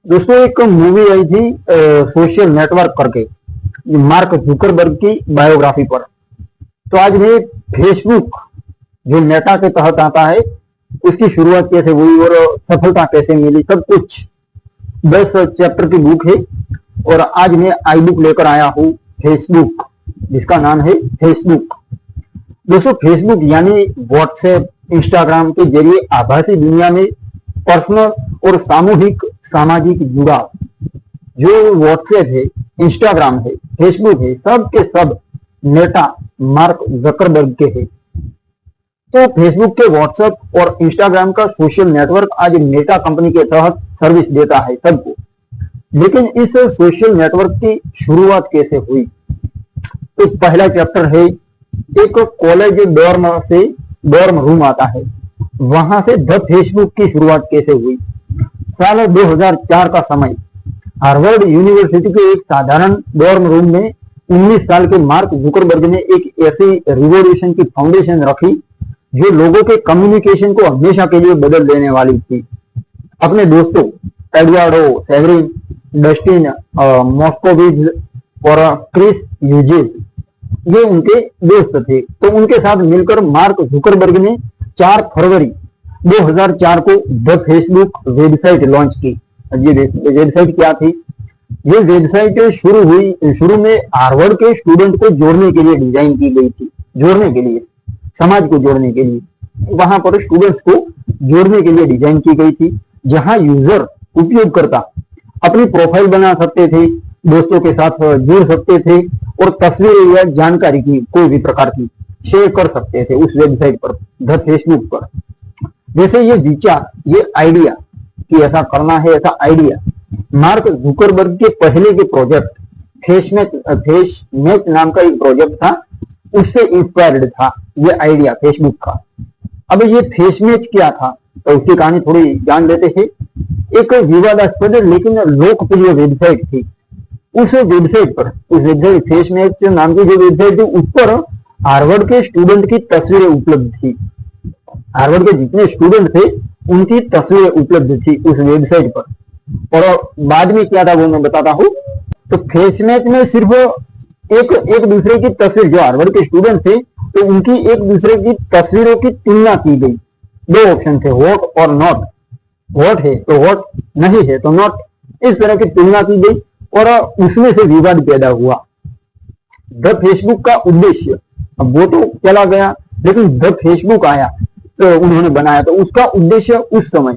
दोस्तों एक मूवी आई थी सोशल नेटवर्क करके, मार्क जुकरबर्ग की बायोग्राफी पर। तो आज मैं फेसबुक जो मेटा के तहत आता है उसकी शुरुआत कैसे हुई और सफलता कैसे मिली, सब कुछ 10 चैप्टर की बुक है। और आज मैं आई बुक लेकर आया हूँ फेसबुक, जिसका नाम है फेसबुक। दोस्तों फेसबुक यानी व्हाट्सएप, इंस्टाग्राम के जरिए आभासी दुनिया में पर्सनल और सामूहिक सामाजिक जुड़ाव। जो व्हाट्सएप है, इंस्टाग्राम है, फेसबुक है, सब के सब मेटा मार्क जकरबर्ग के है। तो फेसबुक के व्हाट्सएप और इंस्टाग्राम का सोशल नेटवर्क आज मेटा कंपनी के तहत सर्विस देता है सबको। लेकिन इस सोशल नेटवर्क की शुरुआत कैसे हुई? तो पहला चैप्टर है, एक कॉलेज डॉर्म रूम आता है, वहां से द फेसबुक की शुरुआत कैसे हुई। साल 2004 का समय, हार्वर्ड यूनिवर्सिटी के एक साधारण डॉर्म रूम में 19 साल के मार्क जुकरबर्ग ने एक ऐसी रिवॉल्यूशन की फाउंडेशन रखी जो लोगों के कम्युनिकेशन को हमेशा के लिए बदल देने वाली थी। अपने दोस्तों एडवार्डो सेवरिन, डस्टिन मॉस्कोविज और क्रिस यूजेस, ये उनके दोस्त थे। तो उनके साथ मिलकर मार्क जुकरबर्ग ने 4 फरवरी 2004 को द फेसबुक वेबसाइट लॉन्च की। ये वेबसाइट क्या थी? ये वेबसाइट शुरू में हार्वर्ड के स्टूडेंट को जोड़ने के लिए डिजाइन की गई थी, जोड़ने के लिए, समाज को जोड़ने के लिए, वहां पर स्टूडेंट्स को जोड़ने के लिए डिजाइन की गई थी, जहां यूजर, उपयोगकर्ता अपनी प्रोफाइल बना सकते थे, दोस्तों के साथ जुड़ सकते थे और तस्वीरें या जानकारी की कोई भी प्रकार की शेयर कर सकते थे उस वेबसाइट पर, द फेसबुक पर। जैसे ये विचार, ये आइडिया कि ऐसा करना है, ऐसा आइडिया मार्क जुकरबर्ग के पहले के प्रोजेक्ट फेसमैच नाम का एक प्रोजेक्ट था, उससे इंस्पायर्ड था ये आइडिया फेसबुक का। अब ये फेसमैच क्या था, तो उसकी कहानी थोड़ी जान लेते हैं। एक विवादास्पद लेकिन लोकप्रिय वेबसाइट थी। उस वेबसाइट फेसमैच नाम की जो वेबसाइट थी, उस पर हार्वर्ड के स्टूडेंट की तस्वीरें उपलब्ध थी। हार्वर्ड के जितने स्टूडेंट थे उनकी तस्वीरें उपलब्ध थी उस वेबसाइट पर। और बाद में क्या था वो मैं बताता हूँ। तो फेसमैच में सिर्फ एक दूसरे की तस्वीर, जो हार्वर्ड के स्टूडेंट थे तो उनकी एक दूसरे की तस्वीरों की तुलना की गई। 2 ऑप्शन थे, वोट और नॉट। वोट है तो वोट, नहीं है तो नॉट, इस तरह की तुलना की गई और उसमें से विवाद पैदा हुआ। द फेसबुक का उद्देश्य, अब वो तो चला गया लेकिन द फेसबुक आया तो उन्होंने बनाया, तो उसका उद्देश्य उस समय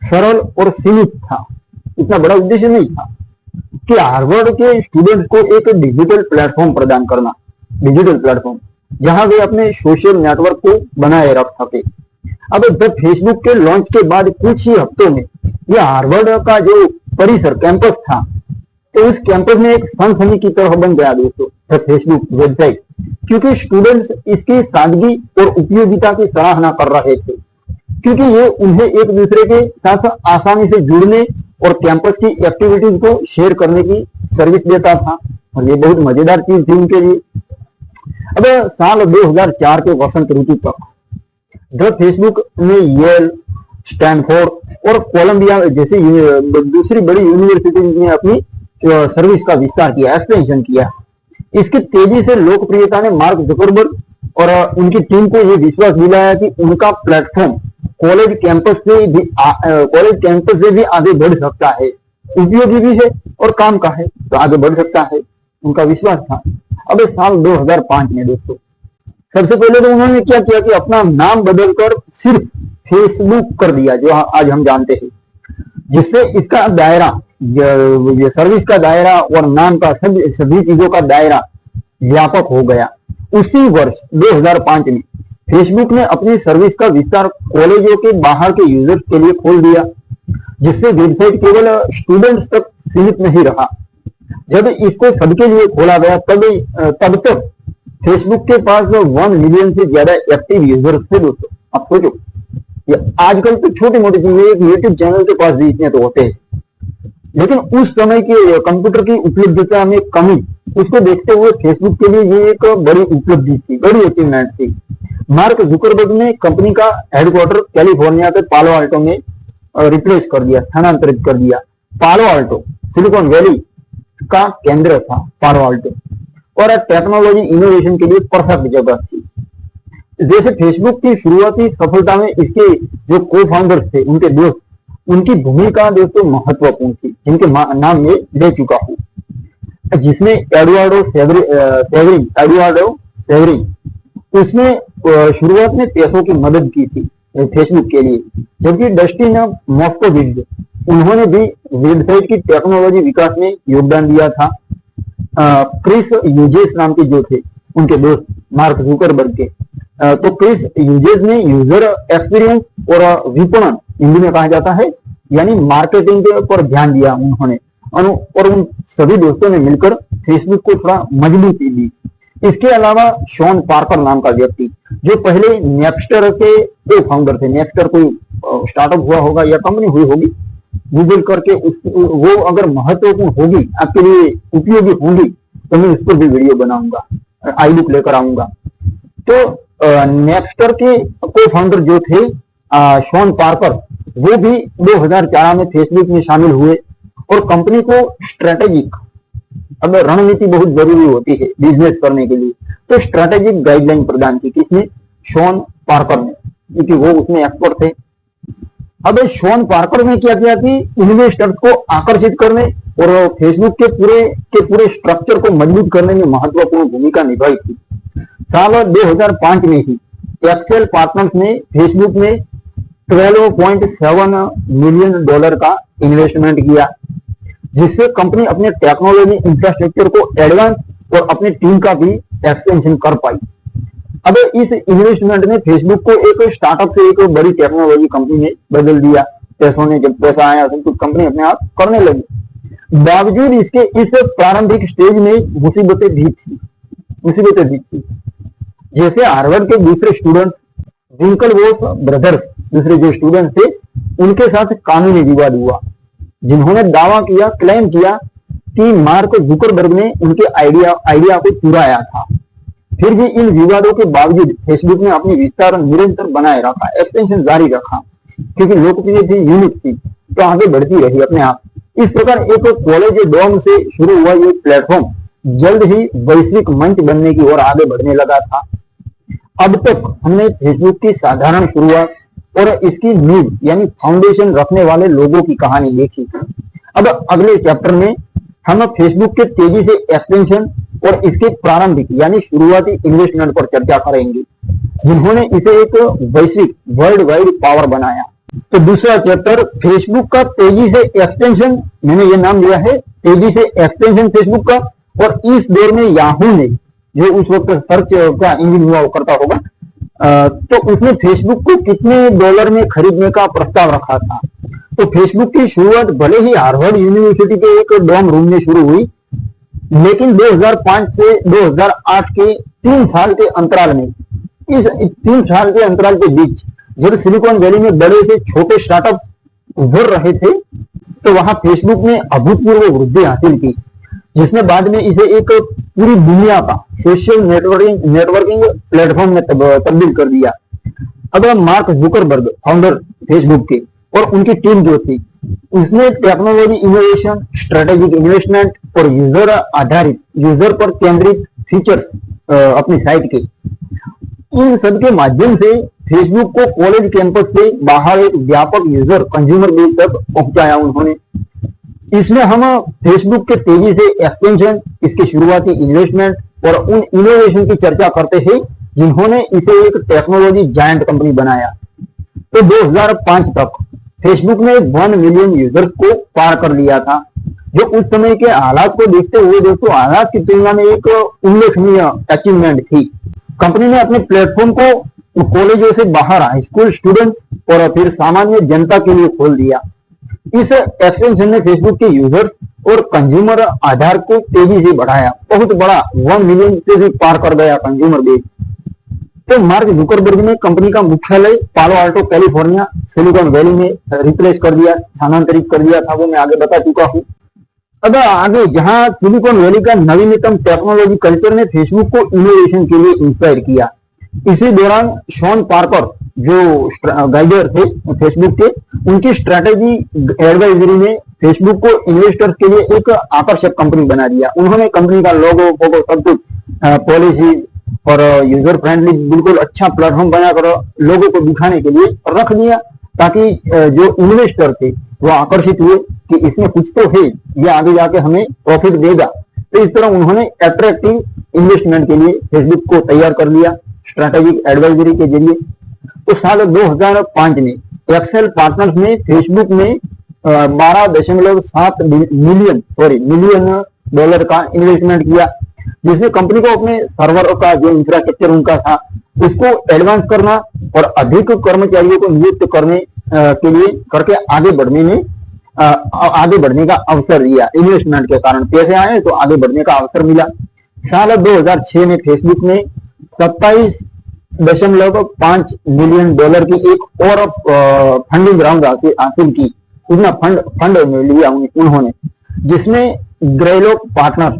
सरल और सीमित था, इतना बड़ा उद्देश्य नहीं था कि हार्वर्ड के स्टूडेंट्स को एक डिजिटल प्लेटफॉर्म प्रदान करना, डिजिटल प्लेटफॉर्म जहां वे अपने सोशल नेटवर्क को बनाए रख सके। अब द फेसबुक के लॉन्च के बाद कुछ ही हफ्तों में यह हार्वर्ड का जो परिसर, कैंपस था, तो उस कैंपस में एक सनसनी की तरह बन गया दोस्तों द फेसबुक वेबसाइट, क्योंकि स्टूडेंट्स इसकी सादगी और उपयोगिता की सराहना कर रहे थे, क्योंकि ये उन्हें एक दूसरे के साथ आसानी से जुड़ने और कैंपस की एक्टिविटीज को शेयर करने की सर्विस देता था, और ये बहुत मजेदार चीज थी उनके लिए। अब साल 2004 के वसंत ऋतु तक द फेसबुक ने येल, स्टैनफोर्ड और कोलंबिया जैसी दूसरी बड़ी यूनिवर्सिटीज में अपनी सर्विस का विस्तार किया, एक्सपेंशन किया। इसकी तेजी से लोकप्रियता ने मार्क जुकरबर्ग और उनकी टीम को यह विश्वास दिलाया कि उनका प्लेटफॉर्म कॉलेज कैंपस से भी आगे बढ़ सकता है, उपयोगी भी है और काम का है तो आगे बढ़ सकता है, उनका विश्वास था। अब साल 2005 में दोस्तों सबसे पहले तो उन्होंने क्या किया कि अपना नाम बदलकर सिर्फ फेसबुक कर दिया, जो आज हम जानते हैं, जिससे इसका दायरा, ये सर्विस का दायरा और नाम का सभी चीजों का दायरा व्यापक हो गया। उसी वर्ष 2005 में फेसबुक ने अपनी सर्विस का विस्तार कॉलेजों के बाहर के यूजर्स के लिए खोल दिया, जिससे वेबसाइट केवल स्टूडेंट्स तक सीमित नहीं रहा। जब इसको सबके लिए खोला गया तब तक फेसबुक के पास 1 मिलियन से ज्यादा एक्टिव यूजर्स थे दोस्तों। आप सोचो, ये आजकल तो छोटी मोटी चीजें, एक यूट्यूब चैनल के पास भी इतने तो होते हैं, लेकिन उस समय के कंप्यूटर की उपलब्धता में कमी, उसको देखते हुए फेसबुक के लिए ये एक बड़ी उपलब्धि थी, बड़ी अचीवमेंट थी। मार्क जुकरबर्ग ने कंपनी का हेडक्वार्टर कैलिफोर्निया के पालो अल्टो में रिप्लेस कर दिया, स्थानांतरित कर दिया, पालो आल्टो, सिलिकॉन वैली का केंद्र था पालो आल्टो, और टेक्नोलॉजी इनोवेशन के लिए परफेक्ट जगह थी। जैसे फेसबुक की शुरुआती सफलता में इसके जो को फाउंडर्स थे, उनके दोस्त, उनकी भूमिका दोस्तों महत्वपूर्ण थी, जिनके नाम में ले चुका हूं, जिसमें एडुआर्डो सेवरी उसने शुरुआत में पैसों की मदद की थी फेसबुक के लिए, जबकि डस्टिन मॉस्कोविट्ज उन्होंने भी वेबसाइट की टेक्नोलॉजी विकास में योगदान दिया था। क्रिस यूजेस नाम के जो थे उनके दोस्त मार्क जुकरबर्ग के, तो क्रिस यूजेस ने यूजर एक्सपीरियंस और विपणन, हिंदी में कहा जाता है, यानी मार्केटिंग पर ध्यान दिया उन्होंने, और उन सभी दोस्तों ने मिलकर फेसबुक को थोड़ा मजबूती दी। इसके अलावा शॉन पार्कर नाम का व्यक्ति, जो पहले नेपस्टर के दो फाउंडर थे, नेपस्टर कोई स्टार्टअप हुआ होगा या कंपनी हुई होगी, गूगल करके वो अगर महत्वपूर्ण होगी, आपके लिए उपयोगी होंगी, तो मैं उस पर भी वीडियो बनाऊंगा, आई बुक लेकर आऊंगा। तो नेपस्टर के को फाउंडर जो थे शॉन पार्कर, वो भी 2004 में फेसबुक में शामिल हुए और कंपनी को स्ट्रेटेजिक, अब रणनीति बहुत जरूरी होती है बिजनेस करने के लिए, तो स्ट्रेटेजिक गाइडलाइन प्रदान की किसने? शॉन पार्कर ने, क्योंकि वो उसमें एक्सपर्ट थे। अब शॉन पार्कर ने क्या किया कि इन्वेस्टर्स को आकर्षित करने और फेसबुक के पूरे स्ट्रक्चर को मजबूत करने में महत्वपूर्ण भूमिका निभाई थी। साल 2005 में ही एक्सेल पार्टनर्स ने फेसबुक में $12.7 मिलियन का इन्वेस्टमेंट किया, जिससे कंपनी अपने टेक्नोलॉजी इंफ्रास्ट्रक्चर को एडवांस और अपनी टीम का भी एक्सपेंशन कर पाई। अब इस इन्वेस्टमेंट ने फेसबुक को एक स्टार्टअप से एक बड़ी टेक्नोलॉजी कंपनी में बदल दिया। पैसों ने, जब पैसा आया तो कंपनी अपने आप करने लगी। बावजूद इसके इस प्रारंभिक स्टेज में मुसीबतें भी थी। जैसे हार्वर्ड के दूसरे स्टूडेंट विंकलवोर्थ ब्रदर्स, दूसरे जो स्टूडेंट थे, उनके साथ कानूनी विवाद हुआ, जिन्होंने दावा किया, क्लेम किया कि मार्क जुकरबर्ग ने उनके आइडिया को चुराया था। फिर भी इन विवादों के बावजूद फेसबुक ने अपनी विस्तार निरंतर बनाए रखा, एक्सपेंशन जारी रखा, क्योंकि लोकप्रियता थी, यूनिक थी, तो आगे बढ़ती रही अपने आप। इस प्रकार एक कॉलेज डॉर्म से शुरू हुआ ये प्लेटफॉर्म जल्द ही वैश्विक मंच बनने की ओर आगे बढ़ने लगा था। अब तक हमने फेसबुक की साधारण शुरुआत और इसकी नींव यानी फाउंडेशन रखने वाले लोगों की कहानी देखी। अब अगले चैप्टर में हम फेसबुक के तेजी से एक्सपेंशन और इसके प्रारंभिक यानी शुरुआती इन्वेस्टमेंट पर चर्चा करेंगे, जिन्होंने इसे एक वैश्विक वर्ल्ड वाइड पावर बनाया। तो दूसरा चैप्टर फेसबुक का तेजी से एक्सपेंशन, मैंने ये नाम दिया है तेजी से एक्सपेंशन फेसबुक का। और इस दौर में याहू ने, जो उस वक्त सर्च का इंजन हुआ करता होगा, तो उसने फेसबुक को कितने डॉलर में खरीदने का प्रस्ताव रखा था। तो फेसबुक की शुरुआत भले ही हार्वर्ड यूनिवर्सिटी के एक डॉर्म रूम में शुरू हुई, लेकिन 2005 से 2008 के 3 साल के अंतराल में, इस 3 साल के अंतराल के बीच जब सिलिकॉन वैली में बड़े से छोटे स्टार्टअप उभर रहे थे, तो वहां फेसबुक ने अभूतपूर्व वृद्धि हासिल की, जिसने बाद में इसे एक पूरी दुनिया का सोशल नेटवर्किंग प्लेटफॉर्म में तब्दील कर दिया। अब मार्क जुकरबर्ग, फाउंडर फेसबुक के, और उनकी टीम जो थी, उसने टेक्नोलॉजी इनोवेशन, स्ट्रेटेजिक इन्वेस्टमेंट और यूजर पर केंद्रित फीचर्स अपनी साइट के, इन सब के माध्यम से फेसबुक को कॉलेज कैंपस से बाहर एक व्यापक यूजर कंज्यूमर बेस तक पहुंचाया उन्होंने। इसमें हम फेसबुक के तेजी से एक्सपेंशन, इसके शुरुआती इन्वेस्टमेंट और उन इनोवेशन की चर्चा करते हैं, जिन्होंने इसे एक टेक्नोलॉजी जायंट कंपनी बनाया। तो 2005 तक फेसबुक ने 1 मिलियन यूजर्स को पार कर लिया था, जो उस समय के हालात को देखते हुए दोस्तों हालात की तुलना में एक उल्लेखनीय अचीवमेंट थी। कंपनी ने अपने प्लेटफॉर्म को कॉलेजों से बाहर हाई स्कूल स्टूडेंट्स और फिर सामान्य जनता के लिए खोल दिया। इस एक्सपेंशन ने फेसबुक के यूजर्स और कंज्यूमर आधार को तेजी से बढ़ाया, बहुत बड़ा 1 मिलियन से भी पार कर गया कंज्यूमर बेस। तो मार्क जुकरबर्ग ने कंपनी का मुख्यालय पालो आल्टो कैलिफोर्निया सिलिकॉन वैली में रिप्लेस कर दिया, स्थानांतरित कर दिया था, वो मैं आगे बता चुका हूं। अब आगे जहां सिलिकॉन वैली का नवीनतम टेक्नोलॉजी कल्चर ने फेसबुक को इनोवेशन के लिए इंस्पायर किया। इसी दौरान शॉन पार्कर जो गाइडर थे फेसबुक के, उनकी स्ट्रैटेजी एडवाइजरी ने फेसबुक को इन्वेस्टर्स के लिए एक आकर्षक कंपनी बना दिया। उन्होंने कंपनी का लोगो फोटो सब कुछ, पॉलिसी और यूजर फ्रेंडली बिल्कुल अच्छा प्लेटफॉर्म बनाकर लोगों को दिखाने के लिए रख दिया, ताकि जो इन्वेस्टर थे वो आकर्षित हुए कि इसमें कुछ तो है, ये आगे जाके हमें प्रॉफिट देगा। तो इस तरह उन्होंने अट्रैक्टिव इन्वेस्टमेंट के लिए फेसबुक को तैयार कर लिया स्ट्रैटेजिक एडवाइजरी के जरिए। तो साल 2005 में एक्सेल पार्टनर्स ने फेसबुक में 12.7 मिलियन डॉलर का इन्वेस्टमेंट किया, जिसने कंपनी को अपने सर्वर का जो इंफ्रास्ट्रक्चर उनका था उसको एडवांस करना और अधिक कर्मचारियों को नियुक्त करने के लिए करके आगे बढ़ने का अवसर दिया। इन्वेस्टमेंट के कारण पैसे आए तो आगे बढ़ने का अवसर मिला। साल 2006 में फेसबुक ने 27.5 मिलियन डॉलर की एक और फंडिंग राउंड हासिल की। इतना फंड लिया उन्होंने, जिसमें ग्रेलोक पार्टनर्स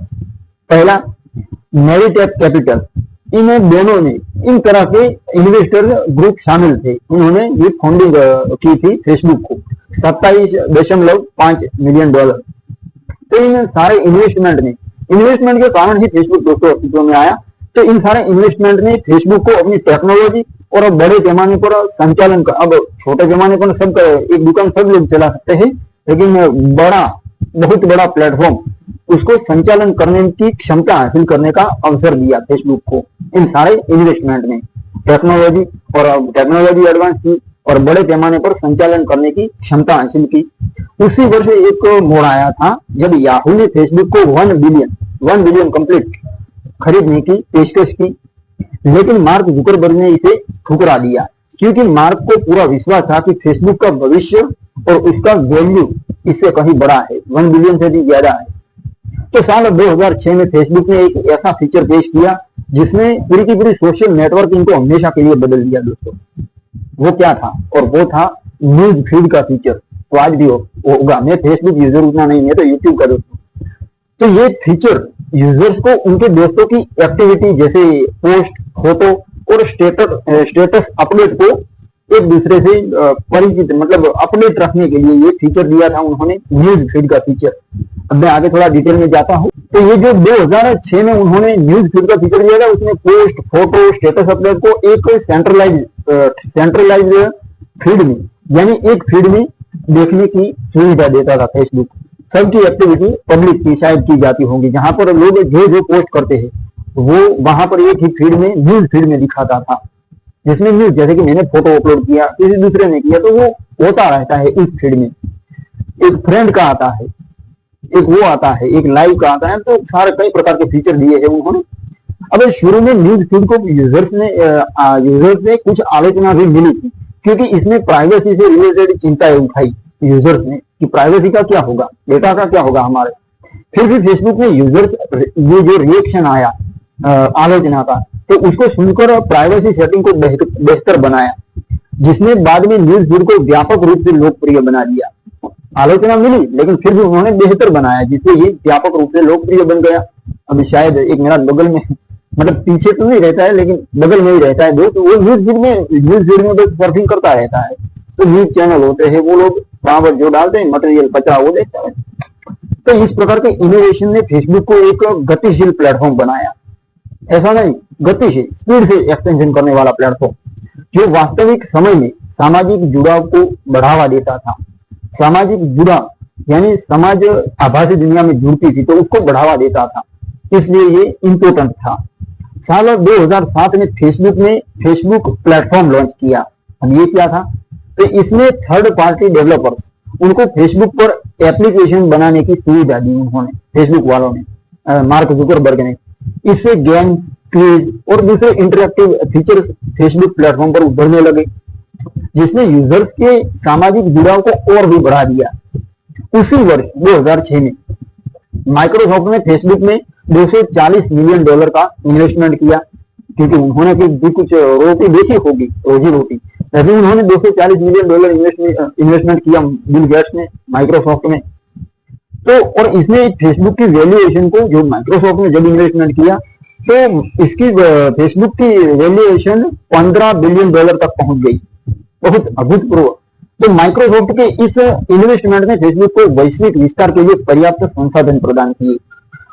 पहला, मेरिटेक कैपिटल, इन दोनों ने इन तरह के इन्वेस्टर ग्रुप शामिल थे। उन्होंने ये फंडिंग की थी फेसबुक को 27.5 मिलियन डॉलर। तो इन सारे इन्वेस्टमेंट के कारण ही फेसबुक दोस्तों अस्तित्व में आया। तो इन सारे इन्वेस्टमेंट ने फेसबुक को अपनी टेक्नोलॉजी और बड़े पैमाने पर संचालन का, अब छोटे पैमाने पर सब एक दुकान सब लोग चला सकते हैं, लेकिन बहुत बड़ा प्लेटफॉर्म उसको संचालन करने की क्षमता हासिल करने का अवसर दिया फेसबुक को। इन सारे इन्वेस्टमेंट ने टेक्नोलॉजी एडवांस की और बड़े पैमाने पर संचालन करने की क्षमता हासिल की। उसी वर्ष एक मोड़ आया था जब याहू ने फेसबुक को 1 बिलियन कंप्लीट खरीदने की पेशकश की, लेकिन मार्क जुकरबर्ग ने इसे ठुकरा दिया, क्योंकि मार्क को पूरा विश्वास था कि फेसबुक का भविष्य और उसका वैल्यू इससे कहीं बड़ा है, 1 बिलियन से भी ज्यादा है। तो साल 2006 में फेसबुक ने एक ऐसा फीचर पेश किया जिसने पूरी की पूरी सोशल नेटवर्किंग को हमेशा के लिए बदल दिया दोस्तों। वो क्या था? और वो था न्यूज फीड का फीचर। तो आज भी होगा, मैं फेसबुक यूजर उतना नहीं, मैं तो यूट्यूब का दोस्तों। तो ये फीचर यूजर्स को उनके दोस्तों की एक्टिविटी जैसे पोस्ट, फोटो और स्टेटस अपडेट को एक दूसरे से परिचित, मतलब अपडेट रखने के लिए ये फीचर दिया था उन्होंने, न्यूज फीड का फीचर। अब मैं आगे थोड़ा डिटेल में जाता हूँ। तो ये जो 2006 में उन्होंने न्यूज फीड का फीचर दिया था, उसमें पोस्ट, फोटो, स्टेटस अपडेट को एक सेंट्रलाइज फीड में, यानी एक फीड में देखने की सुविधा देता था फेसबुक। सबकी एक्टिविटी पब्लिक की शायद की जाती होंगी, जहां पर लोग जो पोस्ट करते हैं वो वहां पर एक ही फीड में, न्यूज फीड में दिखाता था, जिसमें न्यूज, जैसे कि मैंने फोटो अपलोड किया, किसी दूसरे ने किया, तो वो होता रहता है इस फीड में। एक फ्रेंड का आता है, एक वो आता है, एक लाइव का आता है। तो सारे कई प्रकार के फीचर दिए हैं उन्होंने। अब शुरू में न्यूज फीड को यूजर्स ने कुछ आलोचना भी मिली थी, क्योंकि इसमें प्राइवेसी से रिलेटेड चिंताएं उठाई यूजर्स ने कि प्राइवेसी का क्या होगा, डेटा का क्या होगा हमारे। फिर भी फेसबुक ने यूजर्स ये जो रिएक्शन आया आलोचना का, तो उसको सुनकर प्राइवेसी सेटिंग को बेहतर बनाया, जिसने बाद में न्यूज फीड को व्यापक रूप से लोकप्रिय बना दिया। आलोचना मिली लेकिन फिर भी उन्होंने बेहतर बनाया, जिससे ये व्यापक रूप से लोकप्रिय बन गया। अभी शायद एक मेरा बगल में, मतलब पीछे तो नहीं रहता है लेकिन बगल में ही रहता है दोस्त, वो न्यूज फीड में तो सर्फिंग करता रहता है। तो न्यूज चैनल होते हैं, वो लोग वहां पर जो डालते हैं मटेरियल कचरा वो देखता है। तो इस प्रकार के इनोवेशन ने फेसबुक को एक गतिशील प्लेटफॉर्म बनाया। ऐसा नहीं, गतिशील, स्पीड से एक्सटेंशन करने वाला प्लेटफॉर्म, जो वास्तविक समय में सामाजिक जुड़ाव को बढ़ावा देता था। सामाजिक जुड़ाव यानी समाज आभासी दुनिया में जुड़ती थी तो उसको बढ़ावा देता था, इसलिए ये इम्पोर्टेंट था। साल 2007 में फेसबुक ने फेसबुक प्लेटफॉर्म लॉन्च किया। अब ये क्या था? तो इसमें थर्ड पार्टी डेवलपर्स, उनको फेसबुक पर एप्लीकेशन बनाने की सुविधा दी उन्होंने, फेसबुक वालों ने, मार्क जुकरबर्ग ने। इससे गेम, क्विज और दूसरे इंटरेक्टिव फीचर्स फेसबुक प्लेटफॉर्म पर उभरने लगे, जिसने यूजर्स के सामाजिक जुड़ाव को और भी बढ़ा दिया। उसी वर्ष 2006 में माइक्रोसॉफ्ट ने फेसबुक में 240 मिलियन डॉलर का इन्वेस्टमेंट किया, क्योंकि उन्होंने भी कुछ रोटी देखी होगी, रोजी रोटी, तभी उन्होंने 240 मिलियन डॉलर इन्वेस्टमेंट किया बिल गेट्स ने माइक्रोसॉफ्ट में। तो और इसने फेसबुक की वैल्यूएशन को, जो माइक्रोसॉफ्ट ने जब इन्वेस्टमेंट किया तो इसकी फेसबुक की वैल्यूएशन $15 बिलियन तक पहुंच गई, बहुत अभूतपूर्व। तो माइक्रोसॉफ्ट के इस इन्वेस्टमेंट ने फेसबुक को वैश्विक विस्तार के लिए पर्याप्त संसाधन प्रदान किए।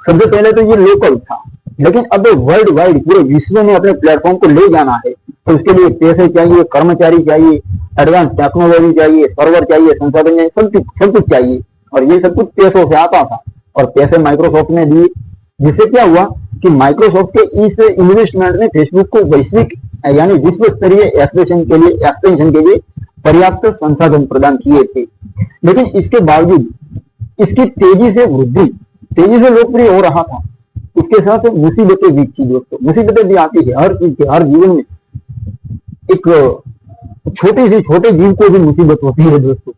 सबसे पहले तो ये लोकल था, लेकिन अब वर्ल्ड वाइड पूरे विश्व में अपने प्लेटफॉर्म को ले जाना है, तो उसके लिए पैसे चाहिए, कर्मचारी चाहिए, एडवांस टेक्नोलॉजी चाहिए, सर्वर चाहिए, संसाधन चाहिए, सब कुछ चाहिए। और ये सब कुछ पैसों से आता था, और पैसे माइक्रोसॉफ्ट ने दिए, जिससे क्या हुआ कि माइक्रोसॉफ्ट के इस इन्वेस्टमेंट ने फेसबुक को वैश्विक यानी विश्व स्तरीय एक्सपेंशन के लिए पर्याप्त संसाधन प्रदान किए थे। लेकिन इसके बावजूद इसकी तेजी से लोकप्रिय हो रहा था, उसके साथ मुसीबतें भी थी दोस्तों। मुसीबतें भी आती है हर चीज के, हर जीवन में एक छोटे जीव को भी मुसीबत होती है दोस्तों।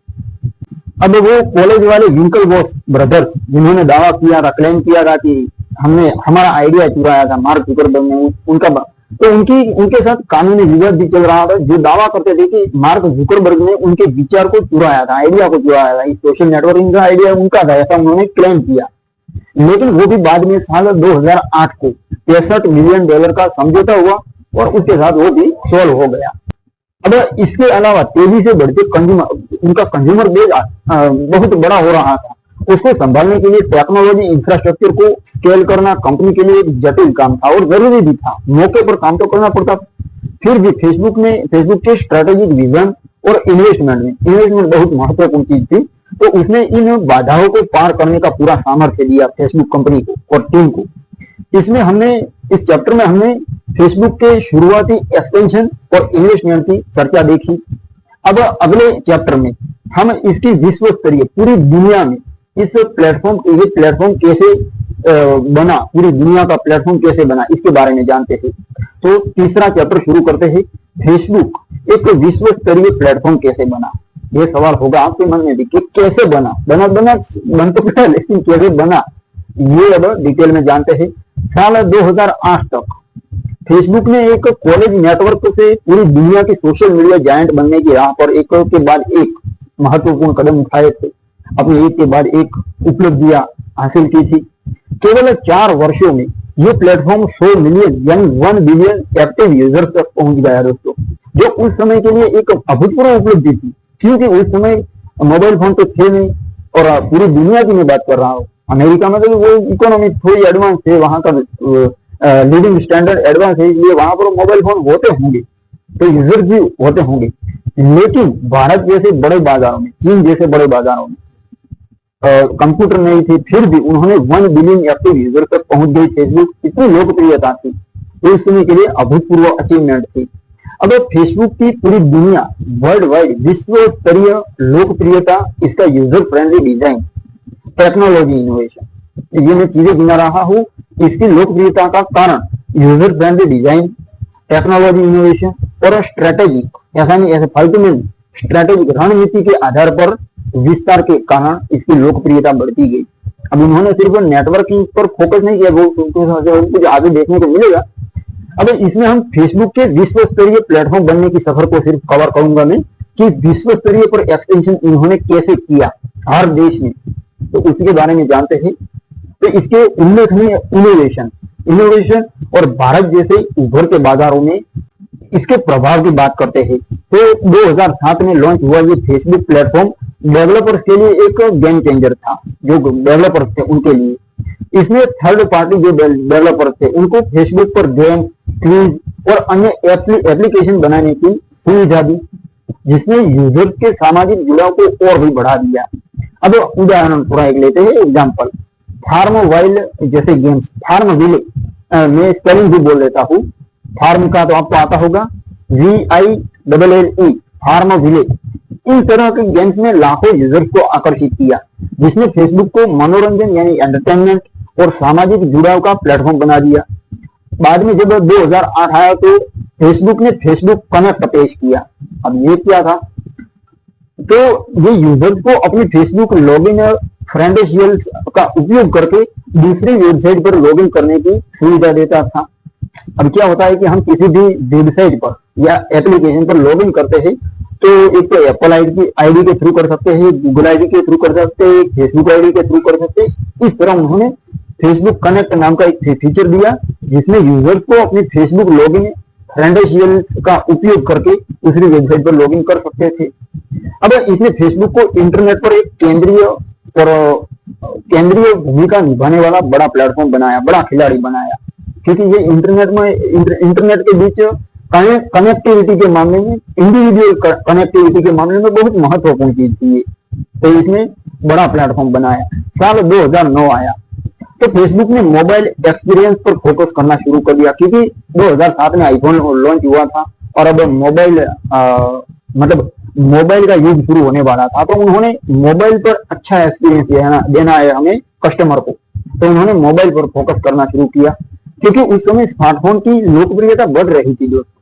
अब वो कॉलेज वाले विंकलवॉस ब्रदर्स, जिन्होंने दावा किया था, क्लेम किया था कि हमने हमारा आइडिया चुराया था मार्क जुकरबर्ग ने, तो उनके साथ कानूनी विवाद भी चल रहा था, जो दावा करते थे कि मार्क जुकरबर्ग ने उनके विचार को चुराया था, आइडिया को चुराया था, इस सोशल नेटवर्किंग का आइडिया उनका था, ऐसा उन्होंने क्लेम किया। लेकिन वो भी बाद में साल 2008 को $63 मिलियन का समझौता हुआ, और उसके साथ वो भी सॉल्व हो गया। अब इसके अलावा तेजी से बढ़ते उनका कंज्यूमर बेस बहुत बड़ा हो रहा था। उसको संभालने के लिए टेक्नोलॉजी इंफ्रास्ट्रक्चर को स्केल करना कंपनी के लिए एक जटिल काम था, और जरूरी भी था। मौके पर काम तो करना पड़ता। फिर भी फेसबुक के स्ट्रेटेजिक विजन और इन्वेस्टमेंट बहुत महत्वपूर्ण चीज थी। तो उसने इन बाधाओं को पार करने का पूरा सामर्थ्य दिया फेसबुक कंपनी को और टीम को। इस चैप्टर में हमने फेसबुक के शुरुआती एक्सपेंशन और इन्वेस्टमेंट की चर्चा देखी। अब अगले चैप्टर में हम इसकी विश्व स्तरीय पूरी दुनिया में इस प्लेटफॉर्म कैसे बना, पूरी दुनिया का प्लेटफॉर्म कैसे बना, इसके बारे में जानते हैं। तो तीसरा चैप्टर शुरू करते हैं, फेसबुक एक विश्व स्तरीय प्लेटफॉर्म कैसे बना। ये सवाल होगा आपके मन में भी कि कैसे बन तो पड़ा, लेकिन कैसे बना, ये अब डिटेल में जानते हैं। साल 2008 तक फेसबुक ने एक कॉलेज नेटवर्क से पूरी दुनिया की सोशल मीडिया जायंट बनने की राह पर एक के बाद एक महत्वपूर्ण कदम उठाए थे। अपने एक के बाद एक उपलब्धियां हासिल की थी। केवल 4 वर्षों में यह प्लेटफॉर्म 100 मिलियन यानी 1 बिलियन एक्टिव यूजर्स तक पहुंच गया दोस्तों, जो उस समय के लिए एक अभूतपूर्व उपलब्धि थी, क्योंकि उस समय मोबाइल फोन तो थे नहीं। और पूरी दुनिया की मैं बात कर रहा हूँ, अमेरिका में तो वो इकोनॉमी थोड़ी एडवांस है, वहां का लिविंग स्टैंडर्ड एडवांस है, इसलिए वहां पर मोबाइल फोन होते होंगे, तो यूजर भी होते होंगे। लेकिन भारत जैसे बड़े बाजारों में, चीन जैसे बड़े बाजारों में कंप्यूटर नहीं थे, फिर भी उन्होंने 1 बिलियन एक्टिव यूजर तक पहुंच गई। फेसबुक इतनी लोकप्रियता थी, उस समय के लिए अभूतपूर्व अचीवमेंट थी। अब फेसबुक की पूरी दुनिया वर्ल्ड वाइड विश्व स्तरीय लोकप्रियता, इसका user friendly design, technology innovation, ये मैं चीजें गिना रहा हूं। इसकी लोकप्रियता का कारण user friendly design, technology innovation और स्ट्रेटेजिक, ऐसा नहीं ऐसे फालतू में, स्ट्रेटेजिक रणनीति के आधार पर विस्तार के कारण इसकी लोकप्रियता बढ़ती गई। अब इन्होंने सिर्फ नेटवर्किंग पर फोकस नहीं किया, वो कुछ आगे देखने को मिलेगा। अब इसमें हम फेसबुक के विश्व स्तरीय प्लेटफॉर्म बनने की सफर को सिर्फ कवर करूंगा मैं, कि विश्व स्तरीय पर एक्सटेंशन इन्होंने कैसे किया हर देश में, तो उसके बारे में जानते हैं। तो इसके उल्लेखनीय इनोवेशन और भारत जैसे उभरते बाजारों में इसके प्रभाव की बात करते हैं। तो 2007 में लॉन्च हुआ ये फेसबुक प्लेटफॉर्म डेवलपर्स के लिए एक गेम चेंजर था, जो डेवलपर्स थे उनके लिए। इसमें थर्ड पार्टी जो डेवलपर्स थे उनको फेसबुक पर गेम, क्विज और अन्य एप्लीकेशन बनाने की सुविधा दी, जिसने यूजर के सामाजिक जुड़ाव को और भी बढ़ा दिया। अब उदाहरण पूरा एक लेते हैं, एग्जाम्पल फार्म वाइल जैसे गेम्स, फार्म विले, मैं स्पेलिंग भी बोल देता हूँ, फार्म का तो आपको आता होगा VILLE, फार्म विले। इन तरह के गेम्स में लाखों यूजर्स को आकर्षित किया, जिसने फेसबुक को मनोरंजन यानी एंटरटेनमेंट और सामाजिक जुड़ाव का प्लेटफॉर्म बना दिया। बाद में जब 2008 आया तो फेसबुक ने फेसबुक कनेक्ट पेश किया। अब ये क्या था, तो ये यूजर्स को अपने फेसबुक लॉगिन और क्रेडेंशियल्स का उपयोग करके दूसरी वेबसाइट पर लॉगिन करने की सुविधा देता था। अब क्या होता है कि हम किसी भी वेबसाइट पर या एप्लीकेशन पर लॉगिन करते हैं, तो एक तो एप्पल आईडी के थ्रू कर सकते हैं, गूगल आईडी के थ्रू कर सकते हैं, फेसबुक आईडी के थ्रू कर सकते हैं। इस तरह उन्होंने फेसबुक कनेक्ट नाम का एक फीचर दिया, जिसमें यूजर्स को अपनी फेसबुक लॉगिन क्रेडेंशियल्स का उपयोग करके दूसरी वेबसाइट पर लॉगिन कर सकते थे। अब इसने फेसबुक को इंटरनेट पर एक केंद्रीय भूमिका निभाने वाला बड़ा प्लेटफॉर्म बनाया, बड़ा खिलाड़ी बनाया, क्योंकि ये इंटरनेट के बीच कनेक्टिविटी के मामले में, इंडिविजुअल कनेक्टिविटी के मामले में बहुत महत्वपूर्ण चीज थी। तो इसने बड़ा प्लेटफॉर्म बनाया। साल 2009 आया तो फेसबुक ने मोबाइल एक्सपीरियंस पर फोकस करना शुरू कर दिया, क्योंकि 2007 में आईफोन लॉन्च हुआ था और अब मोबाइल का युग शुरू होने वाला था। तो उन्होंने मोबाइल पर अच्छा एक्सपीरियंस देना है हमें कस्टमर को, तो उन्होंने मोबाइल पर फोकस करना शुरू किया, क्योंकि उस समय स्मार्टफोन की लोकप्रियता बढ़ रही थी दोस्तों।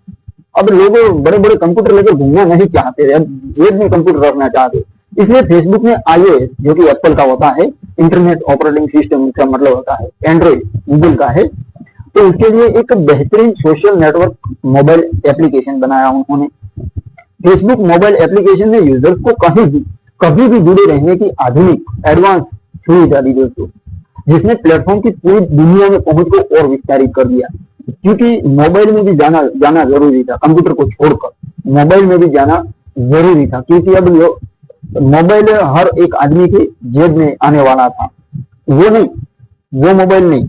अब लोग बड़े बड़े कंप्यूटर लेकर घूमना नहीं चाहते थे, अब जेब में कंप्यूटर रखना चाहते। इसलिए फेसबुक ने iOS, जो कि एप्पल का होता है, इंटरनेट ऑपरेटिंग सिस्टम का मतलब होता है, एंड्रॉइड गूगल का है, तो उसके लिए एक बेहतरीन सोशल नेटवर्क मोबाइल एप्लीकेशन बनाया उन्होंने। फेसबुक मोबाइल एप्लीकेशन ने यूजर्स को कभी भी जुड़े रहने की आधुनिक एडवांस सुविधा दी दोस्तों, जिसने प्लेटफॉर्म की पूरी दुनिया में पहुंच को और विस्तारित कर दिया। क्योंकि मोबाइल में भी जाना जरूरी था, कंप्यूटर को छोड़कर मोबाइल में भी जाना जरूरी था, क्योंकि अब मोबाइल हर एक आदमी के जेब में आने वाला था। वो मोबाइल नहीं,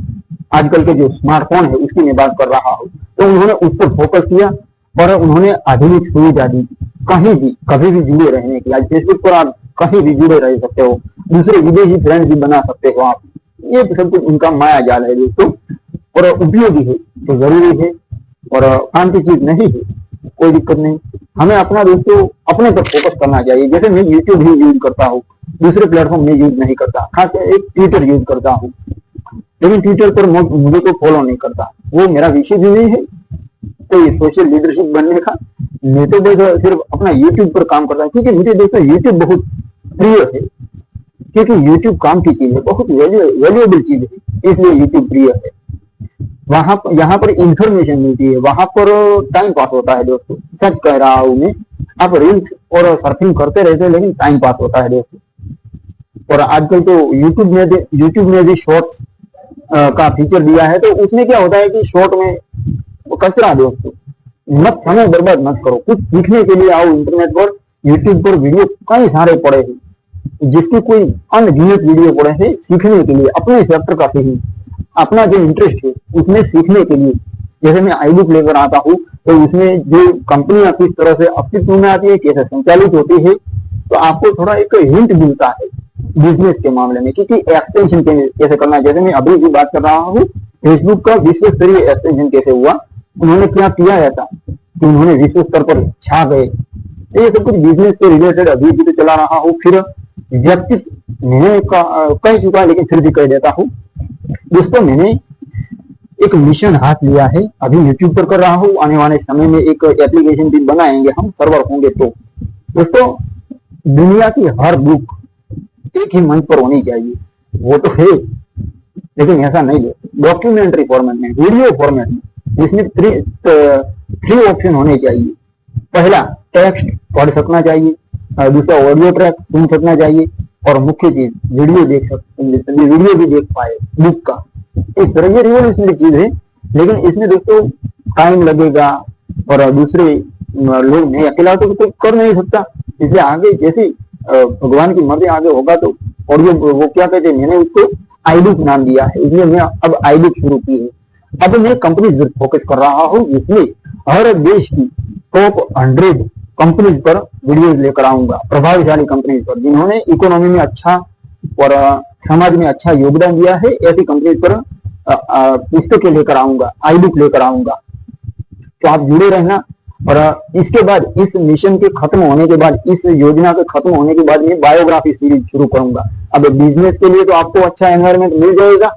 आजकल के जो स्मार्टफोन है उसकी मैं बात कर रहा हूँ। तो उन्होंने उस पर फोकस किया और उन्होंने आधुनिक सुविधा दी, कहीं भी कभी भी जुड़े रहने की। आज फेसबुक पर आप कहीं भी जुड़े रह सकते हो, दूसरे विदेशी फ्रेंड भी बना सकते हो आप। ये सब कुछ उनका माया जाल है दोस्तों, और उपयोगी है तो जरूरी है, और काम की चीज नहीं है, कोई दिक्कत नहीं। हमें अपना दोस्तों अपने पर फोकस करना चाहिए। जैसे मैं यूट्यूब ही यूज करता हूँ, दूसरे प्लेटफॉर्म में यूज नहीं करता, खासकर एक ट्विटर यूज करता हूँ, लेकिन ट्विटर पर मुझे को फॉलो नहीं करता, वो मेरा विषय भी नहीं है कोई सोशल लीडरशिप बनने का। मैं तो बस सिर्फ अपना यूट्यूब पर काम करता हूँ, क्योंकि मुझे दोस्तों यूट्यूब बहुत प्रिय है, क्योंकि यूट्यूब काम की चीज है, बहुत वैल्यूएबल चीज है, इसलिए यूट्यूब प्रिय है। यहाँ पर इंफॉर्मेशन मिलती है, वहां पर टाइम पास होता है दोस्तों, सच कह रहा हूं मैं। आप रील्स और सर्फिंग करते रहते हैं, लेकिन टाइम पास होता है दोस्तों। और आजकल तो यूट्यूब में भी शॉर्ट्स का फीचर दिया है, तो उसमें क्या होता है कि शॉर्ट में कचरा दोस्तों, मत समय बर्बाद मत करो, कुछ सीखने के लिए आओ इंटरनेट पर। यूट्यूब पर वीडियो कई सारे पड़े हैं, जिसकी कोई अनगिनत वीडियो पड़े हैं सीखने के लिए, अपने सेक्टर का ही, अपना जो इंटरेस्ट है उसमें सीखने के लिए। जैसे मैं आई बुक लेकर आता हूँ, तो उसमें जो कंपनियां किस तरह से अस्तित्व में आती है, कैसे संचालित होती है, तो आपको थोड़ा एक हिंट मिलता है बिजनेस के मामले में, क्योंकि एक्सटेंशन कैसे करना है। जैसे मैं अभी भी बात कर रहा हूँ, फेसबुक का विश्व स्तरीय एक्सटेंशन कैसे हुआ, उन्होंने क्या किया ऐसा कि उन्होंने विश्व स्तर पर छा गए। तो ये सब कुछ बिजनेस से रिलेटेड अभी भी तो चला रहा हूँ। फिर व्यक्तित्व मैंने कह चुका है, लेकिन फिर भी कह देता हूँ दोस्तों, मैंने एक मिशन हाथ लिया है, अभी यूट्यूब पर कर रहा हूँ, आने वाले समय में एक एप्लीकेशन भी बनाएंगे हम, सर्वर होंगे तो। दोस्तों, दुनिया की हर बुक एक ही मंच पर होनी चाहिए, वो तो है, लेकिन ऐसा नहीं है। डॉक्यूमेंट्री फॉर्मेट में, वीडियो फॉर्मेट में, जिसमें थ्री ऑप्शन होने चाहिए। पहला, टेक्स्ट पढ़ सकना चाहिए, दूसरा ऑडियो ट्रैक सुन सकना चाहिए, और मुख्य चीज वीडियो वीडियो भी देख पाए बुक का। इस तरह ये रिवोल्यूशनरी चीज है, लेकिन इसमें दोस्तों टाइम लगेगा, और दूसरे लोग नहीं, अकेला तो कोई कर नहीं सकता। इसलिए आगे जैसे भगवान की मर्जी आगे होगा तो ऑडियो, वो क्या कहते हैं, मैंने उसको आई बुक नाम दिया है, इसलिए मैं अब आई बुक शुरू की है। अब मैं कंपनीज पर फोकस कर रहा हूँ, जिसमें हर देश की टॉप 100 कंपनीज पर वीडियोज लेकर आऊंगा, प्रभावशाली कंपनीज पर, जिन्होंने इकोनॉमी में अच्छा और समाज में अच्छा योगदान दिया है। ऐसी कंपनीज पर पुस्तकें लेकर आऊंगा, आई बुक लेकर आऊंगा। तो आप जुड़े रहना। और इसके बाद, इस मिशन के खत्म होने के बाद, इस योजना के खत्म होने के बाद मैं बायोग्राफी सीरीज शुरू करूंगा। अब बिजनेस के लिए तो आपको अच्छा एनवायरमेंट मिल जाएगा,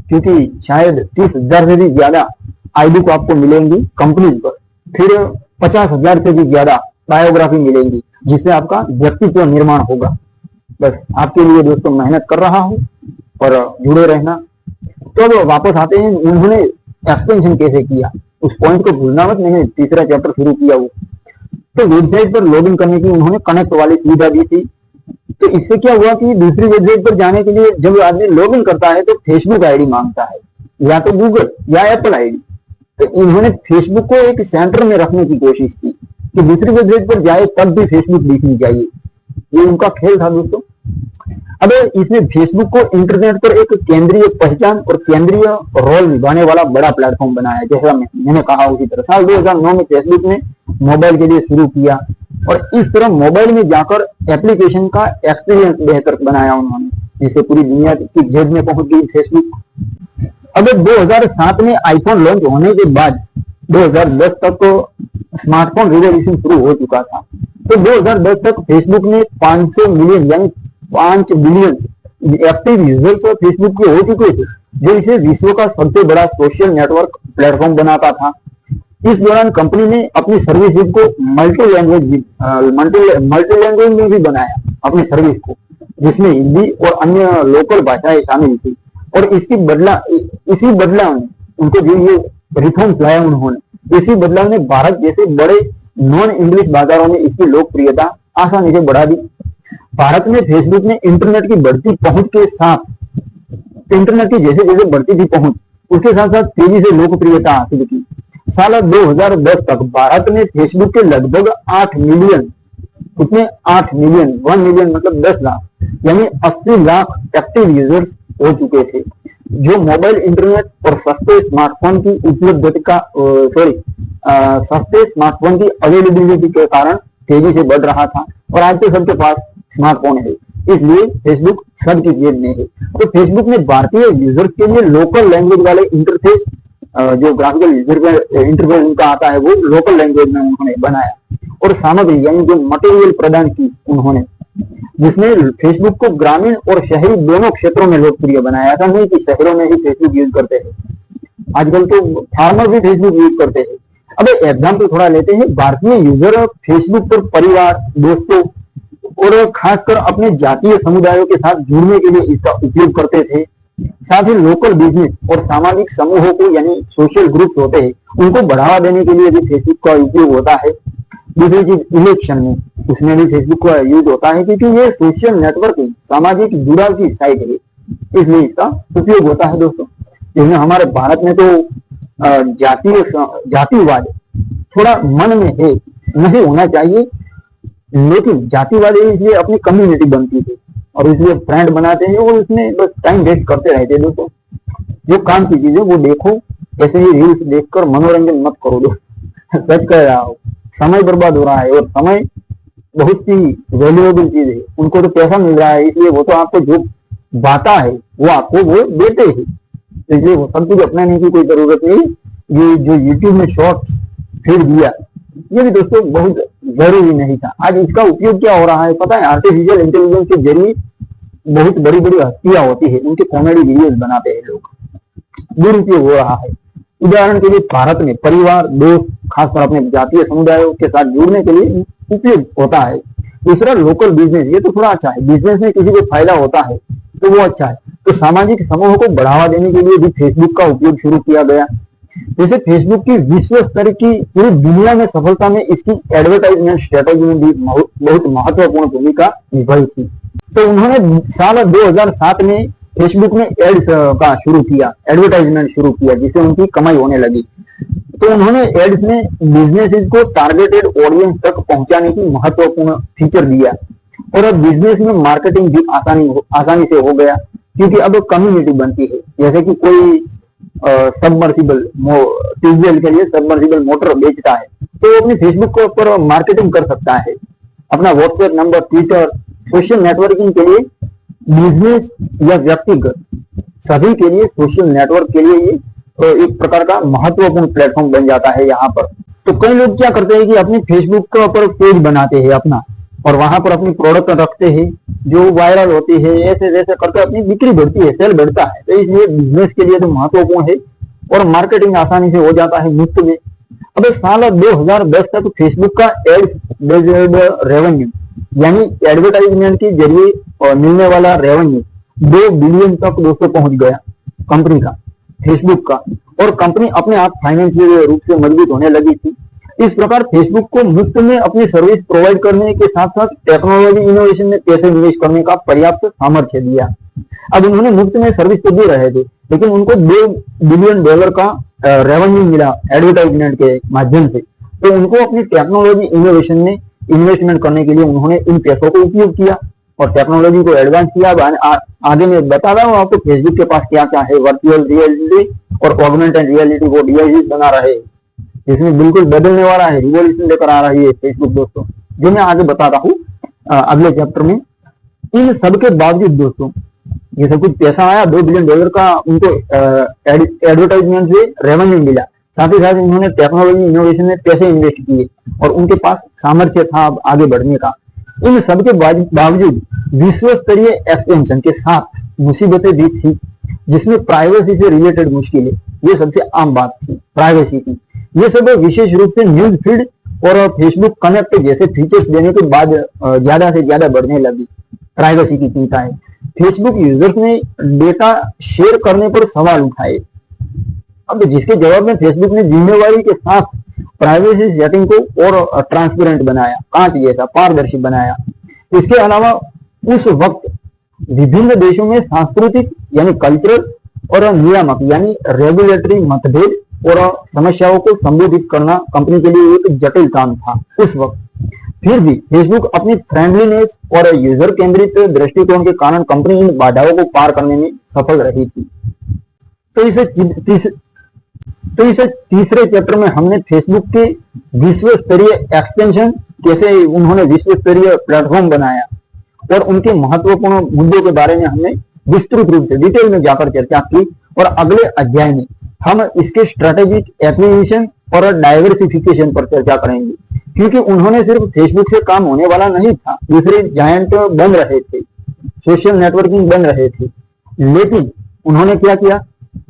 क्योंकि शायद 30,000 से भी ज्यादा आई बुक आपको मिलेंगी कंपनीज पर, फिर 50,000 से भी ज्यादा बायोग्राफी मिलेंगी, जिससे आपका व्यक्तित्व निर्माण होगा। बस आपके लिए दोस्तों मेहनत कर रहा हूं, और जुड़े रहना। तो अब वापस आते हैं, उन्होंने एक्सटेंशन कैसे किया, उस पॉइंट को भूलना मत। मैंने तीसरा चैप्टर शुरू किया वो, तो वेबसाइट पर लॉगिन करने की उन्होंने कनेक्ट वाली सुविधा दी थी, तो इससे क्या हुआ कि दूसरी वेबसाइट पर जाने के लिए जब आदमी लॉग इन करता है तो फेसबुक आईडी मांगता है, या तो गूगल या एप्पल आईडी। तो इन्होंने फेसबुक को एक सेंटर में रखने की कोशिश की कि दूसरी वेबसाइट पर जाए तब भी फेसबुक दिखनी चाहिए। ये उनका खेल था दोस्तों। अब इसने फेसबुक को इंटरनेट पर एक केंद्रीय पहचान और केंद्रीय रोल निभाने वाला बड़ा प्लेटफॉर्म बनाया। जैसा मैंने कहा उसी तरह साल 2009 में फेसबुक ने मोबाइल के लिए शुरू किया और इस तरह मोबाइल में जाकर एप्लीकेशन का एक्सपीरियंस बेहतर बनाया उन्होंने, जिससे पूरी दुनिया की जेब में पहुंच गई फेसबुक। अब 2007 में आईफोन लॉन्च होने के बाद 2010 तक स्मार्टफोन रिवॉल्यूशन शुरू हो चुका था। तो 2010 तक फेसबुक ने 500 मिलियन यानी 5 बिलियन एक्टिव यूजर्स और फेसबुक के हो चुके थे, जो इसे विश्व का सबसे बड़ा सोशल नेटवर्क प्लेटफॉर्म बनाता था। इस दौरान कंपनी ने अपनी सर्विसेज को मल्टी लैंग्वेज में भी बनाया अपनी सर्विस को, जिसमें हिंदी और अन्य लोकल भाषाएं शामिल थी। और इसी बदलाव में उनको जो ये रिफॉर्म्स लाया उन्होंने, इसी बदलाव ने भारत जैसे बड़े नॉन इंग्लिश बाजारों में इसकी लोकप्रियता आसानी से बढ़ा दी। भारत में फेसबुक ने इंटरनेट की बढ़ती पहुंच के साथ, इंटरनेट की जैसे जैसे बढ़ती थी पहुंच, उसके साथ साथ तेजी से लोकप्रियता हासिल की। साल 2010 तक भारत में फेसबुक के लगभग 8 मिलियन, कितने 8 मिलियन, 1 मिलियन मतलब 10 लाख यानी 80 लाख एक्टिव यूजर्स हो चुके थे, जो मोबाइल इंटरनेट और सस्ते स्मार्टफोन की उपलब्धता सस्ते स्मार्टफोन की अवेलेबिलिटी के कारण तेजी से बढ़ रहा था। और आज तो सबके पास स्मार्टफोन है, इसलिए फेसबुक सबकी जेब में है। तो फेसबुक ने भारतीय यूजर्स के लिए लोकल लैंग्वेज वाले इंटरफेस, जो ग्राफिकल इंटरफेस उनका आता है वो लोकल लैंग्वेज में उन्होंने बनाया। और सामग्री यानी जो मटेरियल प्रदान की उन्होंने, जिसने फेसबुक को ग्रामीण और शहरी दोनों क्षेत्रों में लोकप्रिय बनाया। था नहीं कि शहरों में ही फेसबुक यूज करते हैं, आजकल तो फार्मर भी फेसबुक यूज करते हैं। अब एग्जाम्पल थोड़ा लेते हैं। भारतीय यूजर फेसबुक पर परिवार, दोस्तों और खासकर अपने जातीय समुदायों के साथ जुड़ने के लिए इसका उपयोग करते थे। साथ ही लोकल बिजनेस और सामाजिक समूहों को यानी सोशल ग्रुप्स होते हैं, उनको बढ़ावा देने के लिए भी फेसबुक का उपयोग होता है। दूसरी चीज इलेक्शन में, उसमें भी फेसबुक का यूज होता है, क्योंकि ये सोशल नेटवर्किंग सामाजिक जुड़ाव की साइट है, इसलिए इसका उपयोग होता है दोस्तों। जिसमें हमारे भारत में तो जातिवाद थोड़ा मन में है, नहीं होना चाहिए, लेकिन जातिवाद इसलिए अपनी कम्युनिटी बनती है और इसलिए फ्रेंड बनाते हैं और उसमें बस टाइम वेस्ट करते रहते हैं दोस्तों। जो काम की चीजें वो देखो, ऐसे ही रील्स देखकर मनोरंजन मत करो दोस्तों। सच कह रहा हूँ, समय बर्बाद हो रहा है और समय बहुत सी वैल्यूएबल चीज है, उनको तो पैसा मिल रहा है, इसलिए वो तो आपको जो बाता है वो आपको वो देते हैं, इसलिए वो सब कुछ अपनाने की कोई जरूरत नहीं। ये जो यूट्यूब में शॉर्ट्स फीड दिया, ये भी दोस्तों बहुत जरूरी नहीं था। आज इसका उपयोग क्या हो रहा है पता है? आर्टिफिशियल इंटेलिजेंस के जरिए बहुत बड़ी बड़ी हस्तियां होती है, उनके कॉमेडी वीडियोस बनाते हैं लोग, दुरुपयोग हो रहा है। उदाहरण के लिए भारत में परिवार, दोस्त, खासकर अपने जातीय समुदायों के साथ जुड़ने के लिए उपयोग होता है। दूसरा लोकल बिजनेस, ये तो थोड़ा अच्छा है, बिजनेस में किसी को फायदा होता है तो वो अच्छा है। तो सामाजिक समूहों को बढ़ावा देने के लिए भी फेसबुक का उपयोग शुरू किया गया। जैसे फेसबुक की विश्व स्तर की पूरी दुनिया में सफलता में इसकी एडवर्टाइजमेंट स्ट्रेटेजी में भी बहुत महत्वपूर्ण भूमिका निभाई थी। तो उन्होंने साल 2007 में फेसबुक ने एड्स का शुरू किया, एडवर्टाइजमेंट शुरू किया, जिससे उनकी कमाई होने लगी। तो उन्होंने एड्स में बिजनेसेस को टारगेटेड ऑडियंस तक पहुंचाने की महत्वपूर्ण फीचर दिया। और अब बिजनेस में मार्केटिंग भी आसानी से हो गया, क्योंकि अब कम्युनिटी बनती है। जैसे कि कोई सबमर्सिबल ट्यूबवेल के लिए सबमर्सिबल मोटर बेचता है, तो वो अपनी फेसबुक के ऊपर मार्केटिंग कर सकता है। अपना WhatsApp number, Twitter, social networking के लिए बिजनेस या व्यक्तिगत सभी के लिए सोशल नेटवर्क के लिए ये एक प्रकार का महत्वपूर्ण प्लेटफॉर्म बन जाता है यहाँ पर। तो कई लोग क्या करते हैं कि अपने फेसबुक के ऊपर पेज बनाते हैं अपना, और वहां पर अपनी प्रोडक्ट रखते हैं जो वायरल होती है, ऐसे जैसे करके अपनी बिक्री बढ़ती है, सेल बढ़ता है। तो इसलिए बिजनेस के लिए तो महत्वपूर्ण है और मार्केटिंग आसानी से हो जाता है मुफ्त में। अब साल 2010 तक फेसबुक का एड बेस्ड रेवेन्यू यानी एडवर्टाइजमेंट के जरिए मिलने वाला रेवेन्यू 2 बिलियन तक दोस्तों पहुंच गया कंपनी का, फेसबुक का। और कंपनी अपने आप फाइनेंशियल रूप से मजबूत होने लगी थी। इस प्रकार फेसबुक को मुफ्त में अपनी सर्विस प्रोवाइड करने के साथ साथ टेक्नोलॉजी इनोवेशन में पैसे निवेश करने का पर्याप्त सामर्थ्य दिया। अब उन्होंने मुफ्त में सर्विस तो दे रहे थे, लेकिन उनको $2 बिलियन का रेवेन्यू मिला एडवर्टाइजमेंट के माध्यम से, तो उनको अपनी टेक्नोलॉजी इनोवेशन में इन्वेस्टमेंट करने के लिए उन्होंने इन पैसों को उपयोग किया और टेक्नोलॉजी को एडवांस किया। आगे मैं बता रहा हूँ आपको फेसबुक के पास क्या क्या है। वर्चुअल रियलिटी और ऑगमेंटेड रियलिटी वो डिवाइसेस बना रहे हैं, जिसमें बिल्कुल बदलने वाला है, रिवॉल्यूशन लेकर आ रही है फेसबुक दोस्तों, जो मैं आगे बताता हूँ अगले चैप्टर में। इन सब के बावजूद दोस्तों ये सब कुछ पैसा आया, $2 बिलियन का उनको एडवर्टाइजमेंट से रेवेन्यू मिला, साथ ही साथ उन्होंने टेक्नोलॉजी इनोवेशन में पैसे इन्वेस्ट किए और उनके पास सामर्थ्य था अब आगे बढ़ने का। इन सब के बावजूद विश्व स्तरीय एक्सपेंशन के साथ मुसीबतें भी थी, जिसमें प्राइवेसी से रिलेटेड मुश्किलें, ये सबसे आम बात थी प्राइवेसी की। ये सब विशेष रूप से न्यूज फीड और फेसबुक कनेक्ट जैसे फीचर्स देने के बाद ज्यादा से ज्यादा बढ़ने लगी प्राइवेसी की चिंताएं। फेसबुक यूजर्स ने डेटा शेयर करने पर सवाल उठाए। अब जिसके जवाब में फेसबुक ने जिम्मेवारी के साथ प्राइवेसी सेटिंग को और ट्रांसपेरेंट बनाया, कांच जैसा पारदर्शी बनाया। इसके अलावा उस वक्त विभिन्न देशों में सांस्कृतिक यानी कल्चरल और नियामक यानी रेगुलेटरी मतभेद और समस्याओं को संबोधित करना कंपनी के लिए एक जटिल काम था उस वक्त। फिर भी फेसबुक अपनी फ्रेंडलीनेस और यूजर केंद्रित दृष्टिकोण के कारण कंपनी इन बाधाओं को पार करने में सफल रही थी। तो इसे तीसरे चैप्टर में हमने फेसबुक के विश्व स्तरीय एक्सपेंशन, कैसे उन्होंने विश्व स्तरीय प्लेटफॉर्म बनाया और उनके महत्वपूर्ण मुद्दों के बारे में हमने विस्तृत रूप से डिटेल में जाकर चर्चा की। और अगले अध्याय में हम इसके स्ट्रेटेजिक एक्विजिशन और डाइवर्सिफिकेशन पर चर्चा करेंगे, क्योंकि उन्होंने सिर्फ फेसबुक से काम होने वाला नहीं था, दूसरे जायंट बन रहे थे, सोशल नेटवर्किंग बन रहे थे, लेकिन उन्होंने क्या किया,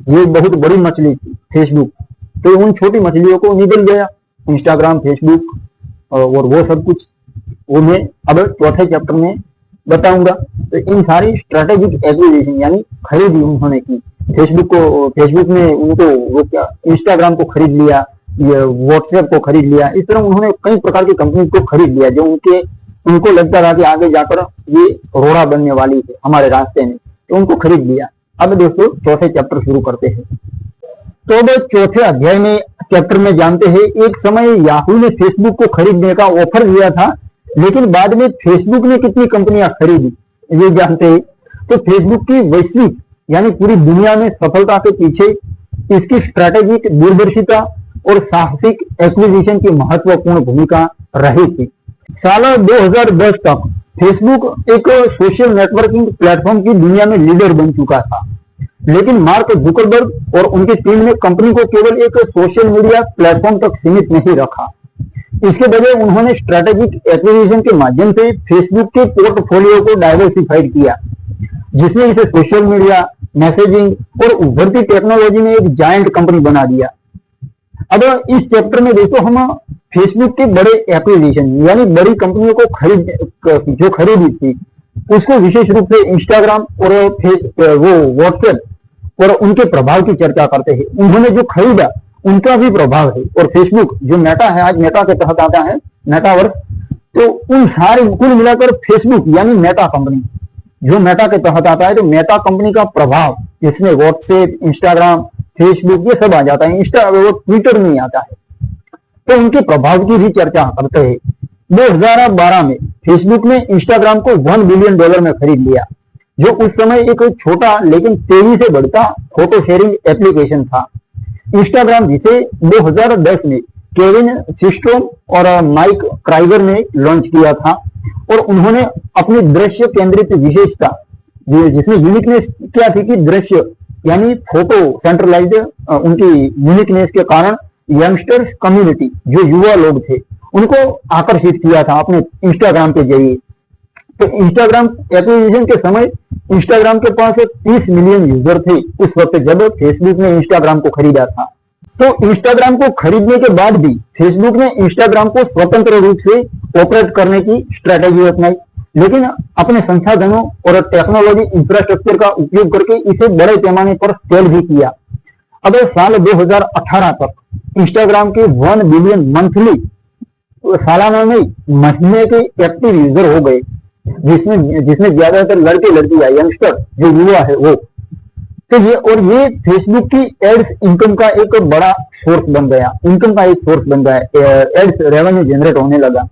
ये बहुत बड़ी मछली थी फेसबुक, तो उन छोटी मछलियों को निगल गया इंस्टाग्राम, फेसबुक और वो सब कुछ, वो मैं अब चौथे चैप्टर में बताऊंगा। तो इन सारी स्ट्रेटेजिक एक्विजिशन यानी खरीदी उन्होंने की फेसबुक ने उनको वो क्या इंस्टाग्राम को खरीद लिया, ये व्हाट्सएप को खरीद लिया, इस तरह उन्होंने कई प्रकार की कंपनी को खरीद लिया जो उनको लगता था कि आगे जाकर ये रोड़ा बनने वाली है हमारे रास्ते में, तो उनको खरीद लिया। अब दोस्तों चौथे चैप्टर शुरू करते हैं। तो अब चौथे अध्याय में चैप्टर में जानते हैं, एक समय याहू ने फेसबुक को खरीदने का ऑफर दिया था, लेकिन बाद में फेसबुक ने कितनी कंपनियां खरीदी ये जानते हैं। तो फेसबुक की वैश्विक यानी पूरी दुनिया में सफलता के पीछे इसकी स्ट्रैटेजिक दूरदर्शिता और साहसिक एक्विजिशन की महत्वपूर्ण भूमिका रही थी। साल 2010 तक फेसबुक एक सोशल नेटवर्किंग प्लेटफॉर्म की दुनिया में लीडर बन चुका था, लेकिन मार्क जुकरबर्ग और उनकी टीम ने कंपनी को केवल एक सोशल मीडिया प्लेटफॉर्म तक सीमित नहीं रखा। इसके बजाय उन्होंने स्ट्रैटेजिक एक्विजिशन के माध्यम से फेसबुक के पोर्टफोलियो को डाइवर्सिफाइड किया, जिसने इसे सोशल मीडिया, मैसेजिंग और उभरती टेक्नोलॉजी में एक जायंट कंपनी बना दिया। अब इस चैप्टर में देखो हम फेसबुक के बड़े एक्विजिशन यानी बड़ी कंपनियों को जो खरीदी थी उसको विशेष रूप से इंस्टाग्राम और वो व्हाट्सएप और उनके प्रभाव की चर्चा करते हैं। उन्होंने जो खरीदा उनका भी प्रभाव है, और फेसबुक जो मेटा है, आज मेटा के तहत आता है मेटावर्स, तो उन सारे कुल मिलाकर फेसबुक यानी मेटा कंपनी जो मेटा के तहत आता है, तो मेटा कंपनी का प्रभाव इसमें व्हाट्सएप, इंस्टाग्राम, फेसबुक ये सब आ जाता है, वो ट्विटर नहीं आता है, तो उनके प्रभाव की भी चर्चा करते हैं। 2012 में फेसबुक ने इंस्टाग्राम को $1 बिलियन में खरीद लिया, जो उस समय एक छोटा लेकिन तेजी से बढ़ता फोटो शेयरिंग एप्लीकेशन था। इंस्टाग्राम जिसे 2010 में केविन सिस्ट्रोम और माइक क्राइगर ने लॉन्च किया था, और उन्होंने अपनी दृश्य केंद्रित विशेषता जिसमें यूनिकनेस क्या थी कि दृश्य यानी फोटो सेंट्रलाइज्ड, उनकी यूनिकनेस के कारण यंगस्टर्स कम्युनिटी जो युवा लोग थे उनको आकर्षित किया था अपने इंस्टाग्राम के जरिए। तो इंस्टाग्राम एक्विजिशन के समय इंस्टाग्राम के पास 30 मिलियन यूजर थे उस वक्त जब फेसबुक ने इंस्टाग्राम को खरीदा था। तो इंस्टाग्राम को खरीदने के बाद भी फेसबुक ने इंस्टाग्राम को स्वतंत्र रूप से ऑपरेट करने की स्ट्रेटेजी अपनाई, लेकिन अपने संसाधनों और टेक्नोलॉजी इंफ्रास्ट्रक्चर का उपयोग करके इसे बड़े पैमाने पर स्केल भी किया। अब साल 2018 तक इंस्टाग्राम के 1 बिलियन मंथली सालाना में महीने के एक्टिव यूजर हो गए, जिसमें जिसमें ज्यादातर लड़के लड़कियां, यंगस्टर जो युवा है वो। तो ये फेसबुक की एड्स इनकम का एक बड़ा सोर्स बन गया, इनकम का एक सोर्स बन गया, एड्स रेवेन्यू जनरेट होने लगा।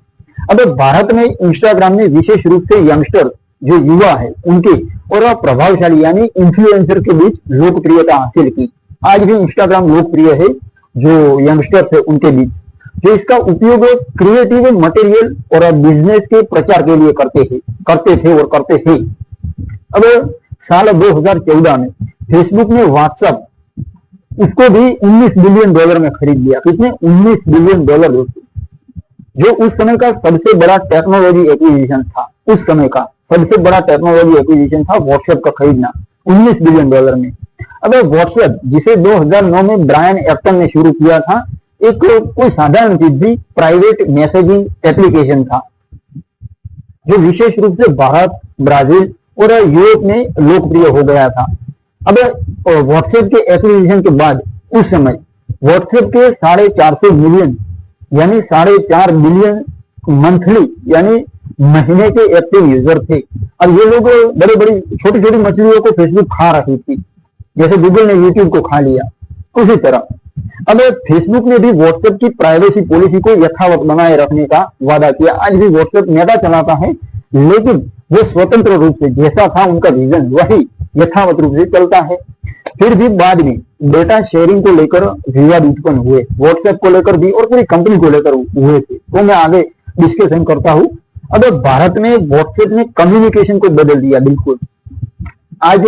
अब भारत में इंस्टाग्राम ने विशेष रूप से यंगस्टर जो युवा है उनके और प्रभावशाली यानी इन्फ्लुएंसर के बीच लोकप्रियता हासिल की। आज भी इंस्टाग्राम लोकप्रिय है जो यंगस्टर्स है उनके बीच, जो इसका उपयोग क्रिएटिव मटेरियल और बिजनेस के प्रचार के लिए करते थे और करते हैं। अब साल 2014 में फेसबुक ने व्हाट्सएप उसको भी 19 बिलियन डॉलर में खरीद लिया। कितने? 19 बिलियन डॉलर दोस्तों, जो उस समय का सबसे बड़ा टेक्नोलॉजी एक्विजिशन था। उस समय का सबसे बड़ा टेक्नोलॉजी एक्विजिशन था व्हाट्सएप का खरीदना 19 बिलियन डॉलर में। अब व्हाट्सएप जिसे 2009 में ब्रायन एप्टन ने शुरू किया था, एक कोई साधारण चीज थी, प्राइवेट मैसेजिंग एप्लीकेशन था जो विशेष रूप से भारत, ब्राजील और यूरोप में लोकप्रिय हो गया था। अब व्हाट्सएप के एक्विजिशन के बाद उस समय व्हाट्सएप के 450 मिलियन यानी 4.5 बिलियन मंथली यानी महीने के एक्टिव यूजर थे। अब ये लोग बड़ी बड़ी छोटी छोटी मछलियों को फेसबुक खा रही थी, जैसे गूगल ने यूट्यूब को खा लिया उसी तरह। अब फेसबुक ने भी व्हाट्सएप की प्राइवेसी पॉलिसी को यथावत बनाए रखने का वादा किया। आज भी व्हाट्सएप मेटा चलाता है, लेकिन वो स्वतंत्र रूप से जैसा था उनका विजन वही यथावत रूप से चलता है। फिर भी बाद में डेटा शेयरिंग को लेकर विवाद उत्पन्न हुए, व्हाट्सएप को लेकर भी और पूरी कंपनी को लेकर हुए थे, तो मैं आगे डिस्कशन करता हूं। अब भारत में व्हाट्सएप ने कम्युनिकेशन को बदल दिया बिल्कुल। आज